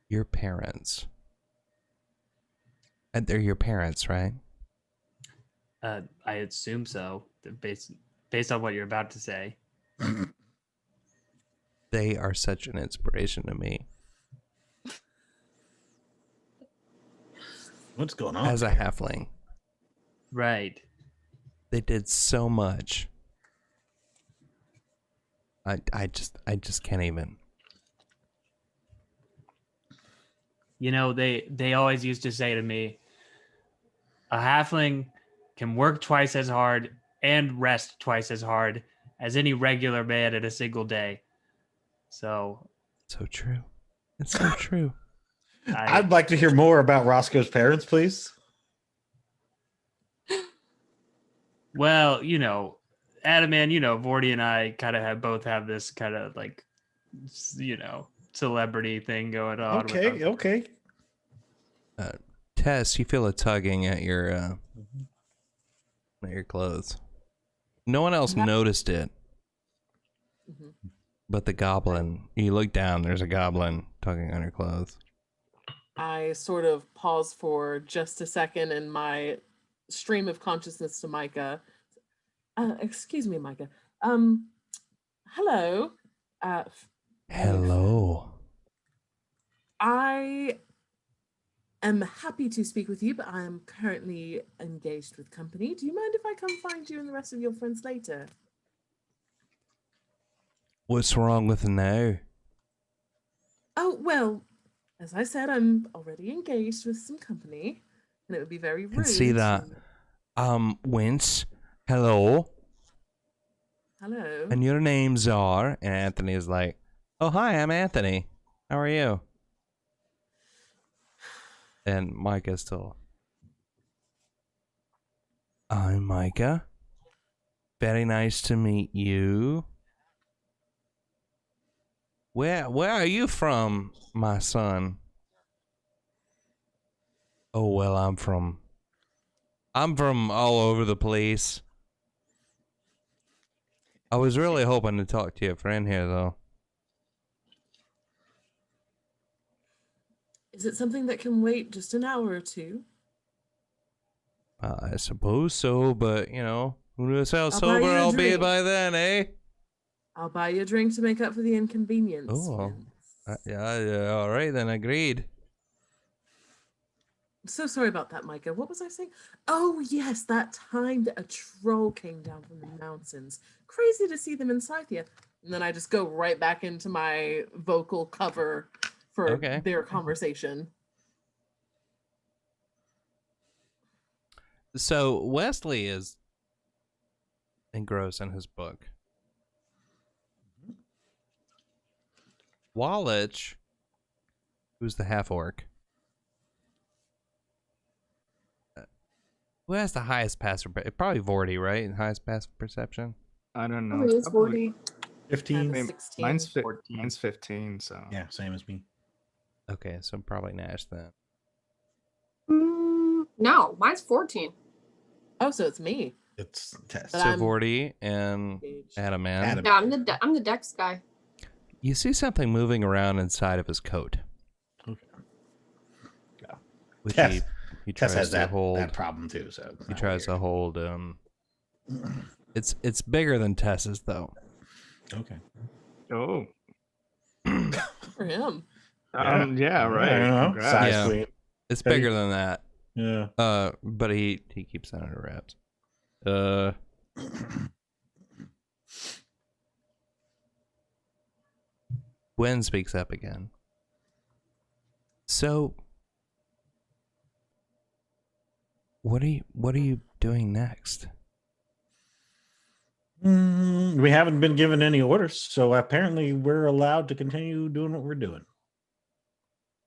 Your parents. And they're your parents, right? I assume so, based on what you're about to say. They are such an inspiration to me. What's going on? As a halfling. Right. They did so much. I just can't even. You know, they always used to say to me, a halfling can work twice as hard and rest twice as hard as any regular man in a single day. So true. It's so true. I'd like to hear more about Roscoe's parents, please. Well, you know, Adam and, you know, Vordy and I kind of both have this kind of like, you know, celebrity thing going on. Okay. Tess, you feel a tugging at your clothes. No one else noticed it. But the goblin, you look down, there's a goblin tugging on your clothes. I sort of pause for just a second in my stream of consciousness to Micah. Excuse me, Micah. Hello. Hello. I am happy to speak with you, but I am currently engaged with company. Do you mind if I come find you and the rest of your friends later? What's wrong with now? Oh, well, as I said, I'm already engaged with some company, and it would be very rude. Can see that. Wince. Hello. Hello. And your names are, and Anthony is like, oh, hi, I'm Anthony. How are you? And Micah still. I'm Micah. Very nice to meet you. Where are you from, my son? Oh, well, I'm from all over the place. I was really hoping to talk to your friend here, though. Is it something that can wait just an hour or two? I suppose so, but, you know, who knows how I'll sober buy you a I'll be drink. by then, eh? I'll buy you a drink to make up for the inconvenience. Oh, Vince. yeah, all right, then, agreed. I'm so sorry about that, Micah. What was I saying? Oh, yes, that time that a troll came down from the mountains. Crazy to see them in Scythia. And then I just go right back into my vocal cover for their conversation. So Wesley is engrossed in his book. Wallach, who's the half-orc, who has the highest passive? Probably Vordy, right? Highest passive perception. I don't know. Oh, it's 40. 15. 16. Mine's 15. So Yeah, same as me. Okay, so probably Nash then. No, mine's 14. Oh, so it's me. It's Tess. But So I'm Vordy and engaged. Adam. Yeah, I'm the Dex guy. You see something moving around inside of his coat. Okay. Which Tess, he Tess tries has to that hold. problem too. So it's He not tries to weird. hold. It's bigger than Tess's though. Okay. Oh, For him. yeah, right. I don't know. Congrats. Size Yeah. queen. It's Have you- bigger than that. Yeah. But he keeps that under wraps. Gwen speaks up again. So, what are you doing next? We haven't been given any orders, so apparently we're allowed to continue doing what we're doing.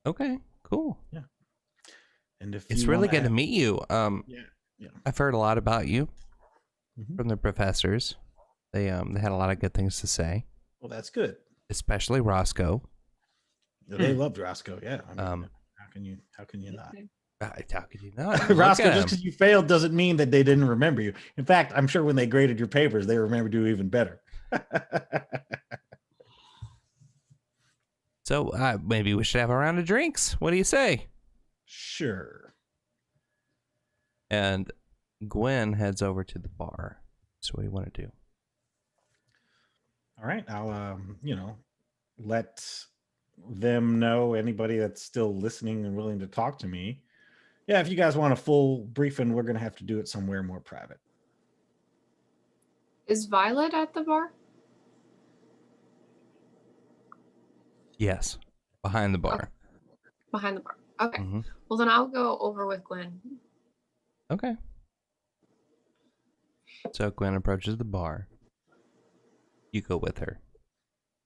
Okay, cool. And if It's you really wanna good to add- meet you. Yeah. I've heard a lot about you Mhm. from the professors. They had a lot of good things to say, Well, that's good. especially Roscoe. They loved Roscoe. Yeah. I mean, Um, how can you not? How could you not? Look Roscoe, at just him. because you failed doesn't mean that they didn't remember you. In fact, I'm sure when they graded your papers, they remembered you even better. So maybe we should have a round of drinks. What do you say? Sure. And Gwen heads over to the bar. So what do you want to do? All right. I'll, let them know, anybody that's still listening and willing to talk to me. Yeah, if you guys want a full briefing, we're going to have to do it somewhere more private. Is Violet at the bar? Yes, behind the bar. Behind the bar. Okay. Mhm. Well, then I'll go over with Gwen. Okay. So Gwen approaches the bar. You go with her.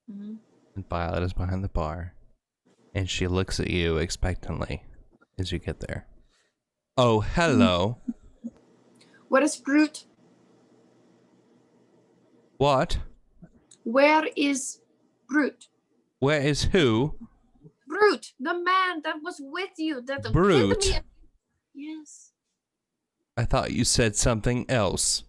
Mm-hmm. And Violet is behind the bar. And she looks at you expectantly as you get there. Oh, hello. What is Brute? What? Where is Brute? Where is who? Brute, the man that was with you. That killed Brute? me. Yes. I thought you said something else.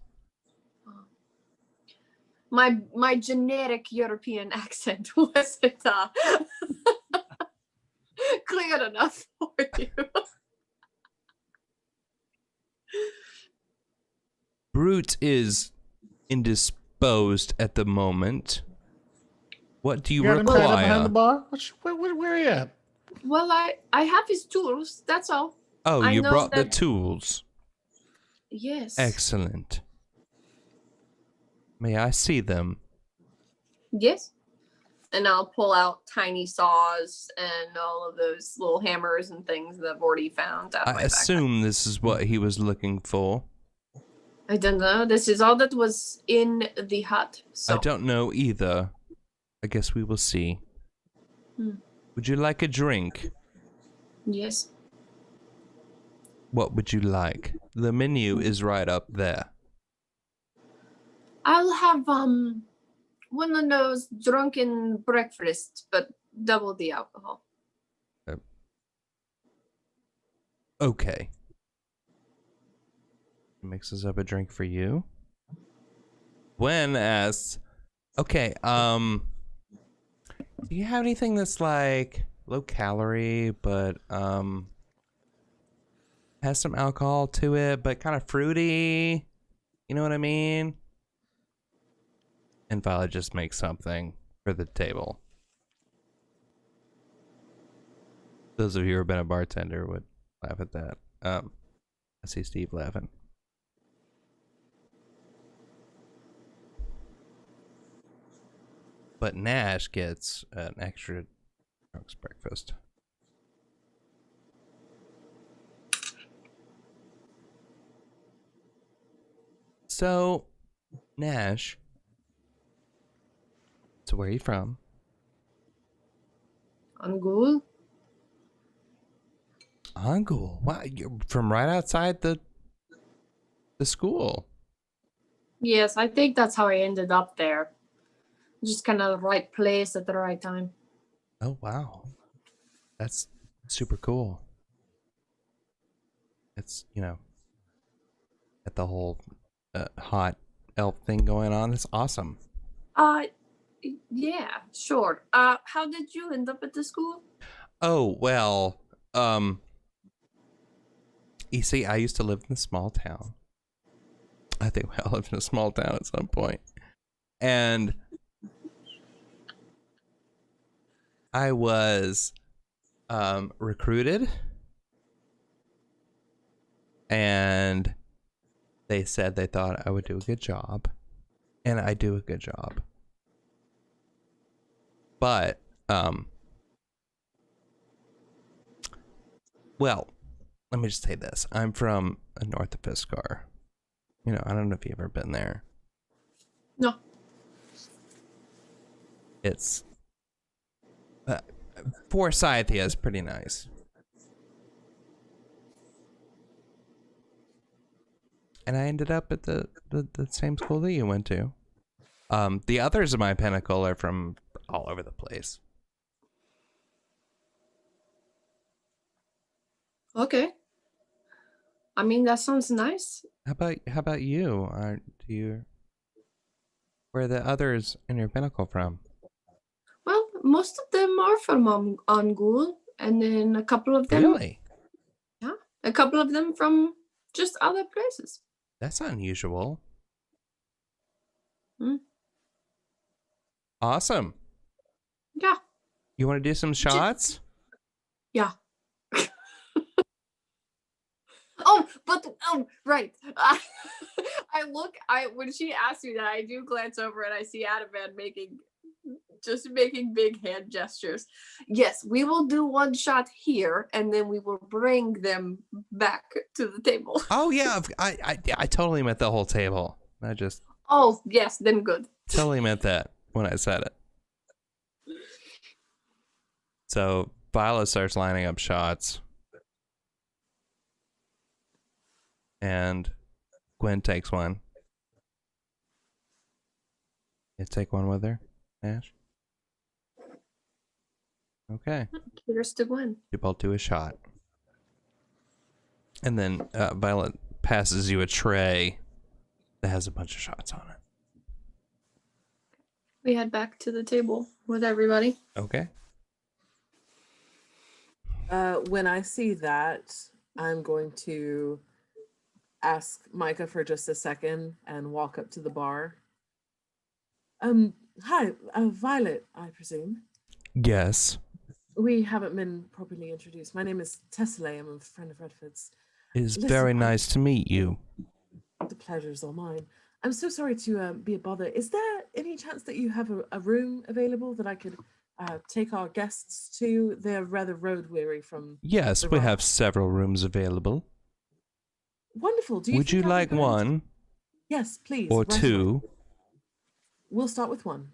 My generic European accent wasn't clear enough for you. Brute is indisposed at the moment. What do you got him tied up behind the require? bar? Where are you at? Well, I have his tools. That's all. Oh, I you know brought the that- tools. Yes. Excellent. May I see them? Yes. And I'll pull out tiny saws and all of those little hammers and things that I've already found out of I my backpack. assume this is what he was looking for. I don't know. This is all that was in the hut. So I don't know either. I guess we will see. Would you like a drink? Yes. What would you like? The menu is right up there. I'll have one of those drunken breakfasts, but double the alcohol. Okay. Mixes up a drink for you. Gwen asks, okay, do you have anything that's like low calorie but has some alcohol to it but kind of fruity? You know what I mean? And Violet just makes something for the table. Those of you who have been a bartender would laugh at that. I see Steve laughing. But Nash gets an extra drunk's breakfast. So, Nash, so where are you from? Angul? Angul. Wow, you're from right outside the school. Yes, I think that's how I ended up there. Just kind of the right place at the right time. Oh, wow. That's super cool. It's, at the whole hot elf thing going on. It's awesome. Yeah, sure. How did you end up at the school? Oh, well, You see, I used to live in a small town. I think we all lived in a small town at some point. And I was recruited. And they said they thought I would do a good job. And I do a good job. But, well, let me just say this. I'm from north of Fiskar. You know, I don't know if you've ever been there. No. It's Forsythia is pretty nice. And I ended up at the same school that you went to. The others of my pinnacle are from all over the place. Okay. I mean, that sounds nice. How about you? Where are the others in your pinnacle from? Well, most of them are from Angul, and then a couple of them. Really? Yeah, a couple of them from just other places. That's unusual. Hmm. Awesome. Yeah. You want to do some shots? Yeah. Oh, but right. When she asked me that, I do glance over and I see Adaman making big hand gestures. Yes, we will do one shot here, and then we will bring them back to the table. Oh yeah, I totally meant the whole table. I just Oh yes, then good. totally meant that when I said it. So Violet starts lining up shots. And Gwen takes one. You take one with her, Nash? Okay. Here's to Gwen. You both do a shot. And then Violet passes you a tray that has a bunch of shots on it. We head back to the table with everybody. Okay. When I see that, I'm going to ask Micah for just a second and walk up to the bar. Hi, Violet, I presume. Yes. We haven't been properly introduced. My name is Tesselae. I'm a friend of Redford's. It is Listen, very nice to meet you. The pleasure's all mine. I'm so sorry to be a bother. Is there any chance that you have a room available that I could take our guests to? They're rather road weary from. Yes, we ride. have several rooms available. Wonderful. Would you like one? Yes, please. Or right two? away. We'll start with one.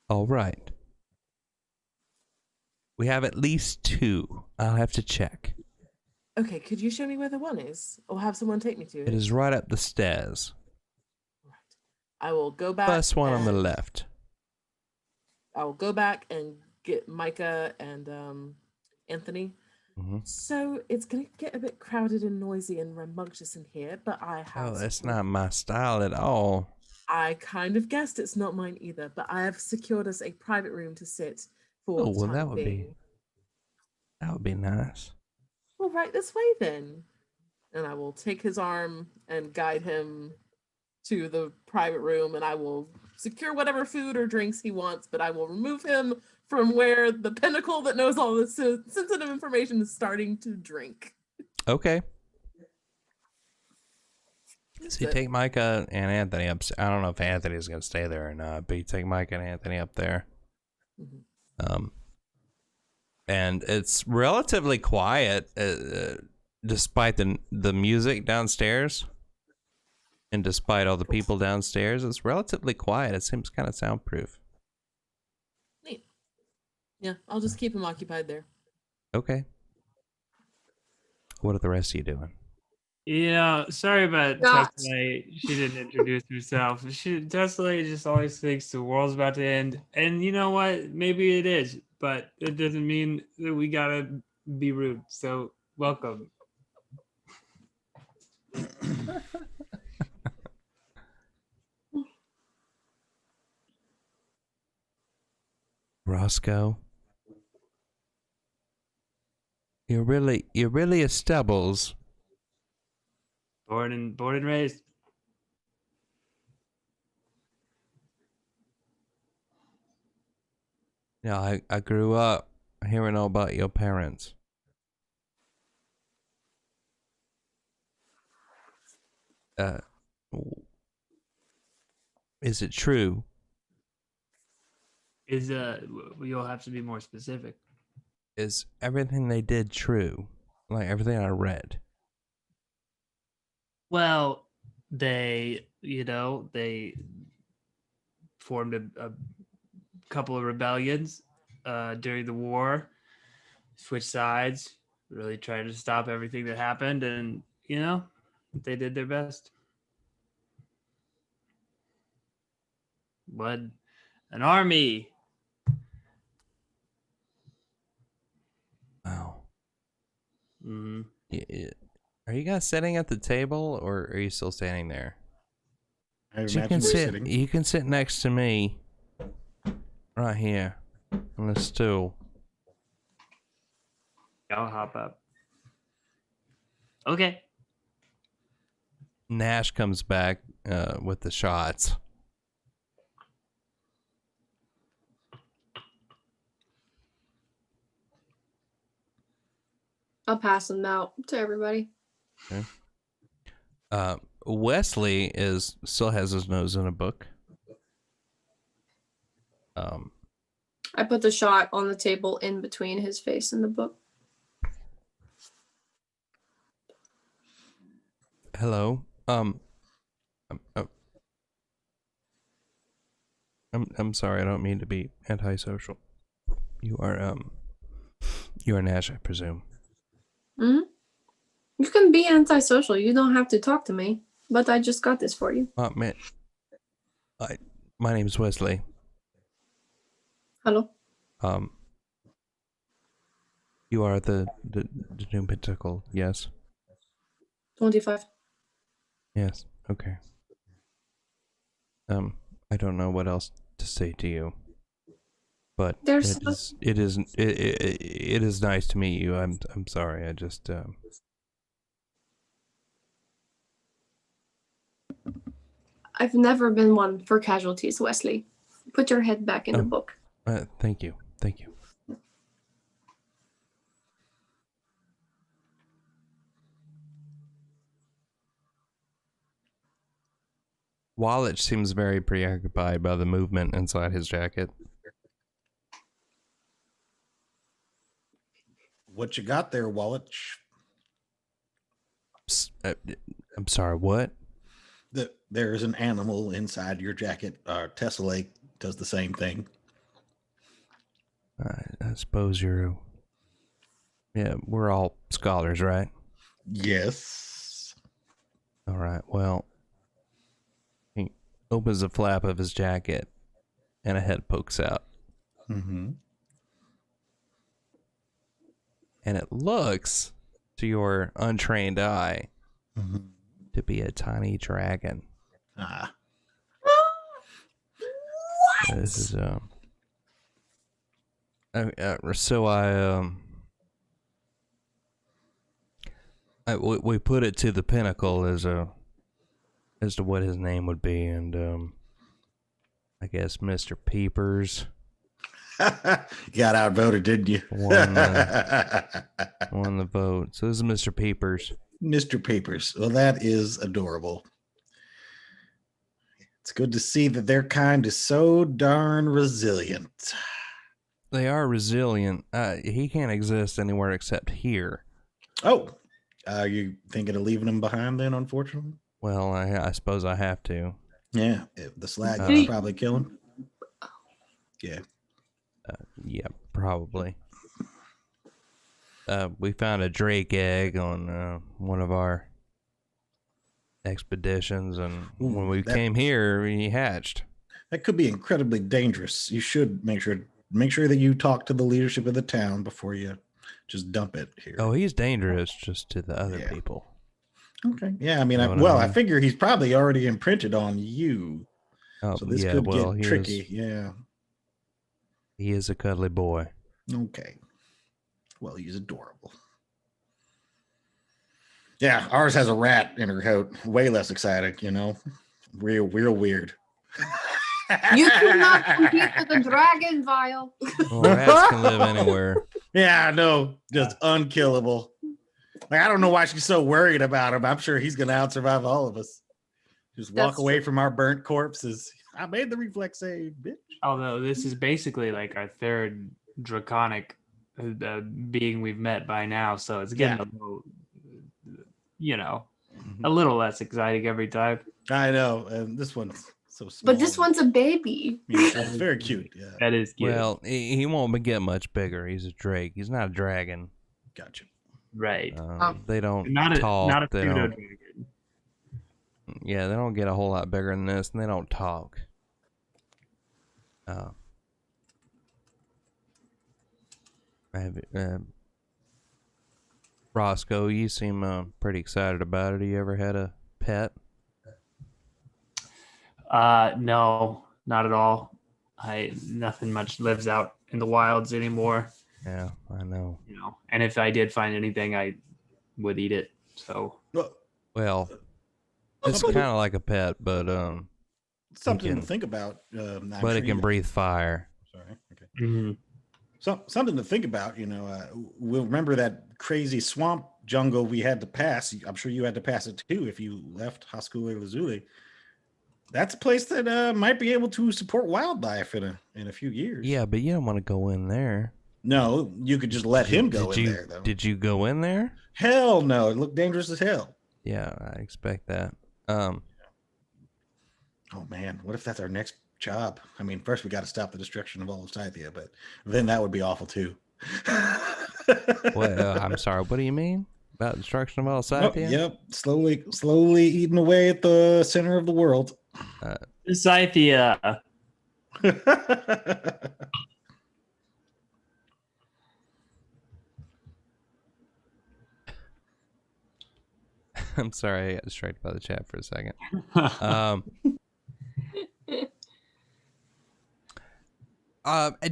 All right. We have at least two. I'll have to check. Okay, could you show me where the one is? Or have someone take me to it? It is right up the stairs. Right. I will go back. First one on the and- left. I will go back and get Micah and Anthony. Mm-hmm. So it's going to get a bit crowded and noisy and rambunctious in here, but I have... Oh, that's not my style at all. I kind of guessed it's not mine either, but I have secured us a private room to sit for Oh, the well, time that would being. be nice. Well, right this way then. And I will take his arm and guide him to the private room, and I will secure whatever food or drinks he wants, but I will remove him from where the pinnacle that knows all this sensitive information is starting to drink. Okay. So you take Micah and Anthony up. I don't know if Anthony's going to stay there or not, but you take Micah and Anthony up there. Mm-hmm. And it's relatively quiet, despite the music downstairs. And despite all the people downstairs, it's relatively quiet. It seems kind of soundproof. Neat. Yeah, I'll just keep him occupied there. Okay. What are the rest of you doing? Yeah, sorry about Shots. Tesselae. She didn't introduce herself. Tesselae just always thinks the world's about to end. And you know what? Maybe it is, but it doesn't mean that we gotta be rude. So welcome. Roscoe. You're really a Stubbles. Born and raised. Yeah, I grew up hearing all about your parents. W- is it true? You'll have to be more specific. Is everything they did true? Like everything I read? Well, they formed a couple of rebellions during the war, switched sides, really tried to stop everything that happened, and they did their best. Led an army. Wow. Hmm. Are you guys sitting at the table, or are you still standing there? I You imagine can we're sit. sitting. You can sit next to me, right here, on the stool. I'll hop up. Okay. Nash comes back with the shots. I'll pass them out to everybody. Okay. Wesley still has his nose in a book. I put the shot on the table in between his face and the book. Hello. I'm sorry. I don't mean to be antisocial. You are Nash, I presume. Hmm. You can be antisocial. You don't have to talk to me. But I just got this for you. Man, my name's Wesley. Hello. You are the new pentacle, yes? 25. Yes. Okay. I don't know what else to say to you, but There's it is nice to meet you. I'm sorry. I just I've never been one for casualties, Wesley. Put your head back in the book. Thank you. Thank you. Wallach seems very preoccupied by the movement inside his jacket. What you got there, Wallach? I'm sorry, what? There's an animal inside your jacket. Tessellate does the same thing. I suppose you're... Yeah, we're all scholars, right? Yes. All right, well... He opens the flap of his jacket, and a head pokes out. Mm-hmm. And it looks, to your untrained eye, to be a tiny dragon. Ah. This is so we put it to the pinnacle as to what his name would be, and I guess Mr. Peepers Got outvoted, didn't you? won the vote. So this is Mr. Peepers. Mr. Papers. Well, that is adorable. It's good to see that their kind is so darn resilient. They are resilient. He can't exist anywhere except here. Oh, are you thinking of leaving him behind then, unfortunately? Well, I suppose I have to. Yeah, the slag will probably kill him. Yeah. Yeah, probably. We found a drake egg on one of our expeditions, and when we came here, he hatched. That could be incredibly dangerous. You should make sure that you talk to the leadership of the town before you just dump it here. Oh, he's dangerous just to the other people. Okay. Yeah, I mean, You know what I mean? I figure he's probably already imprinted on you. Oh, So this yeah, could well, get tricky. Yeah. He is a cuddly boy. Okay. Well, he's adorable. Yeah, ours has a rat in her coat. Way less exciting, you know. Real weird. You cannot compete with a dragon, Vile. Well, rats can live anywhere. Yeah, no, just unkillable. Like, I don't know why she's so worried about him. I'm sure he's gonna out-survive all of us. Just walk That's away true. from our burnt corpses. I made the reflex save, bitch. Although this is basically like our third draconic being we've met by now, so it's getting Yeah. a little, you know, Mhm. a little less exciting every time. I know, and this one's so small. But this one's a baby. Yeah, it's very cute. Yeah, That is cute. Well, he won't get much bigger. He's a drake. He's not a dragon. gotcha. right. They don't Not a talk. not a they pseudo don't. dragon. Yeah, they don't get a whole lot bigger than this, and they don't talk. Roscoe, you seem pretty excited about it. Have you ever had a pet? No, not at all. Nothing much lives out in the wilds anymore, Yeah, I know. you know. And if I did find anything, I would eat it. So Well, it's kind of like a pet, but Something can- to think about. but it can breathe fire. Sorry. Okay. So something to think about. You know, we'll remember that crazy swamp jungle we had to pass. I'm sure you had to pass it too if you left Haskule Lazuli. That's a place that might be able to support wildlife in a few years. Yeah, but you don't want to go in there. No, you could just let him go in there, though. Did you go in there? Hell no. It looked dangerous as hell. Yeah, I expect that. Oh, man. What if that's our next job? I mean, first we got to stop the destruction of all of Scythia, but then that would be awful, too. What? I'm sorry. What do you mean about destruction of all Oh, Scythia? yep. Slowly eating away at the center of the world. Scythia. I'm sorry, I got distracted by the chat for a second.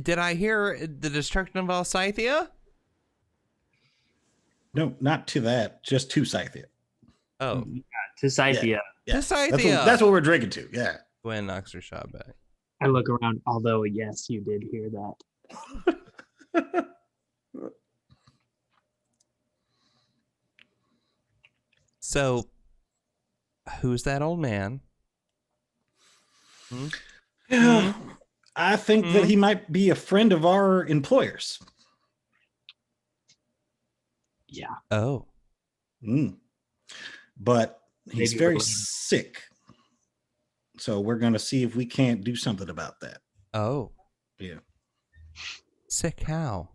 Did I hear the destruction of all Scythia? No, not to that. Just to Scythia. Oh, To Scythia. Yeah. to Scythia. That's what we're drinking to. Yeah. Gwen knocks her shot back. I look around, although, yes, you did hear that. So, who's that old man? Yeah. I think that he might be a friend of our employers. Yeah. Oh, But he's Maybe very we'll- sick. So we're going to see if we can't do something about that. oh, Yeah. sick how?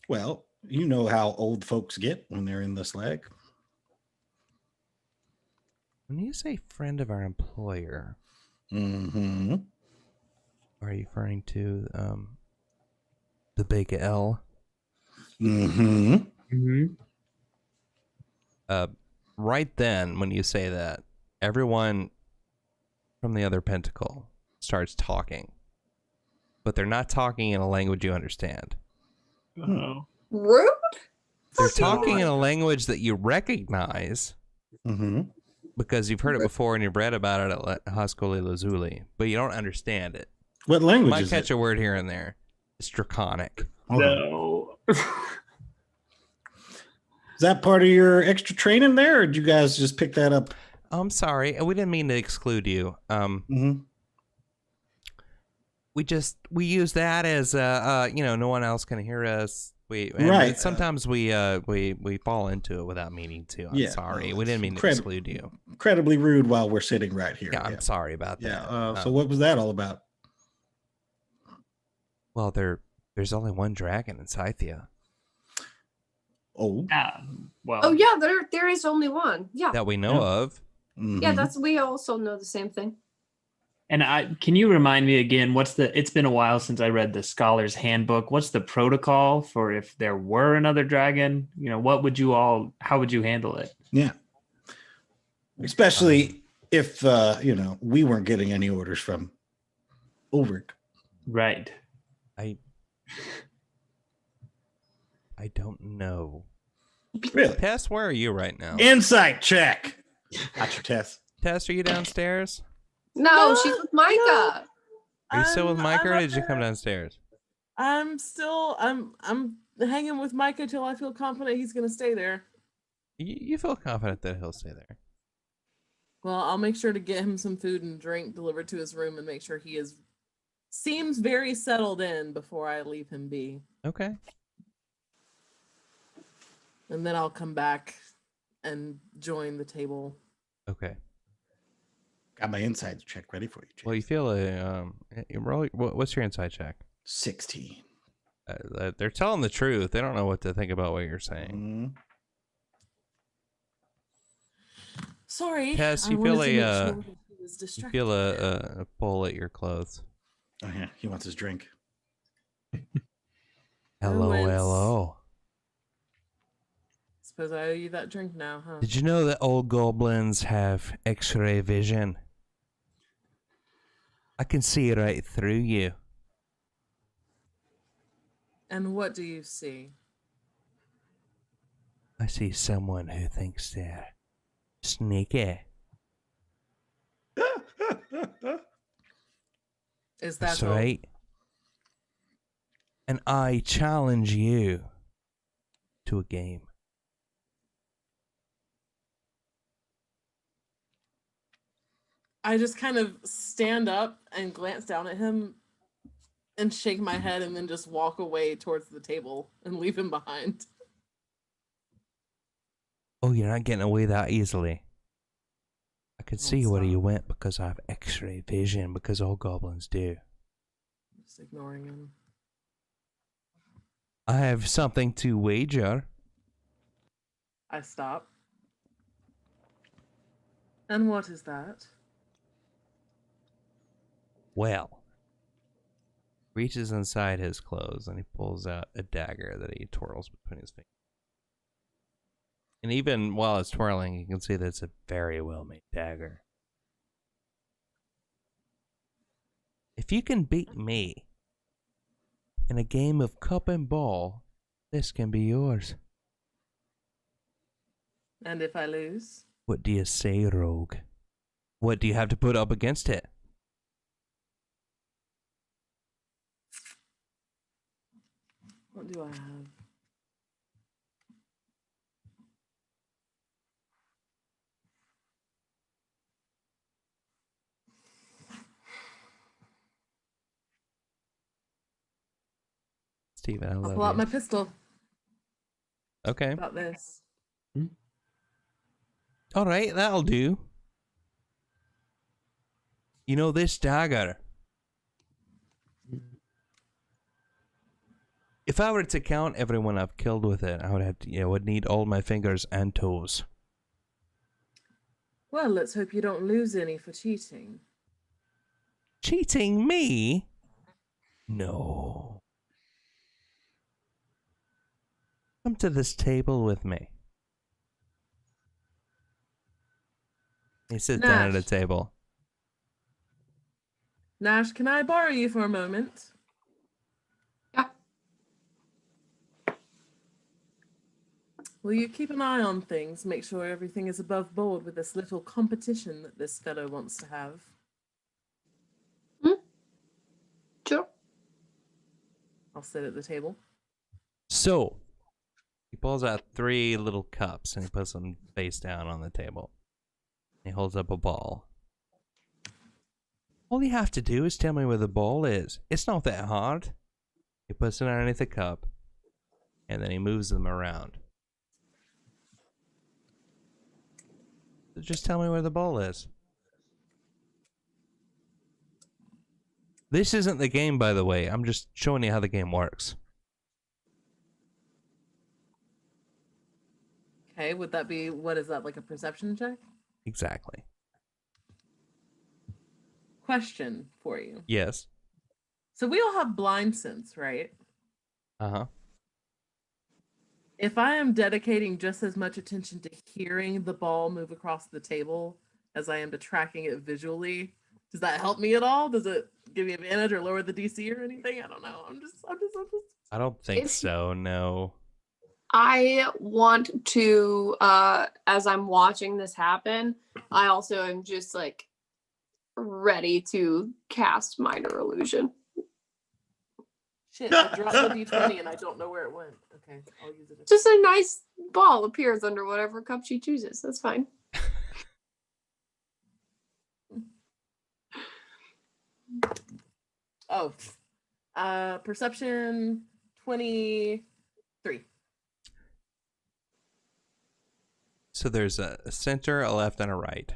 Well, you know how old folks get when they're in the slag. When you say friend of our employer, Mm-hmm. are you referring to the big L? Mm-hmm. Right then, when you say that, everyone from the other pentacle starts talking, but they're not talking in a language you understand. Oh. Rude? They're talking in a language that you recognize Mm-hmm. because you've heard it before and you've read about it at Haskuli Lazuli, but you don't understand it. What You language might is catch it? a word here and there. It's Draconic. Hold on. No. Is that part of your extra training there, or did you guys just pick that up? I'm sorry, we didn't mean to exclude you. Mm-hmm. We use that as no one else can hear us. Right. Sometimes we fall into it without meaning to. I'm Yeah, sorry. well, We didn't mean to credit- exclude you. Incredibly rude while we're sitting right here. Yeah, I'm sorry about that. Yeah. So what was that all about? Well, there's only one dragon in Scythia Oh. Well. Oh yeah, there is only one. Yeah. that we know of. Yeah, Mhm. we also know the same thing. And can you remind me again, it's been a while since I read the Scholar's Handbook. What's the protocol for if there were another dragon? You know, how would you handle it? Yeah. Especially if we weren't getting any orders from Ulrich. Right. I don't know. Really? Tess, where are you right now? Insight check. That's your test. Tess, are you downstairs? No, No, she's with Micah. Are you still with Micah, or up did you come there. downstairs? I'm hanging with Micah till I feel confident he's gonna stay there. You feel confident that he'll stay there. Well, I'll make sure to get him some food and drink delivered to his room and make sure he seems very settled in before I leave him be. Okay. And then I'll come back and join the table. Okay. Got my insight check ready for you, James. Well, you feel what's your inside check? 16. They're telling the truth. They don't know what to think about what you're saying. Sorry. Tess, I you wanted feel to make a sure that he was you distracted. feel a pull at your clothes. Oh yeah, he wants his drink. Hello, Wins. hello. Suppose I owe you that drink now, huh? Did you know that all goblins have X-ray vision? I can see right through you. And what do you see? I see someone who thinks they're sneaky. Is that That's all? right. And I challenge you to a game. I just kind of stand up and glance down at him and shake my head and then just walk away towards the table and leave him behind. Oh, you're not getting away that easily. I can see where stop. you went because I have X-ray vision, because all goblins do. Just ignoring him. I have something to wager. I stop. And what is that? Well, reaches inside his clothes and he pulls out a dagger that he twirls between his fingers. And even while it's twirling, you can see that it's a very well-made dagger. If you can beat me in a game of cup and ball, this can be yours. And if I lose? What do you say, rogue? What do you have to put up against it? What do I have? Steven, I I'll love pull out you. my pistol. Okay. About this. All right, that'll do. You know, this dagger, if I were to count everyone I've killed with it, I would have to, would need all my fingers and toes. Well, let's hope you don't lose any for cheating. Cheating me? No. Come to this table with me. He sits down at a Nash. table. Nash, can I borrow you for a moment? Yeah. Will you keep an eye on things? Make sure everything is above board with this little competition that this fellow wants to have. Sure. I'll sit at the table. So, he pulls out 3 little cups and he puts them face down on the table. He holds up a ball. All you have to do is tell me where the ball is. It's not that hard. He puts it underneath the cup, and then he moves them around. So just tell me where the ball is. This isn't the game, by the way. I'm just showing you how the game works. Okay, would that be, what is that, like a perception check? Exactly. Question for you. Yes. So we all have blind sense, right? Uh-huh. If I am dedicating just as much attention to hearing the ball move across the table as I am to tracking it visually, does that help me at all? Does it give me advantage or lower the DC or anything? I don't know. I'm just. I don't think It's- so, no. I want to, as I'm watching this happen, I also am just like ready to cast Minor Illusion. Shit, I dropped the d20 and I don't know where it went. Okay, I'll use it. Just a nice ball appears under whatever cup she chooses. That's fine. Oh, perception 23. So there's a center, a left, and a right.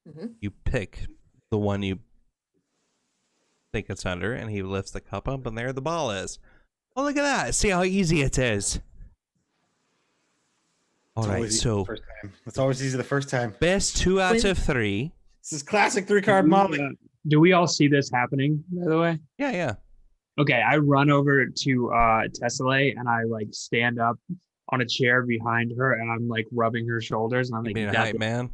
Mm-hmm. You pick the one you think it's under, and he lifts the cup up, and there the ball is. Oh, look at that. See how easy it is. All It's right, always easy so the first time. It's always easy the first time. best 2 out of 3. This is classic 3-card Molly. Do we all see this happening, by the way? Yeah, yeah. Okay, I run over to Tesselae and I like stand up on a chair behind her and I'm like rubbing her shoulders and I'm You like, being a "That's hype it." man.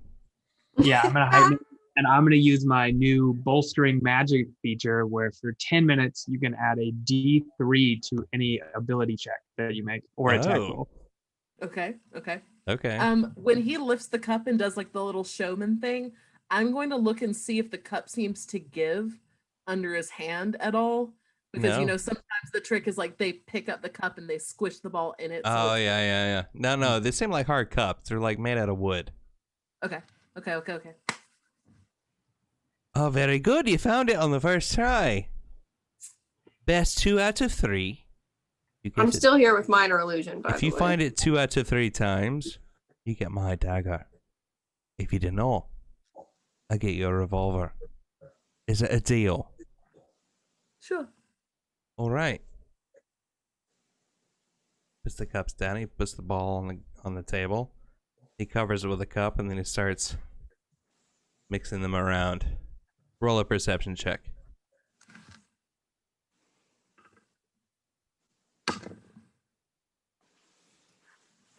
Yeah, I'm gonna hype it. And I'm gonna use my new bolstering magic feature where for 10 minutes you can add a D3 to any ability check that you make or attack Oh. roll. Okay. Okay. When he lifts the cup and does like the little showman thing, I'm going to look and see if the cup seems to give under his hand at all. Because No. sometimes the trick is like they pick up the cup and they squish the ball in it. Oh, it's- yeah. No, they seem like hard cups. They're like made out of wood. Okay. Oh, very good. You found it on the first try. Best 2 out of 3. You get I'm it. still here with Minor Illusion, by If the you way. find it 2 out of 3 times, you get my dagger. If you did not, I get your revolver. Is it a deal? Sure. All right. Puts the cups down. He puts the ball on the table. He covers it with a cup, and then he starts mixing them around. Roll a perception check.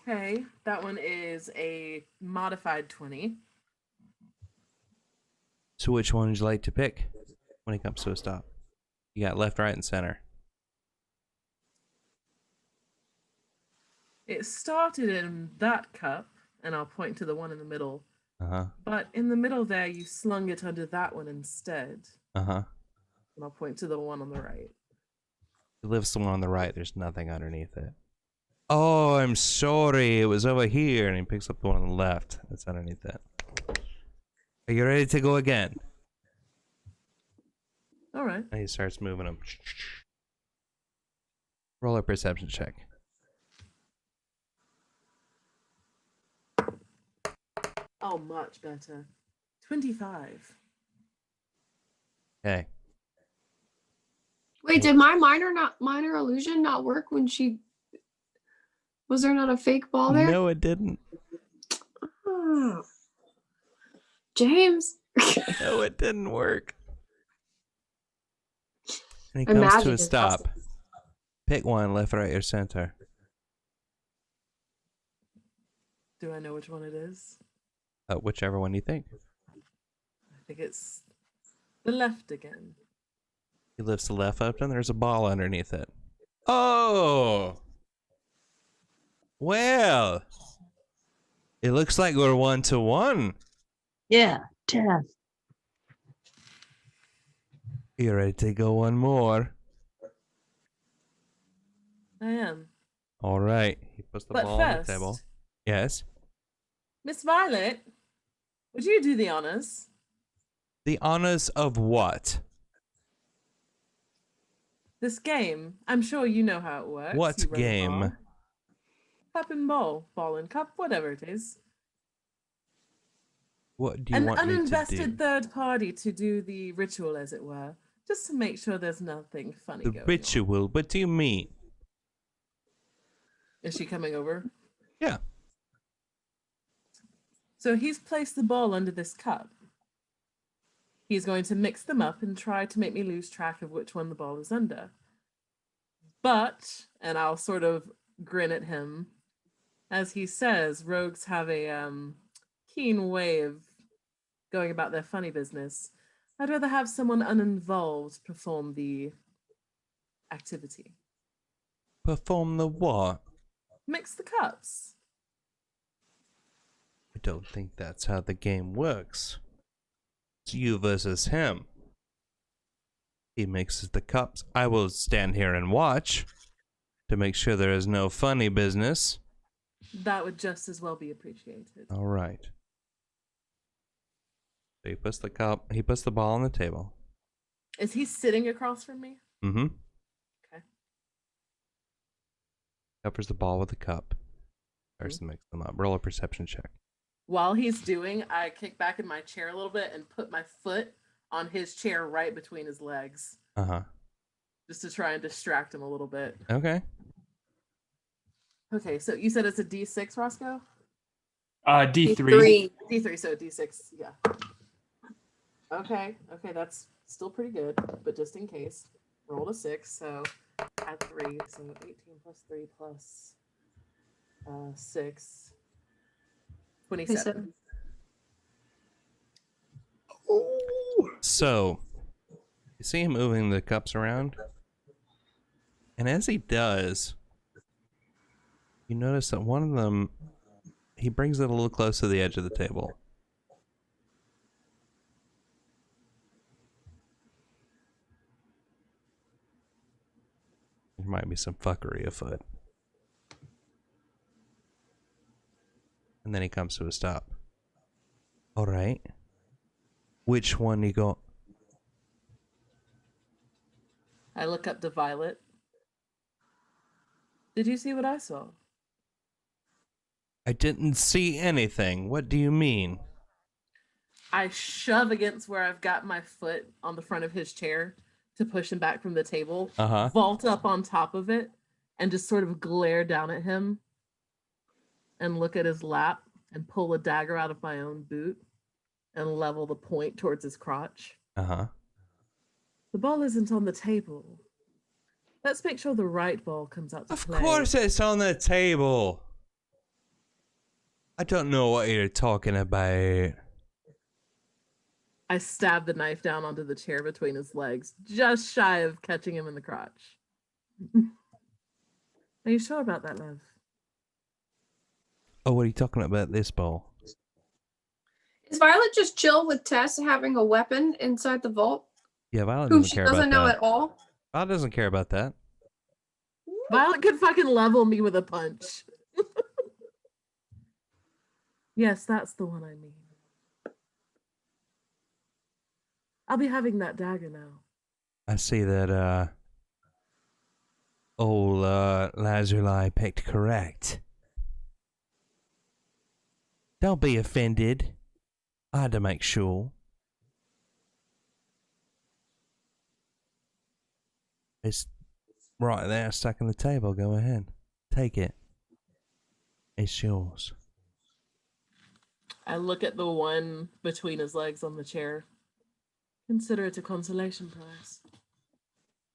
Okay, that one is a modified 20. So which one would you like to pick when it comes to a stop? You got left, right, and center. It started in that cup, and I'll point to the one in the middle. Uh-huh. But in the middle there, you slung it under that one instead. Uh-huh. And I'll point to the one on the right. He lifts the one on the right. There's nothing underneath it. Oh, I'm sorry. It was over here. And he picks up the one on the left. That's underneath it. Are you ready to go again? All right. And he starts moving them. Roll a perception check. Oh, much better. 25. Okay. Wait, did my minor illusion not work when she was there not a fake ball there? No, it didn't. Oh. James. No, it didn't work. And he comes Imagine to a it's stop. Pick one, left, right, or center. Do I know which one it is? Whichever one you think. I think it's the left again. He lifts the left up, and there's a ball underneath it. Oh! Well, it looks like we're 1-1. Yeah, Tess. You ready to go one more? I am. All right. He puts the But ball on first, the table. Yes. Miss Violet, would you do the honors? The honors of what? This game. I'm sure you know how it works. What You run a game? bar. Cup and ball and cup, whatever it is. What do you An want me to uninvested do? third party to do the ritual, as it were, just to make sure there's nothing funny The going ritual. What do you mean? on. Is she coming over? Yeah. So he's placed the ball under this cup. He's going to mix them up and try to make me lose track of which one the ball is under. But, and I'll sort of grin at him, as he says, rogues have a keen way of going about their funny business. I'd rather have someone uninvolved perform the activity. Perform the what? mix the cups. I don't think that's how the game works. It's you versus him. He mixes the cups. I will stand here and watch to make sure there is no funny business. That would just as well be appreciated. All right. So he puts the ball on the table. Is he sitting across from me? Mm-hmm. Okay. Covers the ball with the cup. Starts to mix them up. Roll a perception check. While he's doing, I kick back in my chair a little bit and put my foot on his chair right between his legs. Uh-huh. Just to try and distract him a little bit. Okay. Okay, so you said it's a D6, Roscoe? D3. D3, so D6, yeah. Okay, that's still pretty good, but just in case, rolled a 6, so add 3, so 18 plus 3 plus 6, 27. So, you see him moving the cups around? And as he does, you notice that one of them, he brings it a little close to the edge of the table. There might be some fuckery afoot. And then he comes to a stop. All right. Which one you got? I look up to Violet. Did you see what I saw? I didn't see anything. What do you mean? I shove against where I've got my foot on the front of his chair to push him back from the table, vault up on top of it, and just sort of glare down at him and look at his lap and pull a dagger out of my own boot and level the point towards his crotch. Uh-huh. The ball isn't on the table. Let's make sure the right ball comes out to play. Of course it's on the table. I don't know what you're talking about. I stab the knife down onto the chair between his legs, just shy of catching him in the crotch. Are you sure about that, love? Oh, what are you talking about this ball? Is Violet just chill with Tess having a weapon inside the vault? Yeah, Violet Whom doesn't she care about doesn't know that. at all? Violet doesn't care about that. Violet could fucking level me with a punch. Yes, that's the one I mean. I'll be having that dagger now. I see that, old, Lazuli picked correct. Don't be offended. I had to make sure. It's right there, stuck in the table. Go ahead. Take it. It's yours. I look at the one between his legs on the chair. Consider it a consolation prize.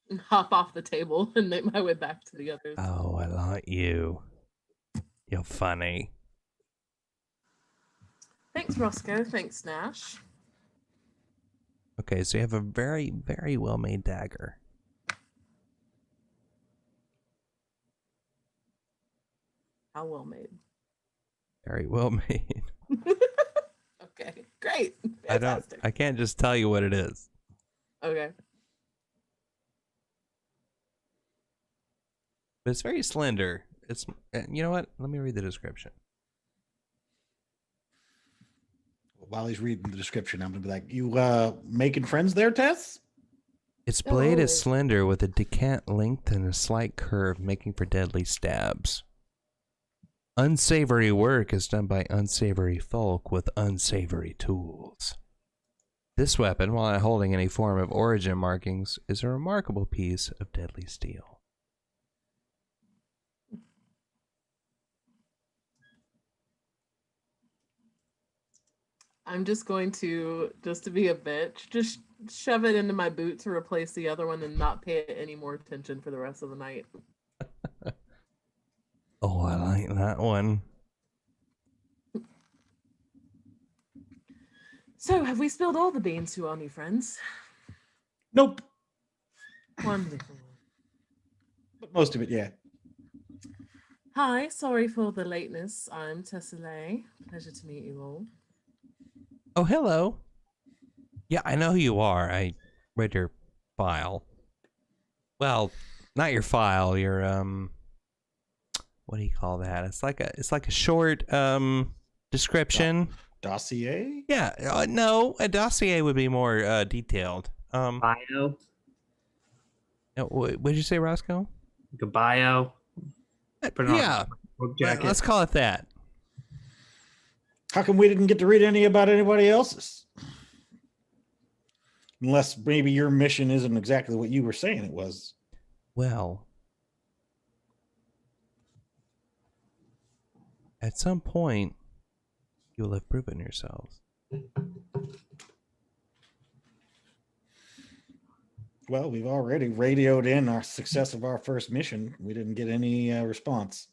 And hop off the table and make my way back to the others. Oh, I like you. You're funny. Thanks, Roscoe. Thanks, Nash. Okay, so you have a very, very well-made dagger. How well made. Very well made. Okay, great. Fantastic. I can't just tell you what it is. Okay. But it's very slender. It's, you know what? Let me read the description. While he's reading the description, I'm gonna be like, "You making friends there, Tess?" Its blade is Oh. slender with a decant length and a slight curve, making for deadly stabs. Unsavory work is done by unsavory folk with unsavory tools. This weapon, while not holding any form of origin markings, is a remarkable piece of deadly steel. I'm just going to, just to be a bitch, just shove it into my boot to replace the other one and not pay it any more attention for the rest of the night. Oh, I like that one. So, have we spilled all the beans to our new friends? Nope. Wonderful. But most of it, yeah. Hi, sorry for the lateness. I'm Tessellay. Pleasure to meet you all. Oh, hello. Yeah, I know who you are. I read your file. Well, not your file. Your what do you call that? It's like a short description. Dossier? Yeah, no, a dossier would be more detailed. Bio, What did you say, Roscoe? like a bio. Put it on Yeah, a book jacket. let's call it that. How come we didn't get to read any about anybody else's? Unless maybe your mission isn't exactly what you were saying it was. Well, at some point, you will have proven yourselves. Well, we've already radioed in our success of our first mission. We didn't get any response.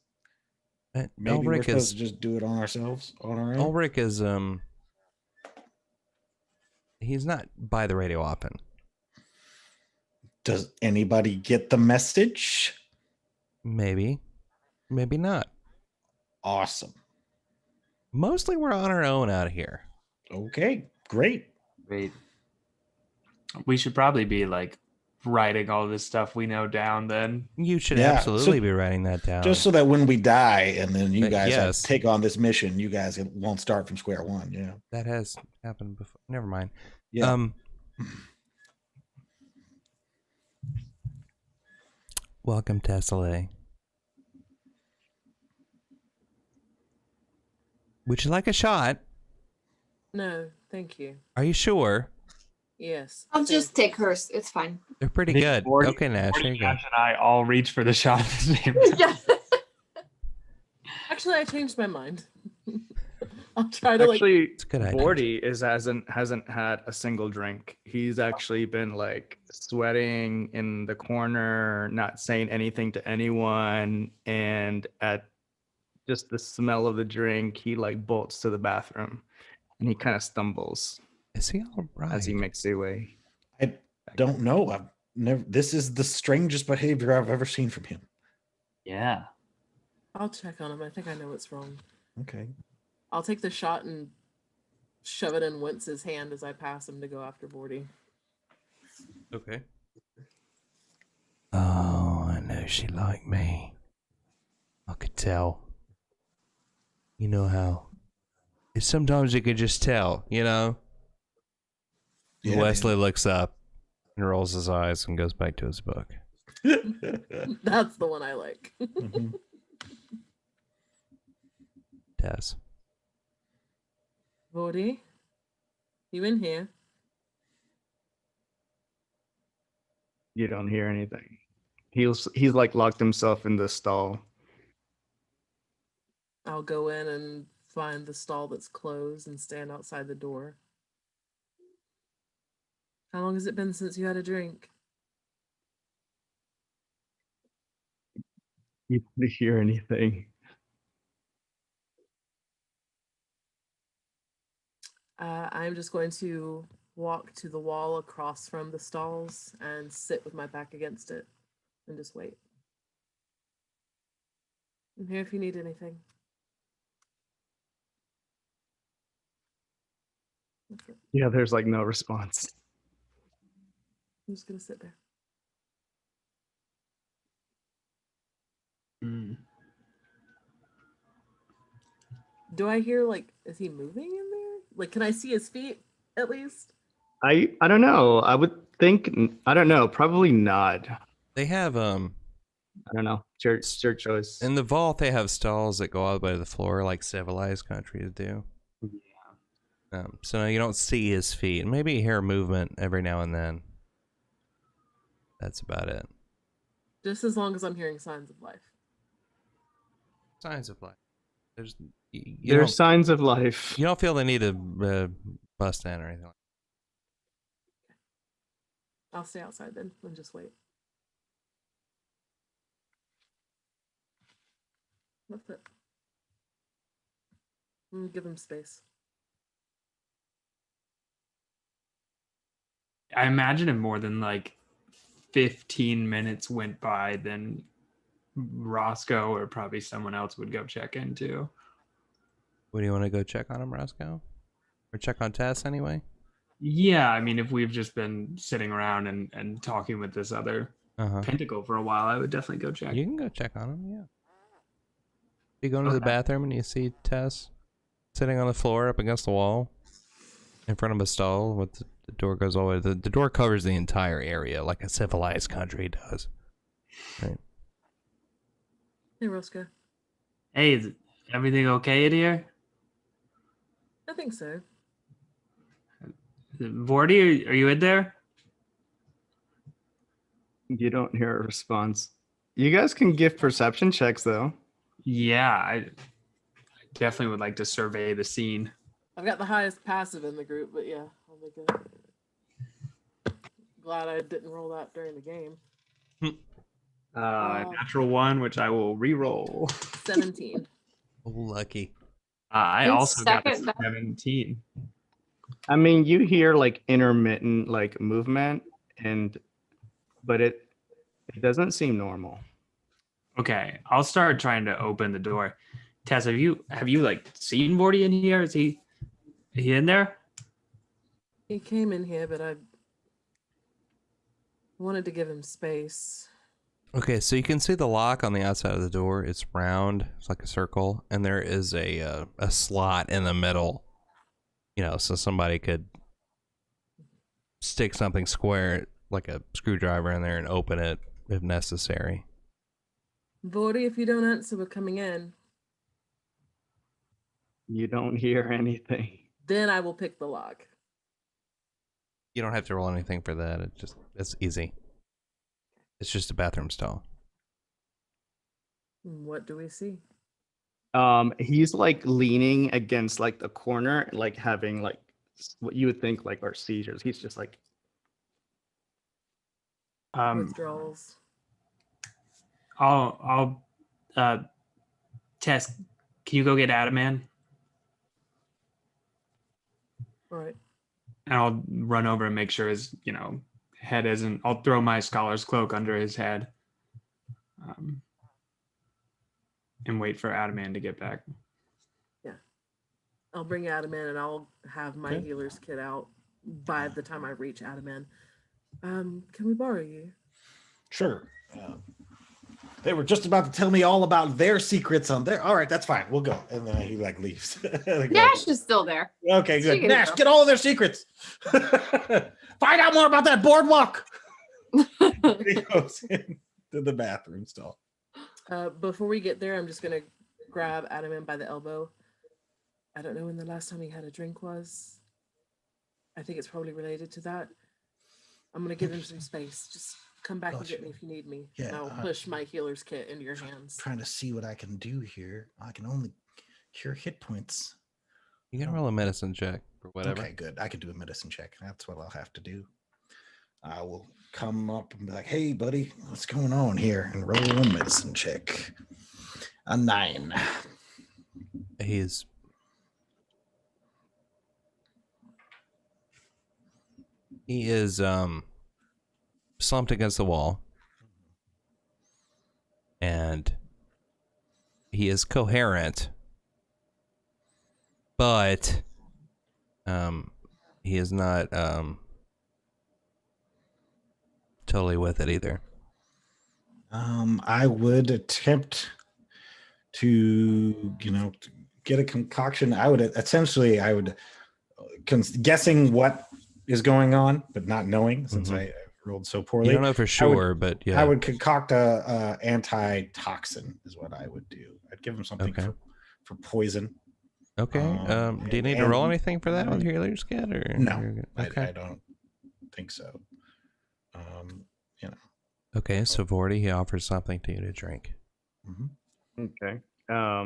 Maybe we're supposed to just do it on ourselves, on our own. Ulrich is he's not by the radio often. Does anybody get the message? Maybe, maybe not. Awesome. Mostly we're on our own out here. Okay, great. Great. We should probably be like writing all this stuff we know down then. You should Yeah, absolutely so- be writing that down. Just so that when we die and then you guys yes. take on this mission, you guys won't start from square one. Yeah. That has happened before. Never mind. Yeah. Welcome, Tessellay. Would you like a shot? No, thank you. Are you sure? Yes. I'll thank just take hers. It's fine. They're pretty I think good. Morty- Okay, Nash, Morty, there you go. Nash and I all reach for the shot at the same time. Yeah. Actually, I changed my mind. I'll try to Actually, It's a good idea. Vorty hasn't had a single drink. He's actually been like sweating in the corner, not saying anything to anyone, and at just the smell of the drink, he like bolts to the bathroom, and he kind of stumbles Is he all right? as he makes his way. I don't know. I've never. This is the strangest behavior I've ever seen from him. Yeah. I'll check on him. I think I know what's wrong. Okay. I'll take the shot and shove it in Wentz's hand as I pass him to go after Vorty. Okay. Oh, I know she liked me. I could tell. You know how? Sometimes you could just tell, you know? Yeah, Wesley looks up and rolls his eyes and goes back to his book. That's the one I like. Mhm. Tess. Vorty, you in here? You don't hear anything. He's like locked himself in the stall. I'll go in and find the stall that's closed and stand outside the door. How long has it been since you had a drink? You don't hear anything. I'm just going to walk to the wall across from the stalls and sit with my back against it and just wait. I'm here if you need anything. That's it. Yeah, there's like no response. I'm just gonna sit there. Do I hear like, is he moving in there? Like, can I see his feet at least? I don't know. I would think I don't know. Probably not. They have I don't know. Church choice. in the vault they have stalls that go all the way to the floor like civilized countries do. So no, you don't see his feet. Maybe you hear movement every now and then. That's about it. Just as long as I'm hearing signs of life. Signs of life. There's There's signs of life. you don't feel the need to bust in or anything. I'll stay outside then and just wait. That's it. Give him space. I imagine if more than like 15 minutes went by, then Roscoe or probably someone else would go check in too. What do you want to go check on him, Roscoe? Or check on Tess anyway? Yeah, I mean, if we've just been sitting around and talking with this other pentacle for a while, I would definitely go check. You can go check on him, yeah. You go into the Okay. bathroom and you see Tess sitting on the floor up against the wall in front of a stall with the door goes all the way. The door covers the entire area like a civilized country does. Right. Hey, Roscoe. Hey, is everything okay in here? I think so. Vorty, are you in there? You don't hear a response. You guys can give perception checks though. Yeah, I definitely would like to survey the scene. I've got the highest passive in the group, but yeah, I'll make it. Glad I didn't roll that during the game. Natural 1, which I will re-roll. 17. Oh, lucky. I And also got a second, that- 17. I mean, you hear like intermittent like movement, but it doesn't seem normal. Okay, I'll start trying to open the door. Tess, have you like seen Vorty in here? Is he in there? He came in here, but I wanted to give him space. Okay, so you can see the lock on the outside of the door. It's round. It's like a circle, and there is a slot in the middle. You know, so somebody could stick something square, like a screwdriver, in there and open it if necessary. Vorty, if you don't answer, we're coming in. You don't hear anything. Then I will pick the lock. You don't have to roll anything for that. It's easy. It's just a bathroom stall. What do we see? He's like leaning against like the corner, like having like what you would think like are seizures. He's just like Withdrawals. I'll Tess, can you go get Adaman? All right. And I'll run over and make sure his, head isn't. I'll throw my scholar's cloak under his head, and wait for Adaman to get back. Yeah. I'll bring Adam in and I'll have my healer's kit out by the time I reach Adam in. Can we borrow you? Sure. They were just about to tell me all about their secrets on there. All right, that's fine. We'll go. And then he like leaves. Nash is still there. Okay, She good. can Nash, go. get all of their secrets. Find out more about that boardwalk. He goes into the bathroom stall. Before we get there, I'm just gonna grab Adam in by the elbow. I don't know when the last time he had a drink was. I think it's probably related to that. I'm gonna give him some space. Just come back and Gotcha. get me if you need me. Yeah, And I'll push my healer's kit into your hands. Trying to see what I can do here. I can only cure hit points. You can roll a medicine check or whatever. Okay, good. I can do a medicine check. That's what I'll have to do. I will come up and be like, hey, buddy, what's going on here? And roll a medicine check. A 9. He's He is slumped against the wall, and he is coherent, but he is not totally with it either. I would attempt to, get a concoction. I would guessing what is going on, but not knowing since I rolled so poorly. You don't know for sure, but yeah. I would concoct a antitoxin is what I would do. I'd give him something for poison. Okay. Do you need to roll anything for that with your healer's kit, or no? Okay. I don't think so. Okay, so Vorty, he offers something to you to drink. Okay. I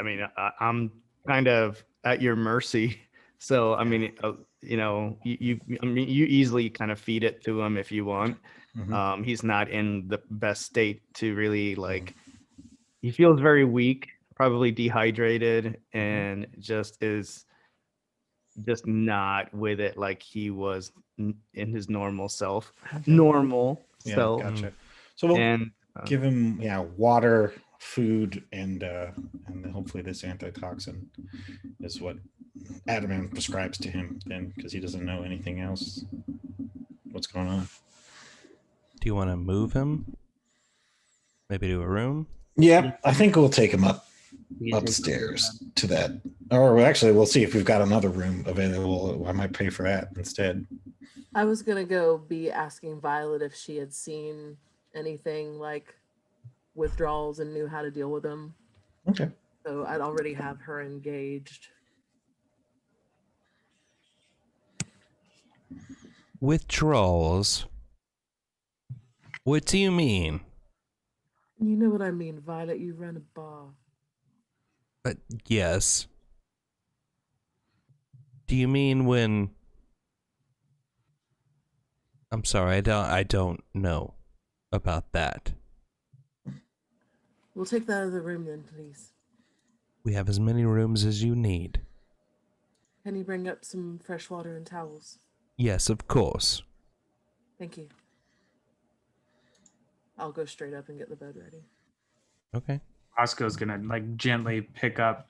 mean, I'm kind of at your mercy. So, I mean, you easily kind of feed it to him if you want. He's not in the best state to really he feels very weak, probably dehydrated, and is just not with it like he was in his normal self. Yeah, gotcha. So give him water, food, and then hopefully this antitoxin is what Adaman prescribes to him then, because he doesn't know anything else. What's going on? Do you want to move him? Maybe to a room? Yeah, I think we'll take him You can take upstairs to that. Or actually, we'll see if we've got another room available. I might pay for that instead. I was gonna go be asking Violet if she had seen anything like withdrawals and knew how to deal with them. Okay. So I'd already have her engaged. Withdrawals? What do you mean? You know what I mean, Violet. You run a bar. Yes. Do you mean when... I'm sorry, I don't know about that. We'll take that out of the room then, please. We have as many rooms as you need. Can you bring up some fresh water and towels? Yes, of course. Thank you. I'll go straight up and get the bed ready. Okay. Roscoe's gonna like gently pick up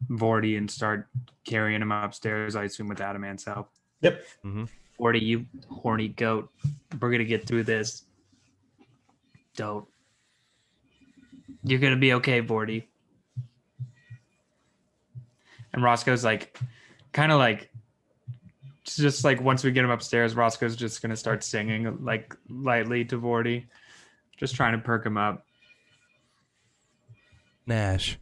Vorty and start carrying him upstairs, I assume with Adaman's help. Yep. Mm-hmm. Vorty, you horny goat. We're gonna get through this. Don't. You're gonna be okay, Vorty. And Roscoe's like, kind of like, just like once we get him upstairs, Roscoe's just gonna start singing like lightly to Vorty, just trying to perk him up. Nash,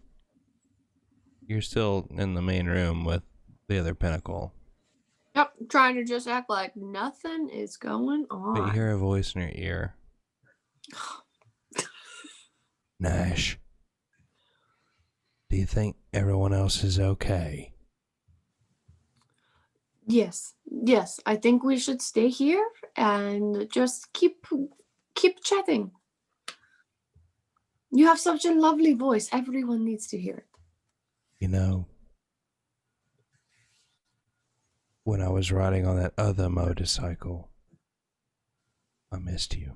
you're still in the main room with the other pinnacle. Yep, trying to just act like nothing is going on. But you hear a voice in your ear. Nash, do you think everyone else is okay? Yes, I think we should stay here and just keep chatting. You have such a lovely voice. Everyone needs to hear it. You know, when I was riding on that other motorcycle, I missed you.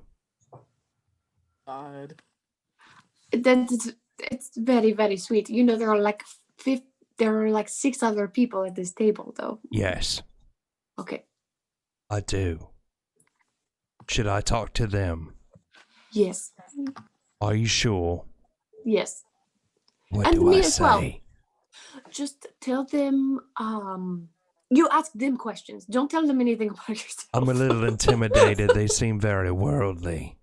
God. It's very, very sweet. You know, there are like 6 other people at this table, though. Yes, Okay. I do. Should I talk to them? Yes. Are you sure? Yes. What And do me I as well. say? Just tell them. You ask them questions. Don't tell them anything about yourself. I'm a little intimidated. They seem very worldly.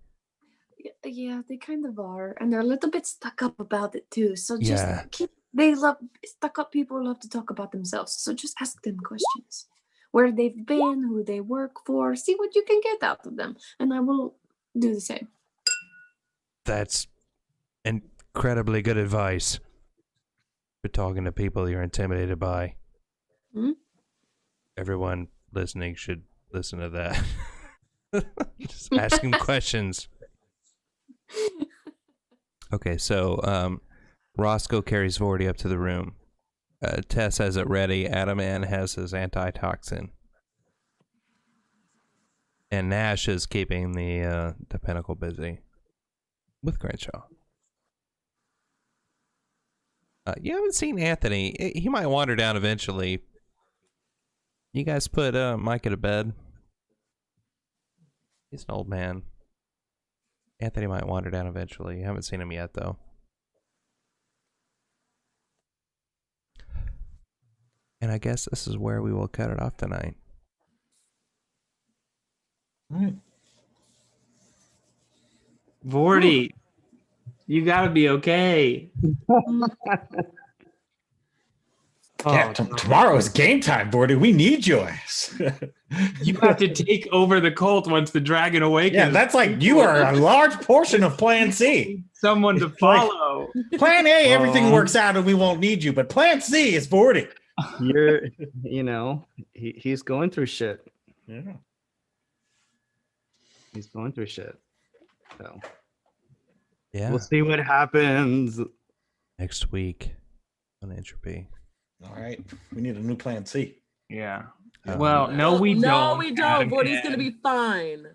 Yeah, they kind of are, and they're a little bit stuck up about it too. So just Yeah. they love stuck up people love to talk about themselves. So just ask them questions, where they've been, who they work for, see what you can get out of them, and I will do the same. That's incredibly good advice for talking to people you're intimidated by. Hmm? Everyone listening should listen to that. Just ask him questions. Okay, so Roscoe carries Vorty up to the room. Tess has it ready. Adaman has his antitoxin. And Nash is keeping the pinnacle busy with Crenshaw. You haven't seen Anthony. He might wander down eventually. You guys put Micah to bed. He's an old man. Anthony might wander down eventually. You haven't seen him yet, though. And I guess this is where we will cut it off tonight. All right. Vorty, you gotta be okay. Yeah, tomorrow is game time, Bordy. We need your ass. You have to take over the cult once the dragon awakens. Yeah, that's like you are a large portion of Plan C. Someone to follow. Plan A, everything works out and we won't need you, but Plan C is Bordy. He's going through shit. Yeah. He's going through shit. So Yeah. we'll see what happens. Next week on Entropy. All right. We need a new Plan C. Yeah. Uh, Well, no, we No, don't. we don't. Adam Vorty's and- gonna be fine.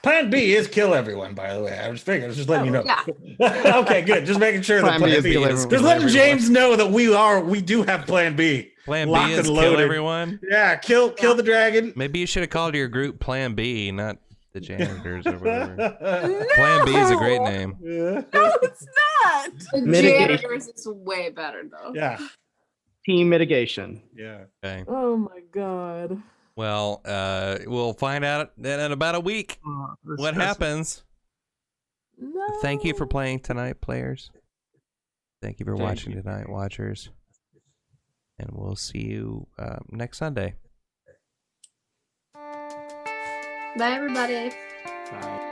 Plan B is kill everyone, by the way. I was figuring, I was just letting you know. Yeah. Okay, good. Just making sure that Plan B Plan is B kill is. everyone. Just letting James know that we do have Plan B. Plan B locked is and kill loaded. everyone. Yeah, kill the dragon. Maybe you should have called your group Plan B, not the janitors or whatever. Plan B is a great name. Yeah. No, it's not. The Mitigation. janitors is way better though. Yeah. Team mitigation. Yeah. Okay. Oh my god. Well, we'll find out in about a week what happens. No. Thank you for playing tonight, players. Thank you for Thank watching you. tonight, watchers. And we'll see you next Sunday. Bye everybody. Bye.